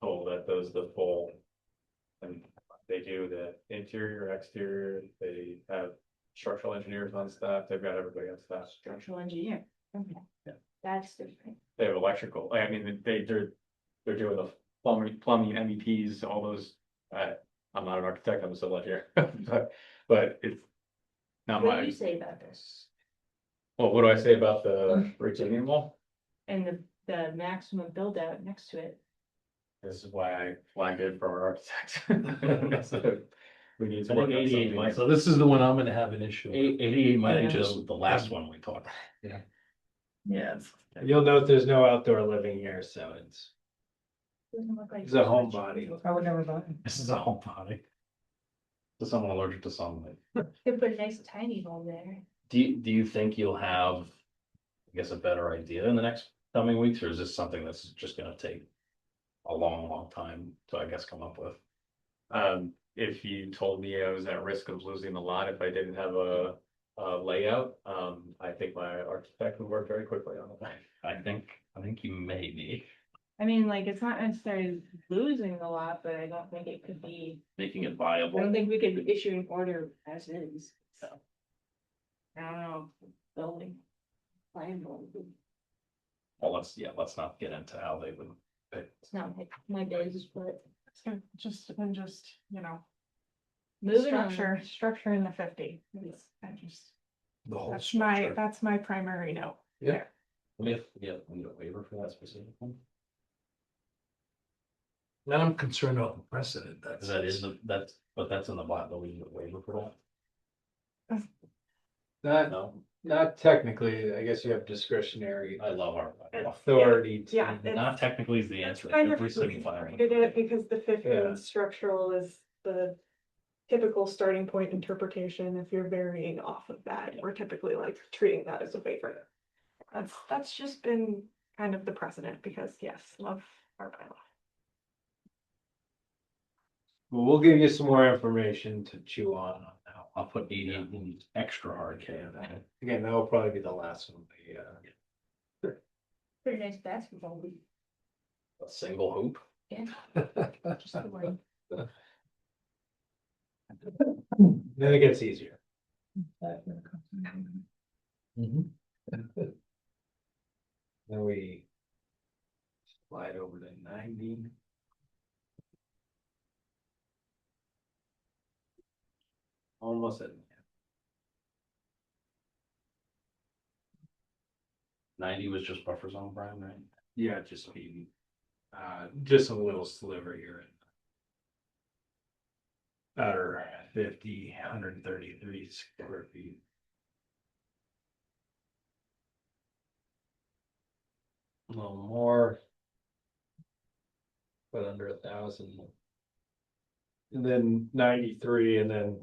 Toll that does the full. And they do the interior, exterior, they have structural engineers on staff, they've got everybody on staff. Structural engineer. Okay. Yeah. That's different. They have electrical, I mean, they're doing the plumbing MEPs, all those. I'm not an architect, I'm a civil engineer, but it's not What do you my, say about this? well, what do I say about the retaining wall? And the maximum build out next to it. This is why I flagged it for our architect. So we need to I work think on 88 something. might- So this is the one I'm gonna have an issue with. 88 might have Yeah. just the last one we talked. Yes. you'll note there's no outdoor living here, so Doesn't look like. it's a homebody. I would never buy it. This is a whole body. To someone allergic to sunlight. Could put a nice tiny home there. Do you think you'll have, I guess, a better idea in the next coming weeks, or is this something that's just gonna take a long time to, I guess, come up with? If you told me I was at risk of losing the lot if I didn't have a layout, I think my architect would work very quickly on it. I think you may be I mean, like, it's not necessarily losing a lot, but I don't think it could be, making it I viable. don't think we could issue an order as is, so. I don't know, building. Viable. Well, let's not get into how they would. It's not my business, but So just, moving on. structure in the 50. I just, The whole that's structure. my primary note. Yeah. We need a waiver for that specific one. Then I'm concerned about the precedent. Cause that's in the bylaw, we need a waiver for that. Not technically, I guess you have discretionary I love our bylaw. authority to. Yeah, it's- Not technically is the That's answer. kind of Every single time. created it because the 50 Yeah. structural is the typical starting point interpretation. If you're varying off of that, we're typically like treating that as a waiver. That's just been kind of the precedent because yes, love our bylaw. Well, we'll give you some more information to chew on now. I'll put 80 in extra hard K on that. Again, that will probably be the last one. Pretty nice basketball hoop. A single hoop. Yeah. Just the one. Then it gets easier. Then we slide over to 90. Almost at 90 was just buffer zone, Brian, right? yeah, just a little sliver here. Or 50, 133 square feet. A little more. But under 1,000. And then 93, and then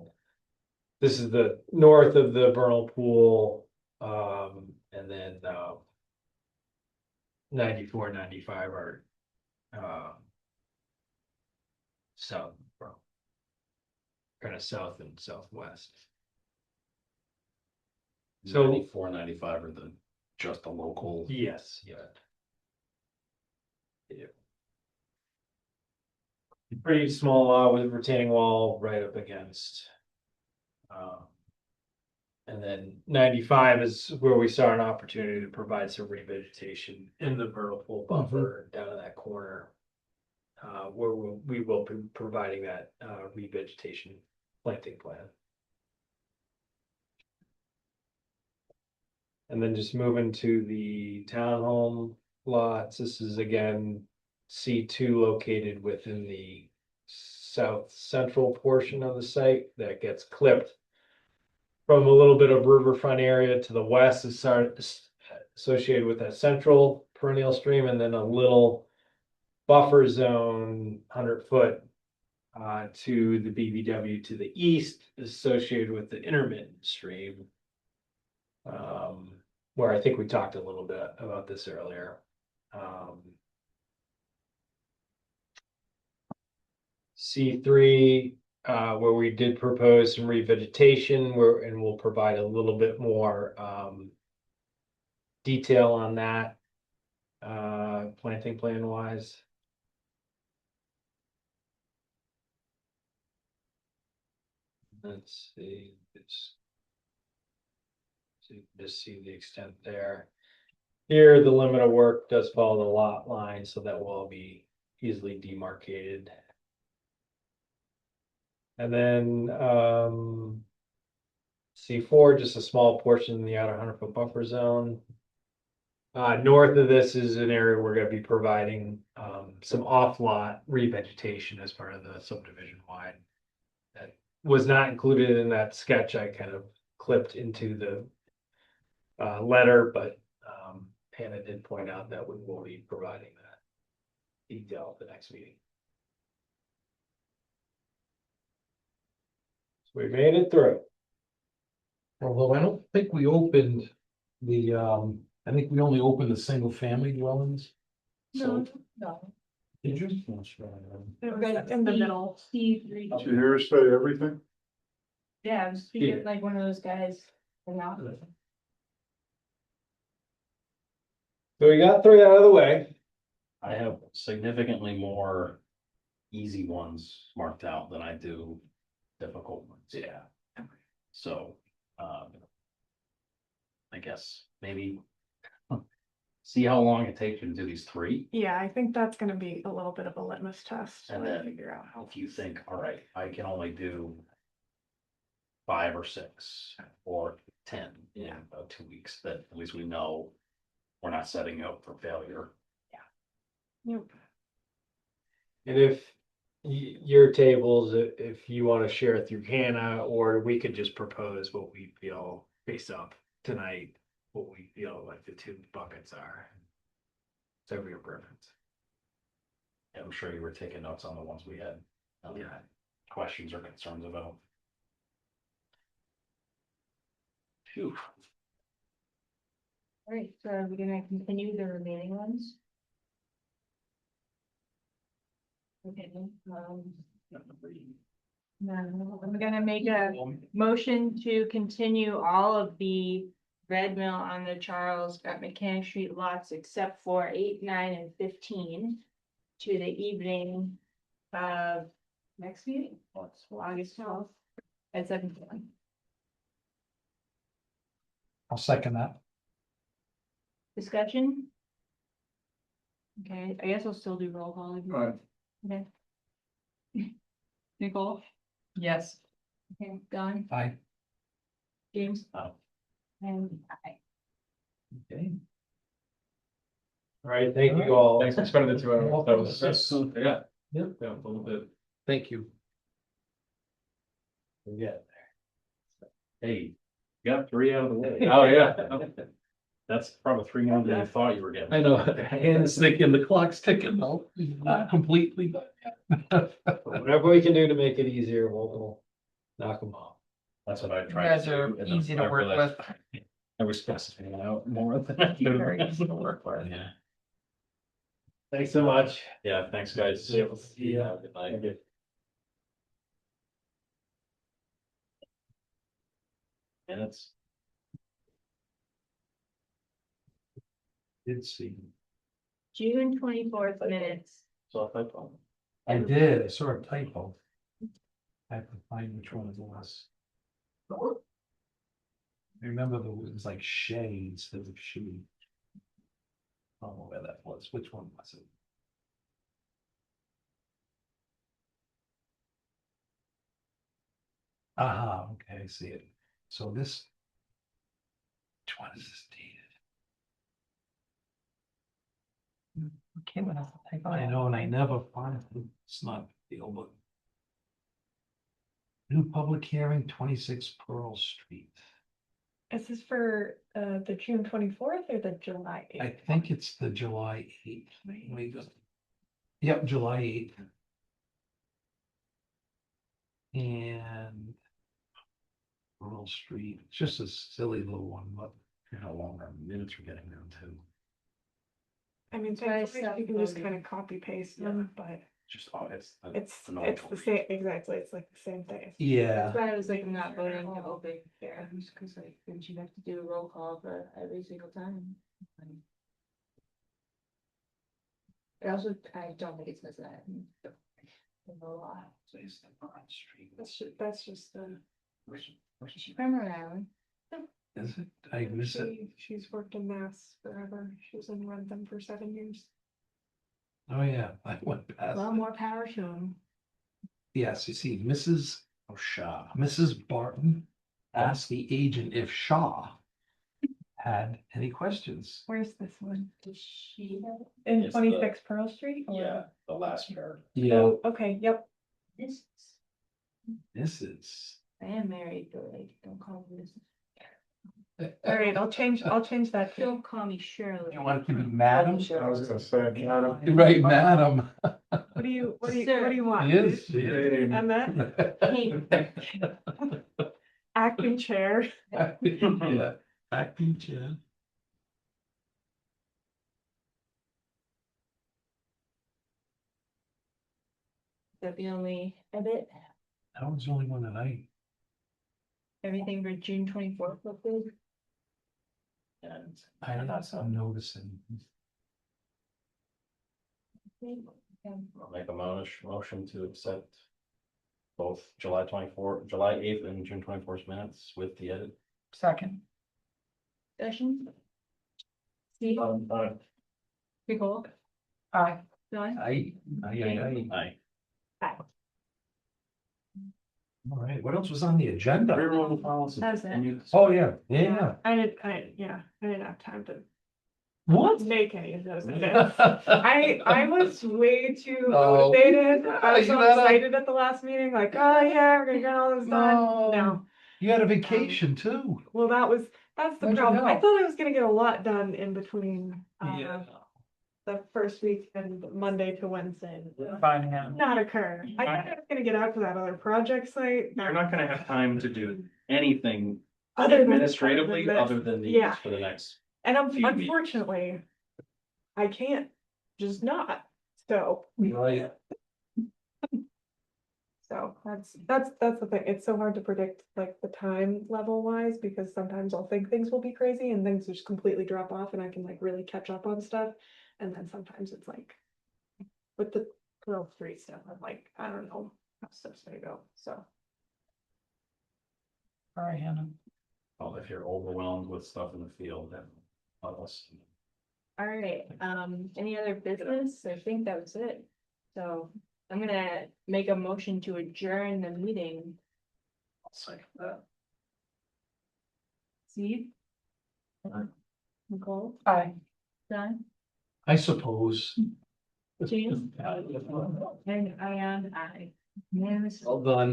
this is the north of the vernal pool, and then 94, 95 are south, kind of south and southwest. So- 94, 95 are just the local. Yes, yeah. Pretty small lot with retaining wall right up against. And then 95 is where we saw an opportunity to provide some revegetation in the vernal pool buffer down in that corner. Where we will be providing that revegetation planting plan. And then just moving to the townhome lots, this is again C2 located within the south central portion of the site that gets clipped from a little bit of riverfront area to the west is associated with that central perennial stream, and then a little buffer zone 100-foot to the BVW to the east is associated with the intermittent stream. Where I think we talked a little bit about this earlier. C3, where we did propose some revegetation, and we'll provide a little bit more detail on that planting plan wise. Let's see, just see the extent there. Here, the limit of work does follow the lot line, so that will all be easily demarcated. And then C4, just a small portion in the outer 100-foot buffer zone. North of this is an area we're going to be providing some off-lot revegetation as part of the subdivision wide. That was not included in that sketch I kind of clipped into the letter, but Hannah did point out that we will be providing that detail at the next meeting. So we made it through. Although I don't think we opened the, I think we only opened the single family dwellings. No, No. Did you? it was in the middle. C3. Did you hear us say everything? Yeah, I was speaking like one of those guys. from out. So we got 3 out of the way. I have significantly more easy ones marked out than I do difficult ones. Yeah. So, I guess maybe see how long it takes you to do these 3. Yeah, I think that's gonna be a little bit of a litmus test And to then figure out how. If you think, all right, I can only do 5 or 6 or 10 in about 2 weeks, that at least we know we're not setting you up for failure. Yep. And if your tables, if you want to share through Hannah, or we could just propose what we feel based up tonight, what we feel like the 2 buckets are. It's over your preference. I'm sure you were taking notes on the ones we had. Yeah. questions or concerns about. Phew. All right, so are we gonna continue the remaining ones? Okay, no, I'm gonna make a motion to continue all of the Red Mill on the Charles at Mechanic Street lots except for 8, 9, and 15 to the evening of next meeting, August 12th at 7 p.m. I'll second that. Discussion? Okay, I guess I'll still do roll call. if you- Right. Okay. Nicole? Yes. Okay, Don? Aye. James? Aye. And I. Okay. All right, thank you all. Thanks for spending the 2 hours. That was, Yes. yeah. Yep. Yeah, a little bit. Thank you. We get there. Hey, you got 3 out of the way. Oh, yeah. That's probably 3 more than you thought you were getting. I know, hands thinking, the clock's ticking, no, not completely. Whatever we can do to make it easier, we'll knock them off. That's what I You tried. guys to do, are and then easy to I work realized with. I was stressing out more than I should Very have. easy to work with. Yeah, Thanks so much. yeah, thanks, guys. Yeah, we'll see ya. Good night. Minutes. Did see. June 24th minutes. So if I phone. I did, I saw a typo. I have to find which one it was. I remember it was like Shay instead of she. I don't know where that was, which one was it? Aha, okay, I see it. So this. Which one is this dated? Okay, what else? I know, and I never find it, it's not the old book. New public hearing, 26 Pearl Street. Is this for the June 24th or the July 8th? I think it's the July 8th. Let me go. Yep, July 8th. And Pearl Street, it's just a silly little one, but How long our minutes are getting down to. I mean, Try thankfully, you can just self-voting. kind of copy paste them, but Just, oh, it's. it's annoying. the same, exactly, it's like the same thing. yeah, That's why I was like, I'm not voting to open hearings, because like, then you have to do a roll call for every single time. But also, I don't think it's missing that in the law. so it's the Pearl Street. That's just the. Is she from Rhode Island? Is it? I miss it. She's worked in Mass forever. She was in Rentham for 7 years. Oh, yeah, I went past. Well, it. more power to him. Yes, you see, Mrs. Barton asked the agent if Shaw had any questions. Where's this one? Does she have In It's 26 Pearl Street? or- Yeah, the last part. Yeah, Oh, okay, yep. this? Mrs. I am married, but like, don't call me this. All right, I'll change that. too. Don't call me Shirley. You want it to be madam? I was gonna say, Adam. Right, madam. What do you Sir. want? He is. He is. And that Hey. acting chair. Yeah, acting chair. That the only edit, That was the only one that everything for June 24th looked good. And I am noticing. I'll make a motion to accept both July 8th and June 24th minutes with the edit. Second. Discussion? Steve? Nicole? Aye. Don? Aye. Aye. All right, what else was on the agenda? Railroad policy. That's it. Oh, yeah, yeah. I didn't have time to What? make any of those edits. I was way too No. motivated. I was You so had a- excited at the last meeting, like, oh yeah, we're gonna get all this done. No. You had a vacation too. Well, that's the Where'd you problem. I go? thought I was gonna get a lot done in between. the first week and Monday to Wednesday. Fine, yeah. Not occur. I thought I was gonna get out to that other project site. You're not gonna have time to do anything Other than- administratively this. other than these Yeah. for the next. And few meetings. unfortunately, I can't just not, so. Right. So that's the thing. It's so hard to predict like the time level wise because sometimes I'll think things will be crazy and things just completely drop off and I can like really catch up on stuff. And then sometimes it's like with the Grove Street stuff, I'm like, I don't know how stuff's gonna go. So All right, Hannah. Well, if you're overwhelmed with stuff in the field, then let us. All right, any other business? I think that was it. So I'm gonna make a motion to adjourn the meeting. I'll say that. Steve? Nicole? Aye. Don? I suppose. James? And I am aye. Unanimous. Well done.